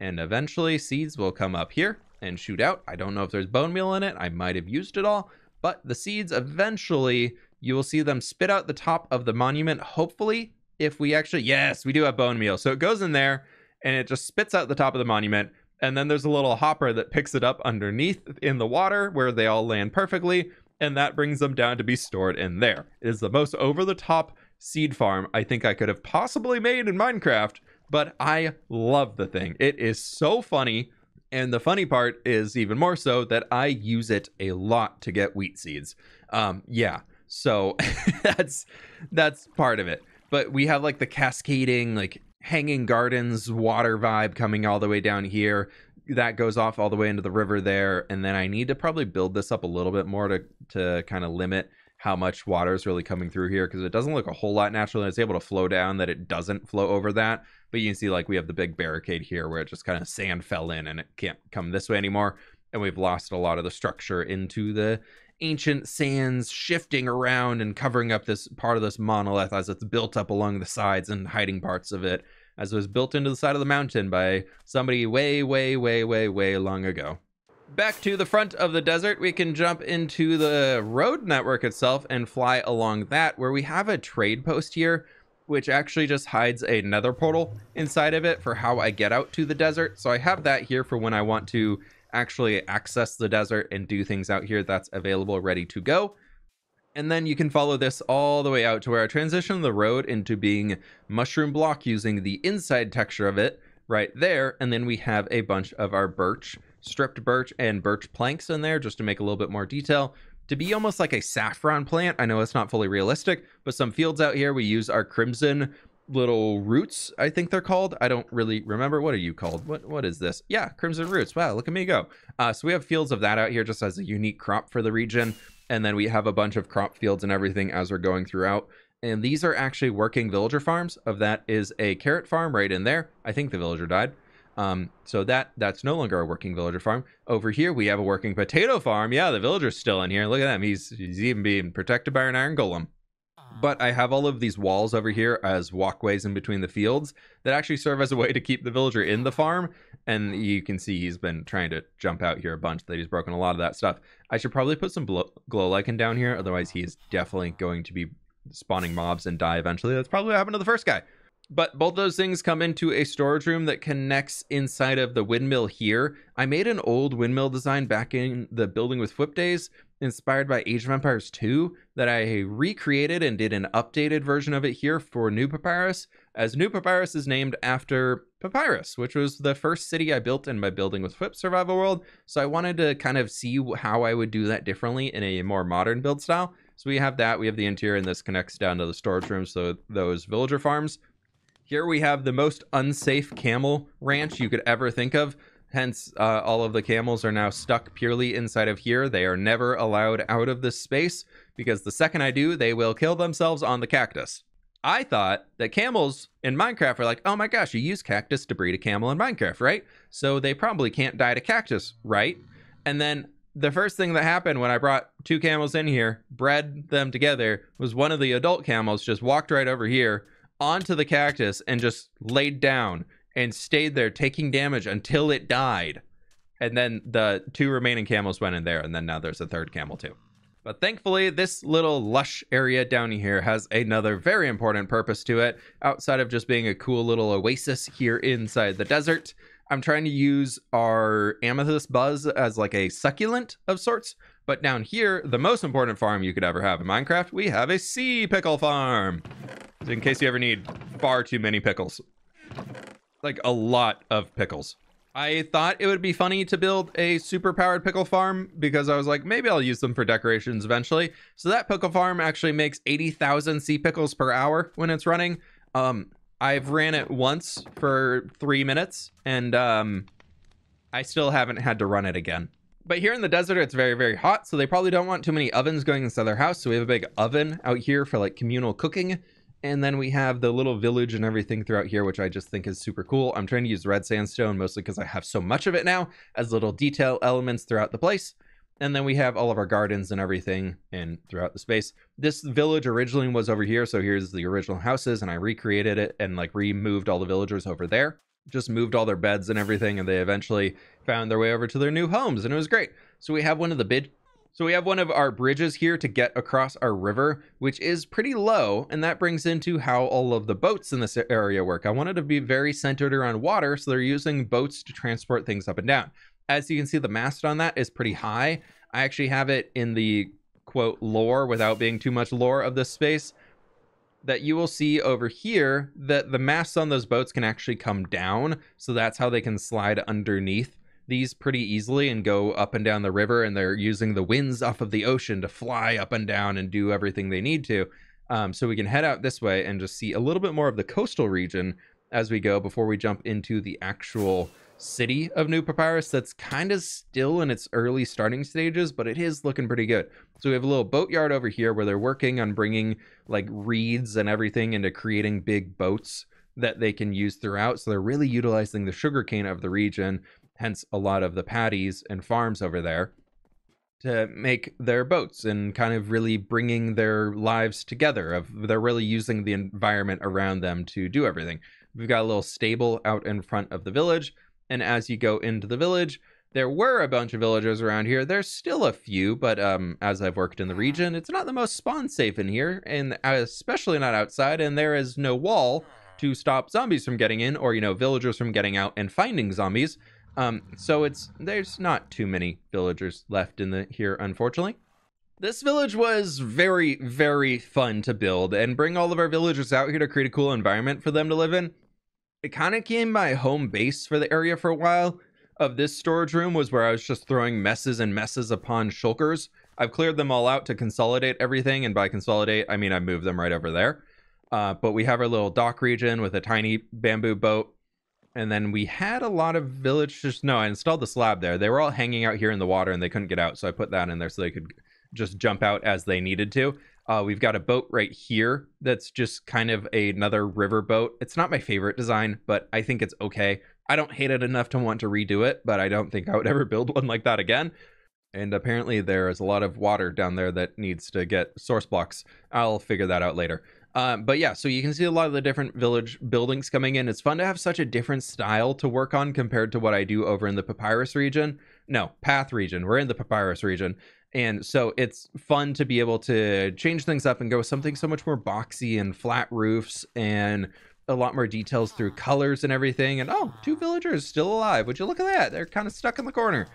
and eventually seeds will come up here and shoot out. I don't know if there's bone meal in it. I might have used it all, but the seeds eventually, you will see them spit out the top of the monument, hopefully. If we actually, yes, we do have bone meal. So it goes in there and it just spits out the top of the monument. And then there's a little hopper that picks it up underneath in the water where they all land perfectly. And that brings them down to be stored in there. It is the most over the top seed farm I think I could have possibly made in Minecraft, but I love the thing. It is so funny. And the funny part is even more so that I use it a lot to get wheat seeds. Yeah, so that's part of it. But we have like the cascading, like hanging gardens, water vibe coming all the way down here. That goes off all the way into the river there. And then I need to probably build this up a little bit more to kind of limit how much water is really coming through here, because it doesn't look a whole lot natural, and it's able to flow down that it doesn't flow over that. But you can see like we have the big barricade here where it just kind of sand fell in and it can't come this way anymore. And we've lost a lot of the structure into the ancient sands shifting around and covering up this part of this monolith as it's built up along the sides and hiding parts of it, as it was built into the side of the mountain by somebody way long ago. Back to the front of the desert, we can jump into the road network itself and fly along that, where we have a trade post here, which actually just hides a nether portal inside of it for how I get out to the desert. So I have that here for when I want to actually access the desert and do things out here. That's available, ready to go. And then you can follow this all the way out to where I transition the road into being mushroom block using the inside texture of it right there. And then we have a bunch of our birch, stripped birch and birch planks in there just to make a little bit more detail, to be almost like a saffron plant. I know it's not fully realistic, but some fields out here we use our crimson little roots, I think they're called. I don't really remember. What are you called? What is this? Yeah, crimson roots. Wow, look at me go. So we have fields of that out here just as a unique crop for the region. And then we have a bunch of crop fields and everything as we're going throughout. And these are actually working villager farms. Of that is a carrot farm right in there. I think the villager died. So that's no longer a working villager farm. Over here we have a working potato farm. Yeah, the villager's still in here. Look at him. He's even being protected by an iron golem. But I have all of these walls over here as walkways in between the fields that actually serve as a way to keep the villager in the farm. And you can see he's been trying to jump out here a bunch, that he's broken a lot of that stuff. I should probably put some glow lichen down here. Otherwise he is definitely going to be spawning mobs and die eventually. That's probably what happened to the first guy. But both those things come into a storage room that connects inside of the windmill here. I made an old windmill design back in the Building with fWhip days, inspired by Age of Empires 2, that I recreated and did an updated version of it here for New Papyrus, as New Papyrus is named after Papyrus, which was the first city I built in my Building with fWhip survival world. So I wanted to kind of see how I would do that differently in a more modern build style. So we have that, we have the interior, and this connects down to the storage room, so those villager farms. Here we have the most unsafe camel ranch you could ever think of. Hence, all of the camels are now stuck purely inside of here. They are never allowed out of this space, because the second I do, they will kill themselves on the cactus. I thought that camels in Minecraft are like, oh my gosh, you use cactus to breed a camel in Minecraft, right? So they probably can't die to cactus, right? And then the first thing that happened when I brought two camels in here, bred them together, was one of the adult camels just walked right over here onto the cactus and just laid down and stayed there taking damage until it died. And then the two remaining camels went in there, and then now there's a third camel too. But thankfully, this little lush area down here has another very important purpose to it, outside of just being a cool little oasis here inside the desert. I'm trying to use our amethyst buzz as like a succulent of sorts. But down here, the most important farm you could ever have in Minecraft, we have a sea pickle farm. In case you ever need far too many pickles. Like a lot of pickles. I thought it would be funny to build a super powered pickle farm, because I was like, maybe I'll use them for decorations eventually. So that pickle farm actually makes 80,000 sea pickles per hour when it's running. I've ran it once for 3 minutes, and I still haven't had to run it again. But here in the desert, it's very hot, so they probably don't want too many ovens going inside their house. So we have a big oven out here for like communal cooking. And then we have the little village and everything throughout here, which I just think is super cool. I'm trying to use red sandstone mostly because I have so much of it now, as little detail elements throughout the place. And then we have all of our gardens and everything and throughout the space. This village originally was over here, so here's the original houses, and I recreated it and like removed all the villagers over there. Just moved all their beds and everything, and they eventually found their way over to their new homes, and it was great. So we have one of our bridges here to get across our river, which is pretty low, and that brings into how all of the boats in this area work. I wanted to be very centered around water, so they're using boats to transport things up and down. As you can see, the mast on that is pretty high. I actually have it in the quote lore, without being too much lore of this space, that you will see over here that the masts on those boats can actually come down. So that's how they can slide underneath these pretty easily and go up and down the river, and they're using the winds off of the ocean to fly up and down and do everything they need to. So we can head out this way and just see a little bit more of the coastal region as we go before we jump into the actual city of New Papyrus that's kind of still in its early starting stages, but it is looking pretty good. So we have a little boatyard over here where they're working on bringing like reeds and everything into creating big boats that they can use throughout. So they're really utilizing the sugarcane of the region, hence a lot of the paddies and farms over there, to make their boats and kind of really bringing their lives together. They're really using the environment around them to do everything. We've got a little stable out in front of the village, and as you go into the village, there were a bunch of villagers around here. There's still a few, but as I've worked in the region, it's not the most spawn safe in here, and especially not outside, and there is no wall to stop zombies from getting in, or, you know, villagers from getting out and finding zombies. So there's not too many villagers left in here, unfortunately. This village was very, very fun to build and bring all of our villagers out here to create a cool environment for them to live in. It kind of became my home base for the area for a while. Of this storage room was where I was just throwing messes and messes upon shulkers. I've cleared them all out to consolidate everything, and by consolidate, I mean I moved them right over there. But we have our little dock region with a tiny bamboo boat. And then we had a lot of villagers. No, I installed the slab there. They were all hanging out here in the water and they couldn't get out. So I put that in there so they could just jump out as they needed to. We've got a boat right here that's just kind of another river boat. It's not my favorite design, but I think it's okay. I don't hate it enough to want to redo it, but I don't think I would ever build one like that again. And apparently there is a lot of water down there that needs to get source blocks. I'll figure that out later. But yeah, so you can see a lot of the different village buildings coming in. It's fun to have such a different style to work on compared to what I do over in the Papyrus region. No, Path region. We're in the Papyrus region. And so it's fun to be able to change things up and go with something so much more boxy and flat roofs and a lot more details through colors and everything. And oh, 2 villagers still alive. Would you look at that? They're kind of stuck in the corner.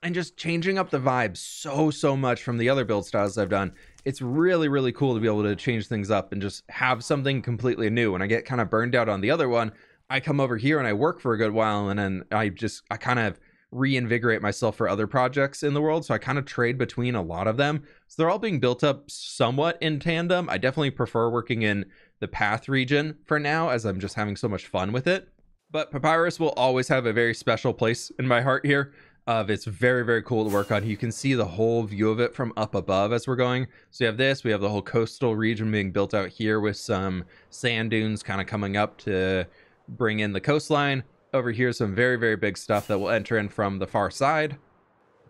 And just changing up the vibe so much from the other build styles I've done. It's really, really cool to be able to change things up and just have something completely new. When I get kind of burned out on the other one, I come over here and I work for a good while, and then I kind of reinvigorate myself for other projects in the world. So I kind of trade between a lot of them. So they're all being built up somewhat in tandem. I definitely prefer working in the Path region for now, as I'm just having so much fun with it. But Papyrus will always have a very special place in my heart here. It's very, very cool to work on. You can see the whole view of it from up above as we're going. So you have this, we have the whole coastal region being built out here with some sand dunes kind of coming up to bring in the coastline. Over here, some very, very big stuff that will enter in from the far side.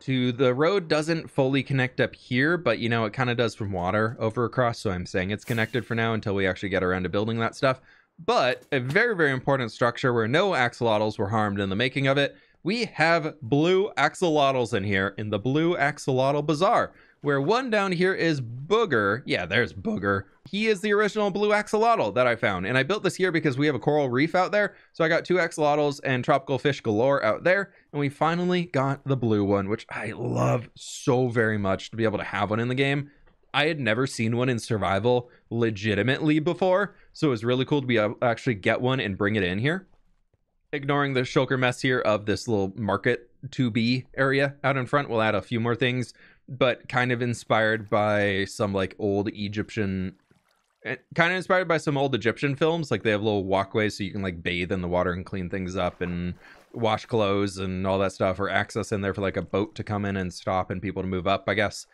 The road doesn't fully connect up here, but you know, it kind of does from water over across. So I'm saying it's connected for now until we actually get around to building that stuff. But a very, very important structure where no axolotls were harmed in the making of it. We have blue axolotls in here in the Blue Axolotl Bazaar, where one down here is Booger. Yeah, there's Booger. He is the original blue axolotl that I found. And I built this here because we have a coral reef out there. So I got 2 axolotls and tropical fish galore out there. And we finally got the blue one, which I love so very much to be able to have one in the game. I had never seen one in survival legitimately before. So it was really cool to be able to actually get one and bring it in here. Ignoring the shulker mess here of this little market to be area out in front, we'll add a few more things, but kind of inspired by some like old Egyptian, kind of inspired by some old Egyptian films. Like they have little walkways so you can like bathe in the water and clean things up and wash clothes and all that stuff, or access in there for like a boat to come in and stop and people to move up, I guess.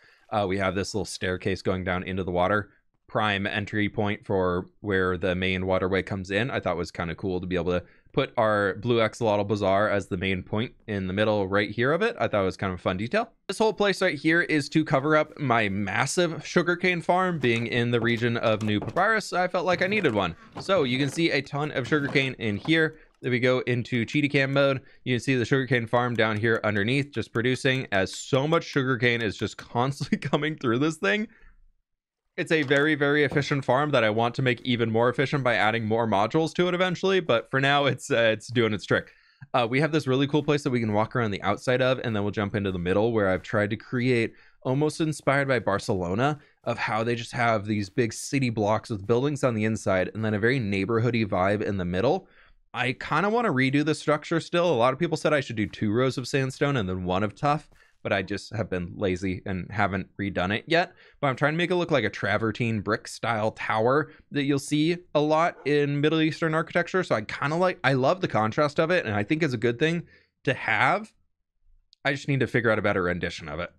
We have this little staircase going down into the water. Prime entry point for where the main waterway comes in. I thought was kind of cool to be able to put our Blue Axolotl Bazaar as the main point in the middle right here of it. I thought it was kind of a fun detail. This whole place right here is to cover up my massive sugarcane farm. Being in the region of New Papyrus, I felt like I needed one. So you can see a ton of sugarcane in here. If we go into cheetah cam mode, you can see the sugarcane farm down here underneath just producing, as so much sugarcane is just constantly coming through this thing. It's a very, very efficient farm that I want to make even more efficient by adding more modules to it eventually. But for now, it's doing its trick. We have this really cool place that we can walk around the outside of, and then we'll jump into the middle, where I've tried to create, almost inspired by Barcelona, of how they just have these big city blocks with buildings on the inside and then a very neighborhoody vibe in the middle. I kind of want to redo the structure still. A lot of people said I should do 2 rows of sandstone and then 1 of tuff. but I just have been lazy and haven't redone it yet. But I'm trying to make it look like a travertine brick style tower that you'll see a lot in Middle Eastern architecture. So I love the contrast of it, and I think it's a good thing to have. I just need to figure out a better rendition of it.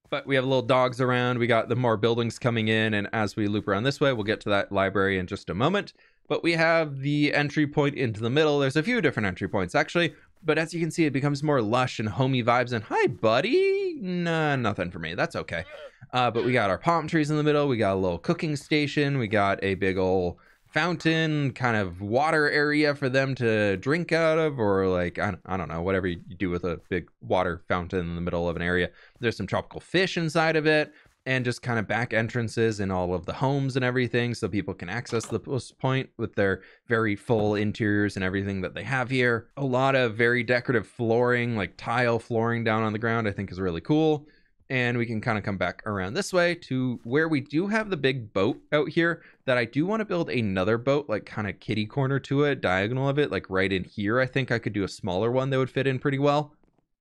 But we have little dogs around. We got the more buildings coming in, and as we loop around this way, we'll get to that library in just a moment. But we have the entry point into the middle. There's a few different entry points, actually. But as you can see, it becomes more lush and homey vibes. And hi, buddy. Nah, nothing for me. That's okay. But we got our palm trees in the middle. We got a little cooking station. We got a big old fountain kind of water area for them to drink out of, or like I don't know, whatever you do with a big water fountain in the middle of an area. There's some tropical fish inside of it, and just kind of back entrances in all of the homes and everything, so people can access the point with their very full interiors and everything that they have here. A lot of very decorative flooring, like tile flooring down on the ground, I think is really cool. And we can kind of come back around this way to where we do have the big boat out here that I do want to build another boat, like kind of kitty corner to it, diagonal of it, like right in here. I think I could do a smaller one that would fit in pretty well.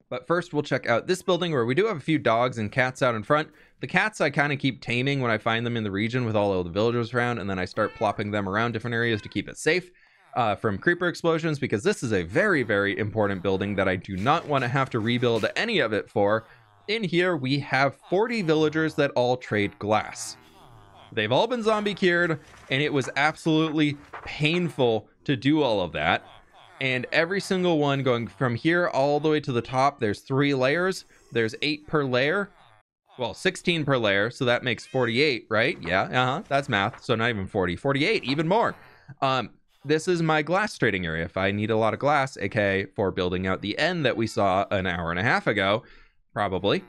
But first we'll check out this building where we do have a few dogs and cats out in front. The cats I kind of keep taming when I find them in the region with all of the villagers around, and then I start plopping them around different areas to keep it safe from creeper explosions, because this is a very, very important building that I do not want to have to rebuild any of it for. In here, we have 40 villagers that all trade glass. They've all been zombie cured, and it was absolutely painful to do all of that. And every single one going from here all the way to the top, there's 3 layers. There's 8 per layer. Well, 16 per layer, so that makes 48, right? Yeah, that's math. So not even 40, 48, even more. This is my glass trading area. If I need a lot of glass, aka for building out the end that we saw an hour and a half ago, probably,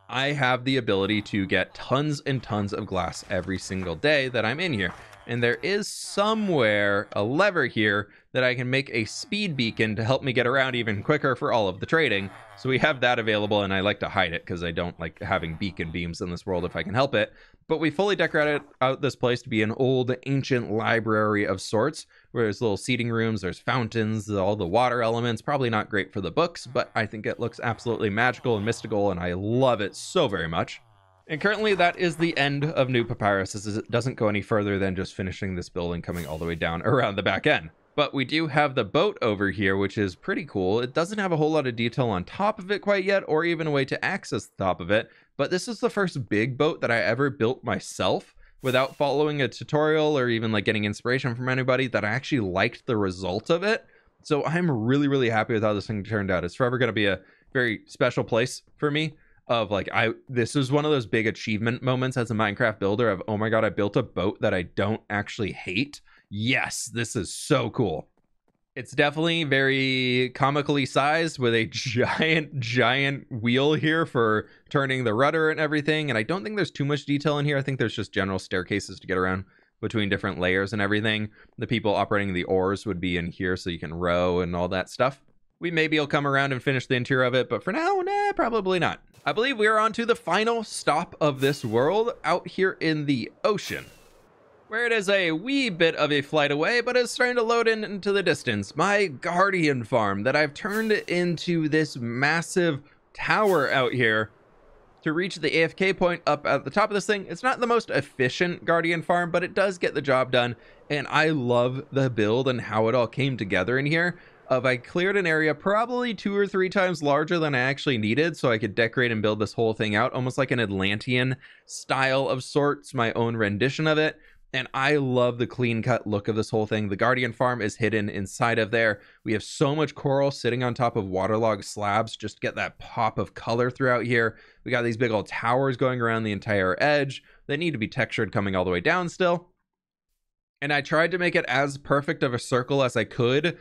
I have the ability to get tons and tons of glass every single day that I'm in here. And there is somewhere a lever here that I can make a speed beacon to help me get around even quicker for all of the trading. So we have that available, and I like to hide it because I don't like having beacon beams in this world if I can help it. But we fully decorated out this place to be an old ancient library of sorts, where there's little seating rooms, there's fountains, all the water elements. Probably not great for the books, but I think it looks absolutely magical and mystical, and I love it so very much. And currently that is the end of New Papyrus, as it doesn't go any further than just finishing this building coming all the way down around the back end. But we do have the boat over here, which is pretty cool. It doesn't have a whole lot of detail on top of it quite yet, or even a way to access the top of it. But this is the first big boat that I ever built myself without following a tutorial or even like getting inspiration from anybody, that I actually liked the result of it. So I'm really, really happy with how this thing turned out. It's forever going to be a very special place for me. Of like, this is one of those big achievement moments as a Minecraft builder of, oh my god, I built a boat that I don't actually hate. Yes, this is so cool. It's definitely very comically sized with a giant wheel here for turning the rudder and everything. And I don't think there's too much detail in here. I think there's just general staircases to get around between different layers and everything. The people operating the oars would be in here so you can row and all that stuff. We maybe will come around and finish the interior of it, but for now, nah, probably not. I believe we are on to the final stop of this world, out here in the ocean, where it is a wee bit of a flight away, but it's starting to load into the distance. My guardian farm that I've turned into this massive tower out here to reach the AFK point up at the top of this thing. It's not the most efficient guardian farm, but it does get the job done. And I love the build and how it all came together in here. I cleared an area probably 2 or 3 times larger than I actually needed, so I could decorate and build this whole thing out, almost like an Atlantean style of sorts, my own rendition of it. And I love the clean cut look of this whole thing. The guardian farm is hidden inside of there. We have so much coral sitting on top of waterlogged slabs, just to get that pop of color throughout here. We got these big old towers going around the entire edge. They need to be textured coming all the way down still. And I tried to make it as perfect of a circle as I could,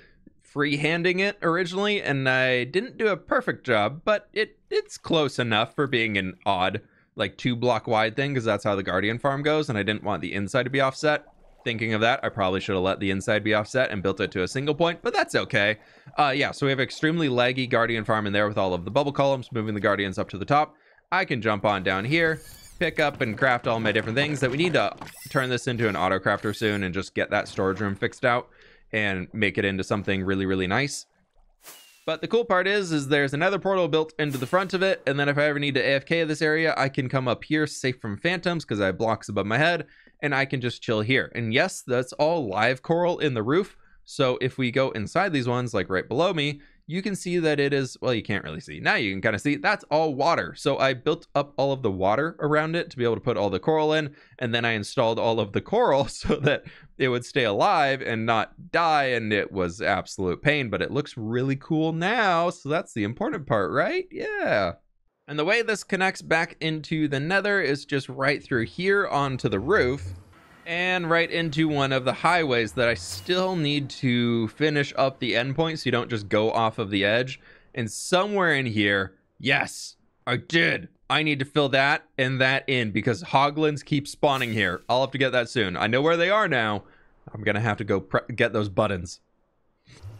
freehanding it originally, and I didn't do a perfect job, but it's close enough for being an odd, like 2-block wide thing, because that's how the guardian farm goes, and I didn't want the inside to be offset. Thinking of that, I probably should have let the inside be offset and built it to a single point, but that's okay. Yeah, so we have extremely laggy guardian farm in there with all of the bubble columns, moving the guardians up to the top. I can jump on down here, pick up and craft all my different things that we need to turn this into an auto crafter soon and just get that storage room fixed out and make it into something really, really nice. But the cool part is there's another portal built into the front of it, and then if I ever need to AFK this area, I can come up here safe from phantoms because I have blocks above my head, and I can just chill here. And yes, that's all live coral in the roof. So if we go inside these ones, like right below me, you can see that it is, well, you can't really see. Now you can kind of see that's all water. So I built up all of the water around it to be able to put all the coral in. And then I installed all of the coral so that it would stay alive and not die. And it was absolute pain, but it looks really cool now. So that's the important part, right? Yeah. And the way this connects back into the nether is just right through here onto the roof. And right into one of the highways that I still need to finish up the endpoint so you don't just go off of the edge. And somewhere in here, yes, I did. I need to fill that and that in because hoglins keep spawning here. I'll have to get that soon. I know where they are now. I'm going to have to go get those buttons.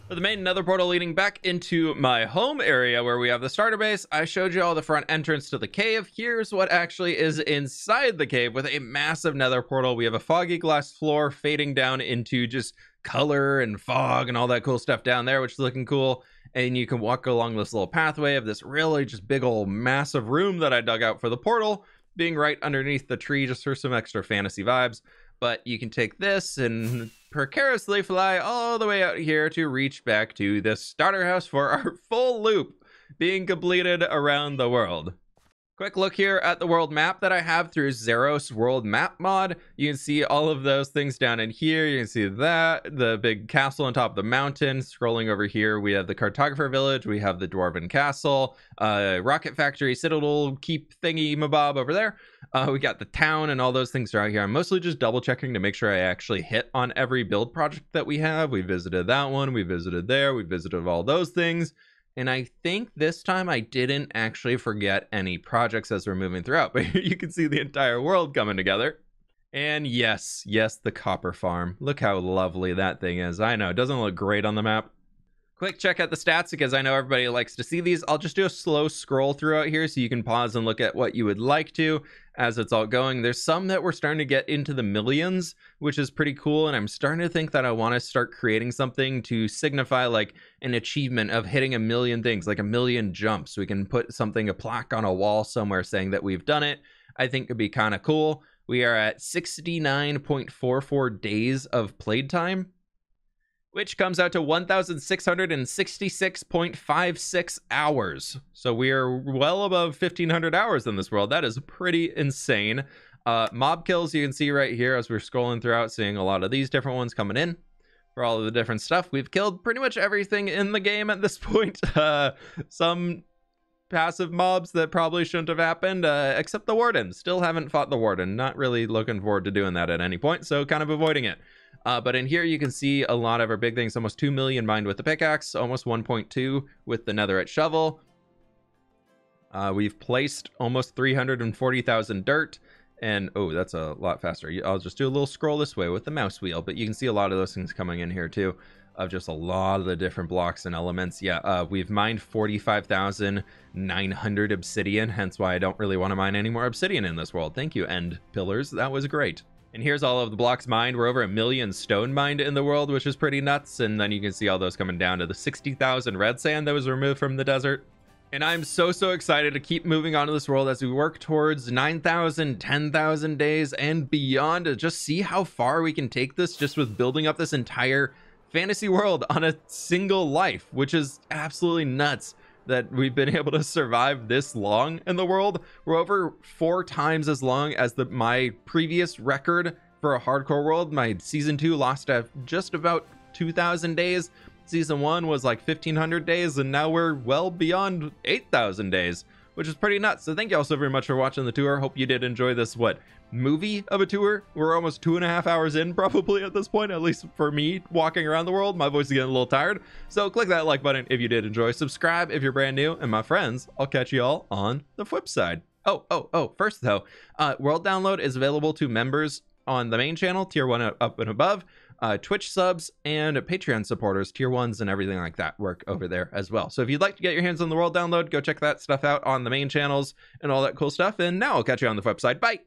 For the main nether portal leading back into my home area where we have the starter base, I showed you all the front entrance to the cave. Here's what actually is inside the cave with a massive nether portal. We have a foggy glass floor fading down into just color and fog and all that cool stuff down there, which is looking cool. And you can walk along this little pathway of this really just big old massive room that I dug out for the portal, being right underneath the tree just for some extra fantasy vibes. But you can take this and precariously fly all the way out here to reach back to the starter house for our full loop being completed around the world. Quick look here at the world map that I have through Zeros World Map mod. You can see all of those things down in here. You can see that, the big castle on top of the mountain. Scrolling over here, we have the cartographer village. We have the dwarven castle, rocket factory, citadel, keep thingy mabob over there. We got the town and all those things are out here. I'm mostly just double checking to make sure I actually hit on every build project that we have. We visited that one, we visited there, we visited all those things. And I think this time I didn't actually forget any projects as we're moving throughout. But here you can see the entire world coming together. And yes, the copper farm. Look how lovely that thing is. I know, it doesn't look great on the map. Quick check at the stats because I know everybody likes to see these. I'll just do a slow scroll throughout here so you can pause and look at what you would like to as it's all going. There's some that we're starting to get into the millions, which is pretty cool. And I'm starting to think that I want to start creating something to signify like an achievement of hitting 1 million things, like 1 million jumps. We can put something, a plaque on a wall somewhere saying that we've done it. I think could be kind of cool. We are at 69.44 days of played time, which comes out to 1,666.56 hours. So we are well above 1,500 hours in this world. That is pretty insane. Mob kills, you can see right here as we're scrolling throughout, seeing a lot of these different ones coming in for all of the different stuff. We've killed pretty much everything in the game at this point. Some passive mobs that probably shouldn't have happened, except the warden. Still haven't fought the warden. Not really looking forward to doing that at any point, so kind of avoiding it. But in here you can see a lot of our big things. Almost 2 million mined with the pickaxe, almost 1.2 with the netherite shovel. We've placed almost 340,000 dirt, and oh, that's a lot faster. I'll just do a little scroll this way with the mouse wheel, but you can see a lot of those things coming in here too, of just a lot of the different blocks and elements. Yeah, we've mined 45,900 obsidian, hence why I don't really want to mine any more obsidian in this world. Thank you, End Pillars. That was great. And here's all of the blocks mined. We're over 1 million stone mined in the world, which is pretty nuts. And then you can see all those coming down to the 60,000 red sand that was removed from the desert. And I'm so excited to keep moving on to this world as we work towards 9,000, 10,000 days and beyond to just see how far we can take this just with building up this entire fantasy world on a single life, which is absolutely nuts that we've been able to survive this long in the world. We're over 4 times as long as my previous record for a hardcore world. My season 2 lost at just about 2,000 days. Season 1 was like 1,500 days, and now we're well beyond 8,000 days, which is pretty nuts. So thank you all so very much for watching the tour. Hope you did enjoy this, movie of a tour. We're almost 2.5 hours in probably at this point, at least for me walking around the world. My voice is getting a little tired. So click that like button if you did enjoy. Subscribe if you're brand new. And my friends, I'll catch you all on the flip side. Oh, first though, world download is available to members on the main channel, tier 1 up and above. Twitch subs and Patreon supporters, tier 1s and everything like that work over there as well. So if you'd like to get your hands on the world download, go check that stuff out on the main channels and all that cool stuff. And now I'll catch you on the flip side. Bye.